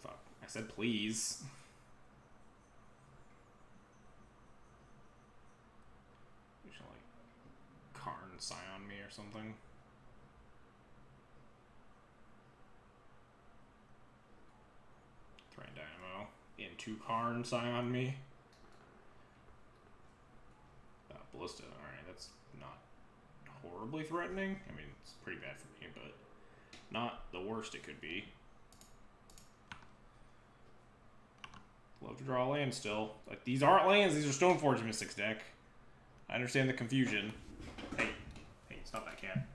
Fuck. I said please. You should like Karn Scion me or something. Threaten Dynamo into Karn Scion me. Ballista. Alright, that's not horribly threatening. I mean, it's pretty bad for me, but not the worst it could be. Love to draw a land still. Like, these aren't lands, these are Stoneforge Mystics deck. I understand the confusion. Hey, stop that cat.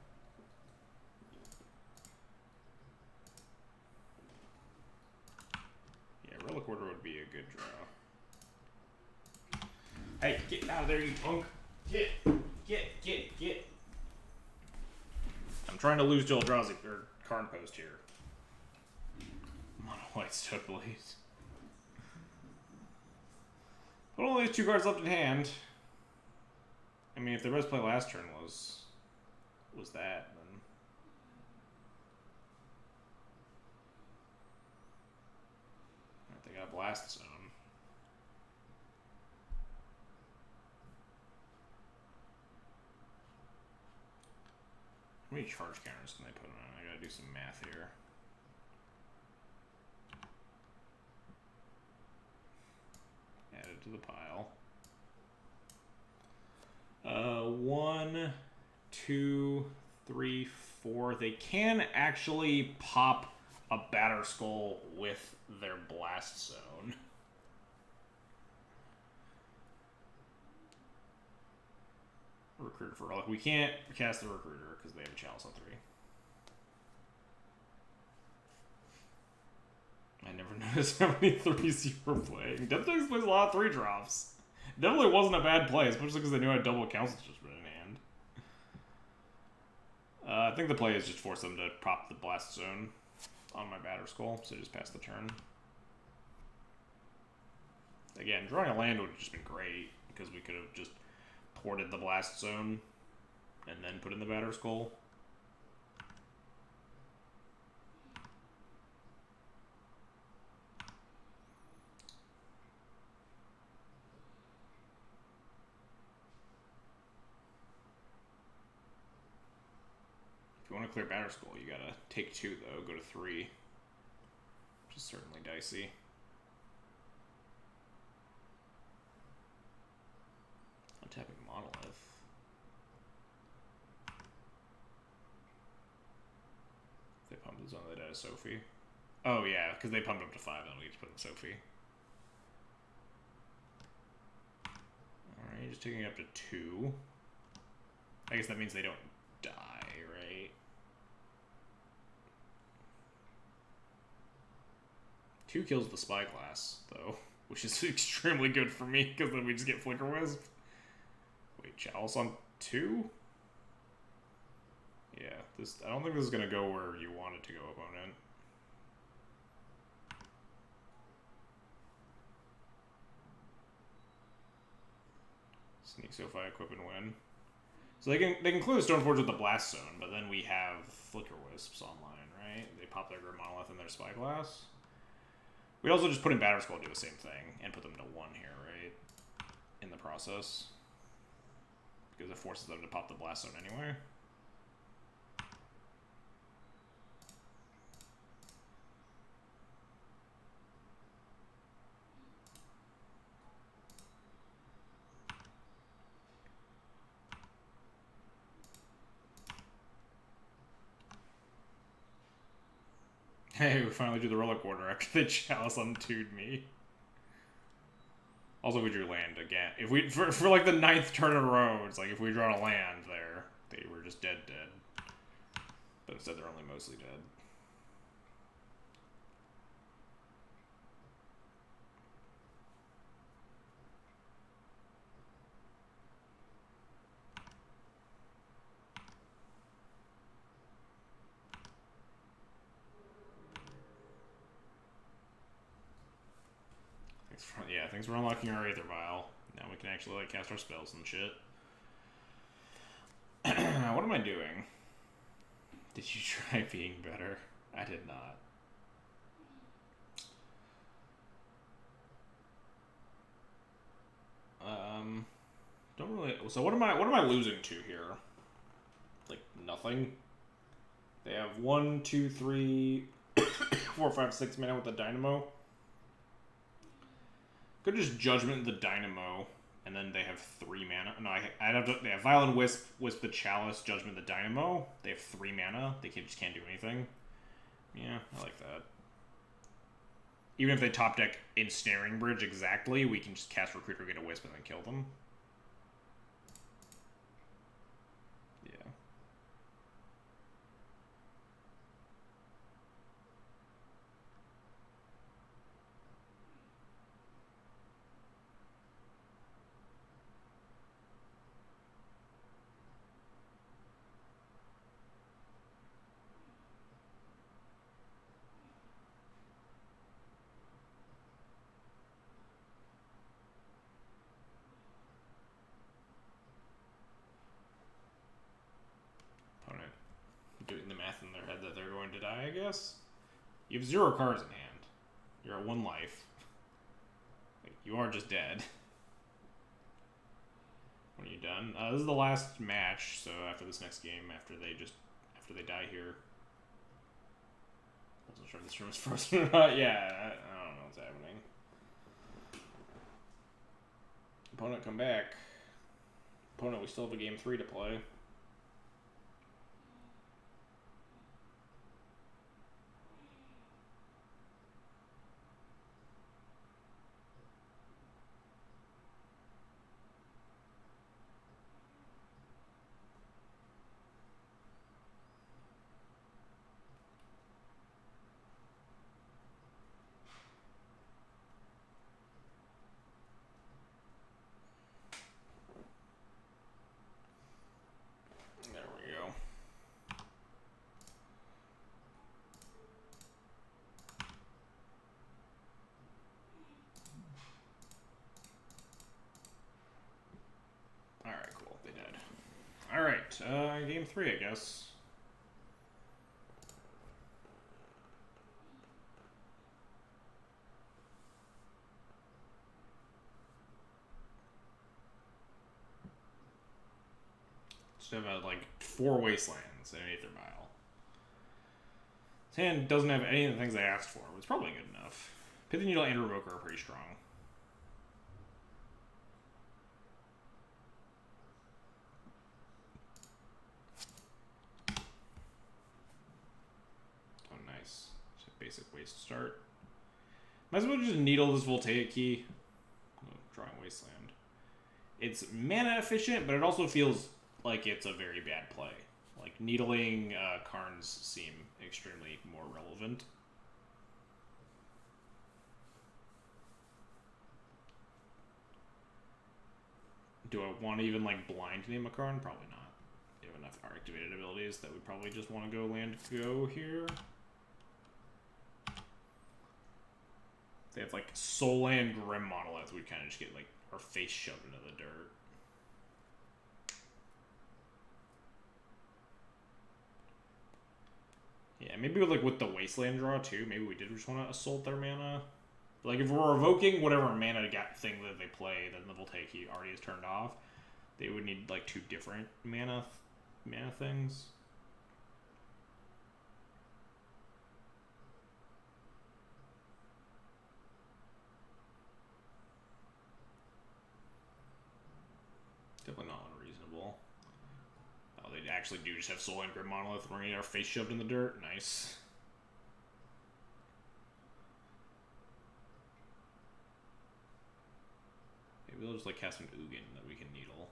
Yeah, Relic Order would be a good draw. Hey, get out of there, you punk. Get. I'm trying to lose to Eldrazi, or Karn Post here. Mono White Stoneblade. But only has 2 cards left in hand. I mean, if their best play last turn was that, then... I think I Blast Zone. How many charge counters can they put on? I gotta do some math here. Add it to the pile. 1, 2, 3, 4. They can actually pop a Batter Skull with their Blast Zone. Recruiter for Relic. We can't cast the Recruiter because they have a Chalice on 3. There's how many threes you were playing. Deathwings plays a lot of 3-drops. Definitely wasn't a bad play, especially because they knew I had double council judgment in hand. I think the play is just force them to prop the blast zone on my batter skull, so just pass the turn. Again, drawing a land would have just been great, because we could have just ported the blast zone and then put in the batter skull. If you want to clear batter skull, you gotta take 2 though, go to 3. Which is certainly dicey. Untapping Monolith. They pumped the zone, they died Sophie. Oh yeah, because they pumped up to 5, that'll get to put in Sophie. Alright, just taking it up to 2. I guess that means they don't die, right? 2 kills the Spyglass, though, which is extremely good for me, because then we just get Flicker Wisp. Wait, Chalice on 2? Yeah, this. I don't think this is going to go where you want it to go, opponent. Sneak Sophie, equip and win. So they can clear the Stoneforge with the Blast Zone, but then we have Flicker Wisps online, right? They pop their Grim Monolith and their Spyglass. We also just put in Batter Skull, do the same thing, and put them to 1 here, right? In the process. Because it forces them to pop the Blast Zone anyway. Hey, we finally drew the Relic Order after the Chalice untuned me. Also, we drew land again. If we for like the 9th turn in a row, it's like if we draw a land there, they were just dead. But instead, they're only mostly dead. Thanks for unlocking our Aether Vial. Now we can actually like cast our spells and shit. What am I doing? Did you try being better? I did not. Don't really. So what am I losing to here? Like nothing. They have 1, 2, 3, 4, 5, 6 mana with the Dynamo. Could just Judgment the Dynamo, and then they have 3 mana. No, I'd have to. They have Violent Wisp, Wisp the Chalice, Judgment the Dynamo. They have 3 mana. They just can't do anything. Yeah, I like that. Even if they top deck Ensnaring Bridge exactly, we can just cast Recruiter, get a Wisp, and then kill them. Yeah. Doing the math in their head that they're going to die, I guess. You have 0 cards in hand. You're at 1 life. Like, you are just dead. When are you done? This is the last match, so after this next game, after they die here. I wasn't sure if this room is frozen or not. Yeah, I don't know what's happening. Opponent, come back. Opponent, we still have a game 3 to play. 23, I guess. Should have like 4 wastelands and an Aether Vial. His hand doesn't have any of the things I asked for, but it's probably good enough. Pithy Needle and Revoker are pretty strong. Oh, nice. Just a basic waste start. Might as well just needle this Voltaic Key. Oh, drawing Wasteland. It's mana efficient, but it also feels like it's a very bad play. Like, needling Karns seem extremely more relevant. Do I want to even, like, blind name a Karn? Probably not. They have enough activated abilities that would probably just want to go land go here. They have, like, Soul and Grim Monolith. We'd kind of just get, like, our face shoved into the dirt. Yeah, maybe with the Wasteland draw, too. Maybe we did just want to assault their mana. Like, if we're evoking whatever mana thing that they play, then the Voltaic Key already is turned off, they would need, like, 2 different mana things. Definitely not unreasonable. Oh, they actually do just have Soul and Grim Monolith, and we're gonna get our face shoved in the dirt. Nice. Maybe they'll just, like, cast an Ugin that we can needle.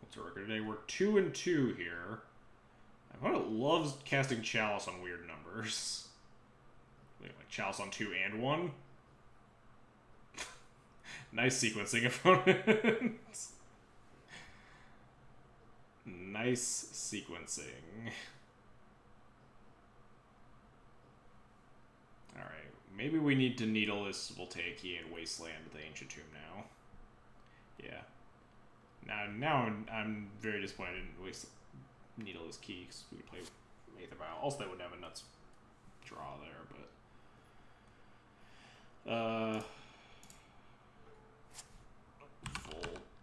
What's our record today? We're 2-2 here. My opponent loves casting Chalice on weird numbers. Like Chalice on 2 and 1. Nice sequencing, opponent. Nice sequencing. Alright, maybe we need to needle this Voltaic Key and Wasteland the Ancient Tomb now. Yeah. Now I'm very disappointed I didn't needle his key because we could play Aether Vial. Also, they wouldn't have a nuts draw there, but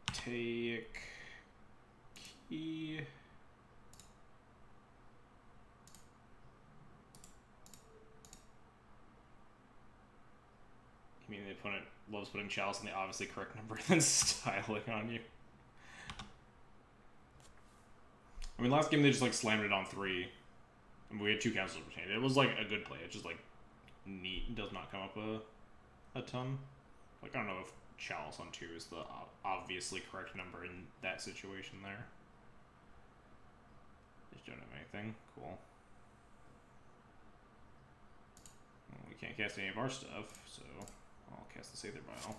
Voltaic Key. I mean, the opponent loves putting Chalice in the obviously correct number and then styling on you. I mean, last game they just, like, slammed it on 3. And we had 2 councils retained. It was, like, a good play. It's just, like, neat. It does not come up a ton. Like, I don't know if Chalice on 2 is the obviously correct number in that situation there. Just don't have anything. Cool. Well, we can't cast any of our stuff, so I'll cast the Aether Vial.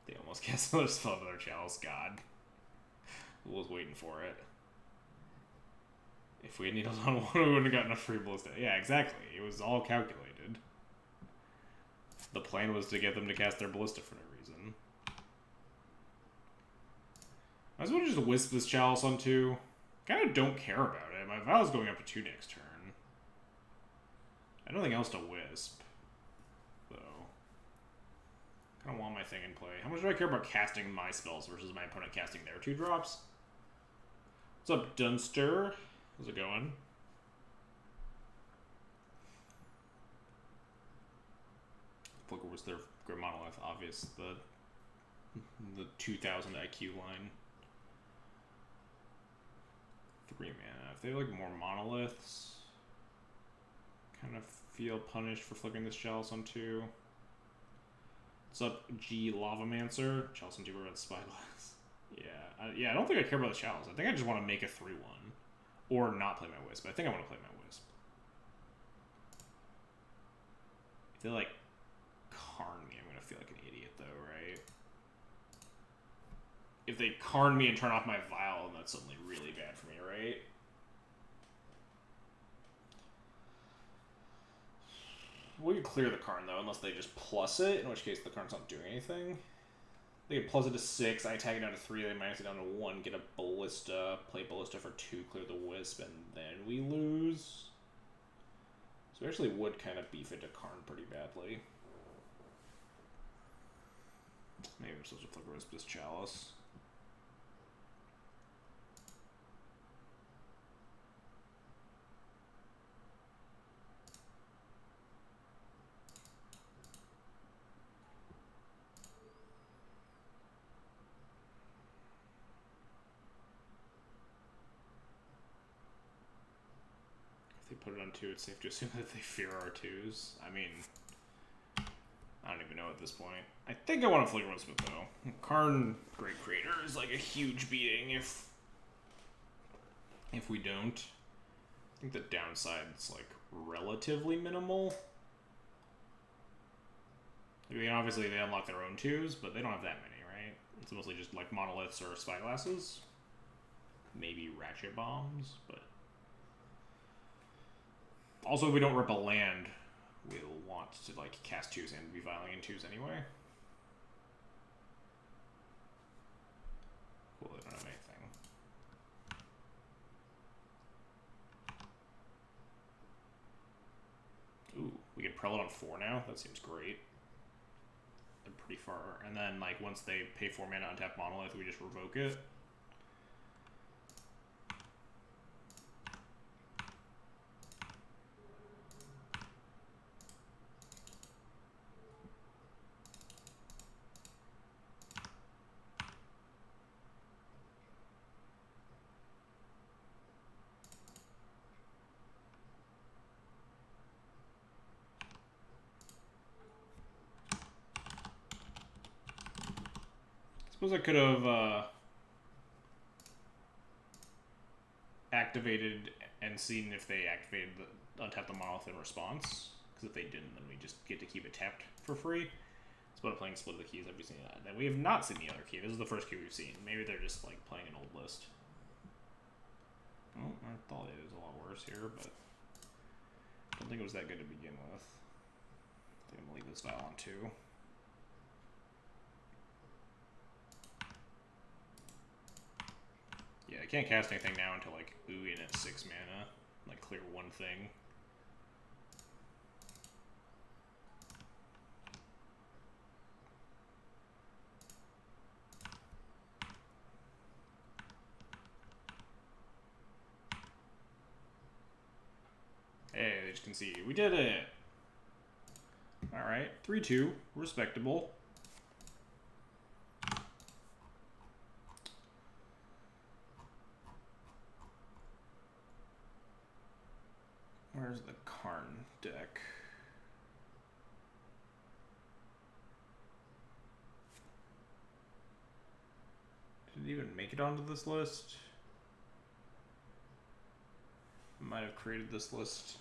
They almost cast another spell with their Chalice God. Was waiting for it. If we had needled on 1, we wouldn't have gotten a free ballista. Yeah, exactly. It was all calculated. The plan was to get them to cast their ballista for no reason. Might as well just wisp this Chalice on 2. Kind of don't care about it. My Vial's going up to 2 next turn. I have nothing else to wisp, though. Kind of want my thing in play. How much do I care about casting my spells versus my opponent casting their 2 drops? What's up, Dunster? How's it going? Look, was their Grim Monolith obvious? The 2000 IQ line. 3 mana. If they have, like, more monoliths, kind of feel punished for flipping this Chalice on 2. What's up, G Lavamancer? Chalice on 2 prevents Spyglass. Yeah, I don't think I care about the Chalice. I think I just want to make a 3-1. Or not play my Wisp. I think I want to play my Wisp. If they, like, Karn me, I'm going to feel like an idiot, though, right? if they Karn me and turn off my Vial, then that's suddenly really bad for me, right? We could clear the Karn, though, unless they just plus it, in which case the Karn's not doing anything. They could plus it to 6, I attack it down to 3, they minus it down to 1, get a Ballista, play Ballista for 2, clear the Wisp, and then we lose. So we actually would kind of beef it to Karn pretty badly. Maybe I'm supposed to Flicker Wisp this Chalice. If they put it on 2, it's safe to assume that they fear our 2s. I mean, I don't even know at this point. I think I want to Flicker Wisp it, though. Karn, Great Creator, is like a huge beating if we don't. I think the downside's like relatively minimal. I mean, obviously they unlock their own 2s, but they don't have that many, right? It's mostly just like Monoliths or Spyglasses. Maybe Ratchet Bombs, but... Also, if we don't rip a land, we'll want to like cast 2s and be vialing in 2s anyway. Cool, they don't have anything. Ooh, we can Prelate on 4 now? That seems great. They're pretty far. And then, like, once they pay 4 mana to untap Monolith, we just revoke it. Suppose I could have activated and seen if they activated untap the Monolith in response. Because if they didn't, then we just get to keep it tapped for free. It's about playing Split of the Keys. Have we seen that? And we have not seen the other key. This is the first key we've seen. Maybe they're just like playing an old list. Oh, I thought it was a lot worse here, but I don't think it was that good to begin with. I think I'm gonna leave this Vial on 2. Yeah, I can't cast anything now until like Ugin at 6 mana. Like clear one thing. Hey, they just conceded. We did it! Alright, 3-2. Respectable. Where's the Karn deck? Did it even make it onto this list? I might have created this list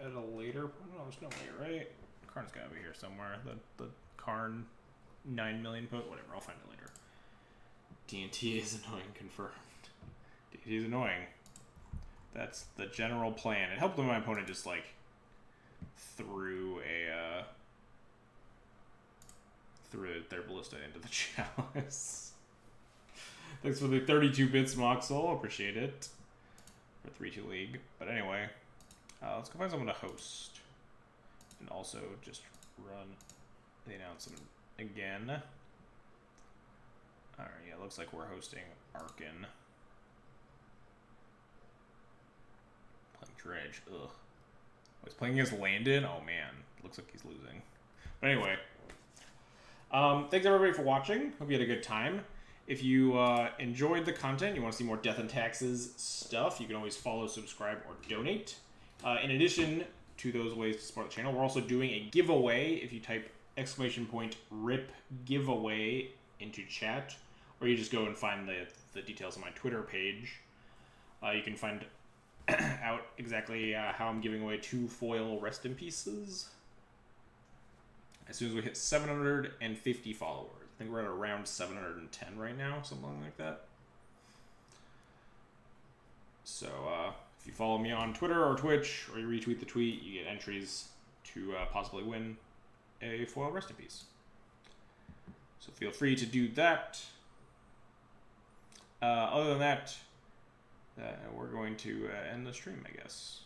at a later... No, there's no way, right? Karn's gotta be here somewhere. The Karn 9 million put... Whatever, I'll find it later. D&T is annoying, confirmed. D&T is annoying. That's the general plan. It helped when my opponent just, like, threw their Ballista into the Chalice. Thanks for the 32 bits, Moxel. Appreciate it. For 3-2 League. But anyway, let's go find someone to host. And also just run the announcement again. Alright, yeah, looks like we're hosting Arkin. Dredge. Ugh. Oh, he's playing against Landon? Oh man. Looks like he's losing. But anyway. Thanks everybody for watching. Hope you had a good time. If you enjoyed the content, you want to see more Death and Taxes stuff, you can always follow, subscribe, or donate. In addition to those ways to support the channel, we're also doing a giveaway. If you type !RIP giveaway into chat, or you just go and find the details on my Twitter page, you can find out exactly how I'm giving away 2 foil Rest in Pieces as soon as we hit 750 followers. I think we're at around 710 right now, something like that. So if you follow me on Twitter or Twitch, or you retweet the tweet, you get entries to possibly win a foil rest in peace. So feel free to do that. Other than that, we're going to end the stream, I guess.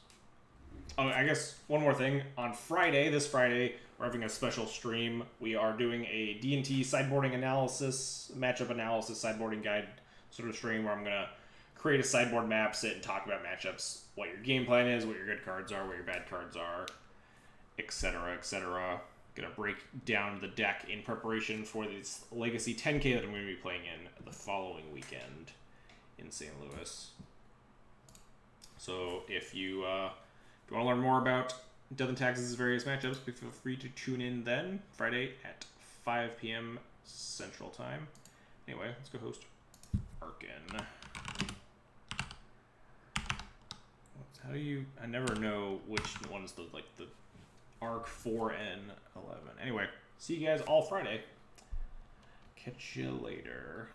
Oh, I guess one more thing. On Friday, this Friday, we're having a special stream. We are doing a D&T sideboarding analysis, matchup analysis, sideboarding guide sort of stream where I'm going to create a sideboard map, sit and talk about matchups, what your game plan is, what your good cards are, what your bad cards are, etc., etc. Going to break down the deck in preparation for this Legacy 10K that I'm going to be playing in the following weekend in St. Louis. So if you want to learn more about Death and Taxes' various matchups, feel free to tune in then, Friday at 5 p.m. Central Time. Anyway, let's go host Arkin. How do you... I never know which one is the Arc 4N11. Anyway, see you guys all Friday. Catch you later.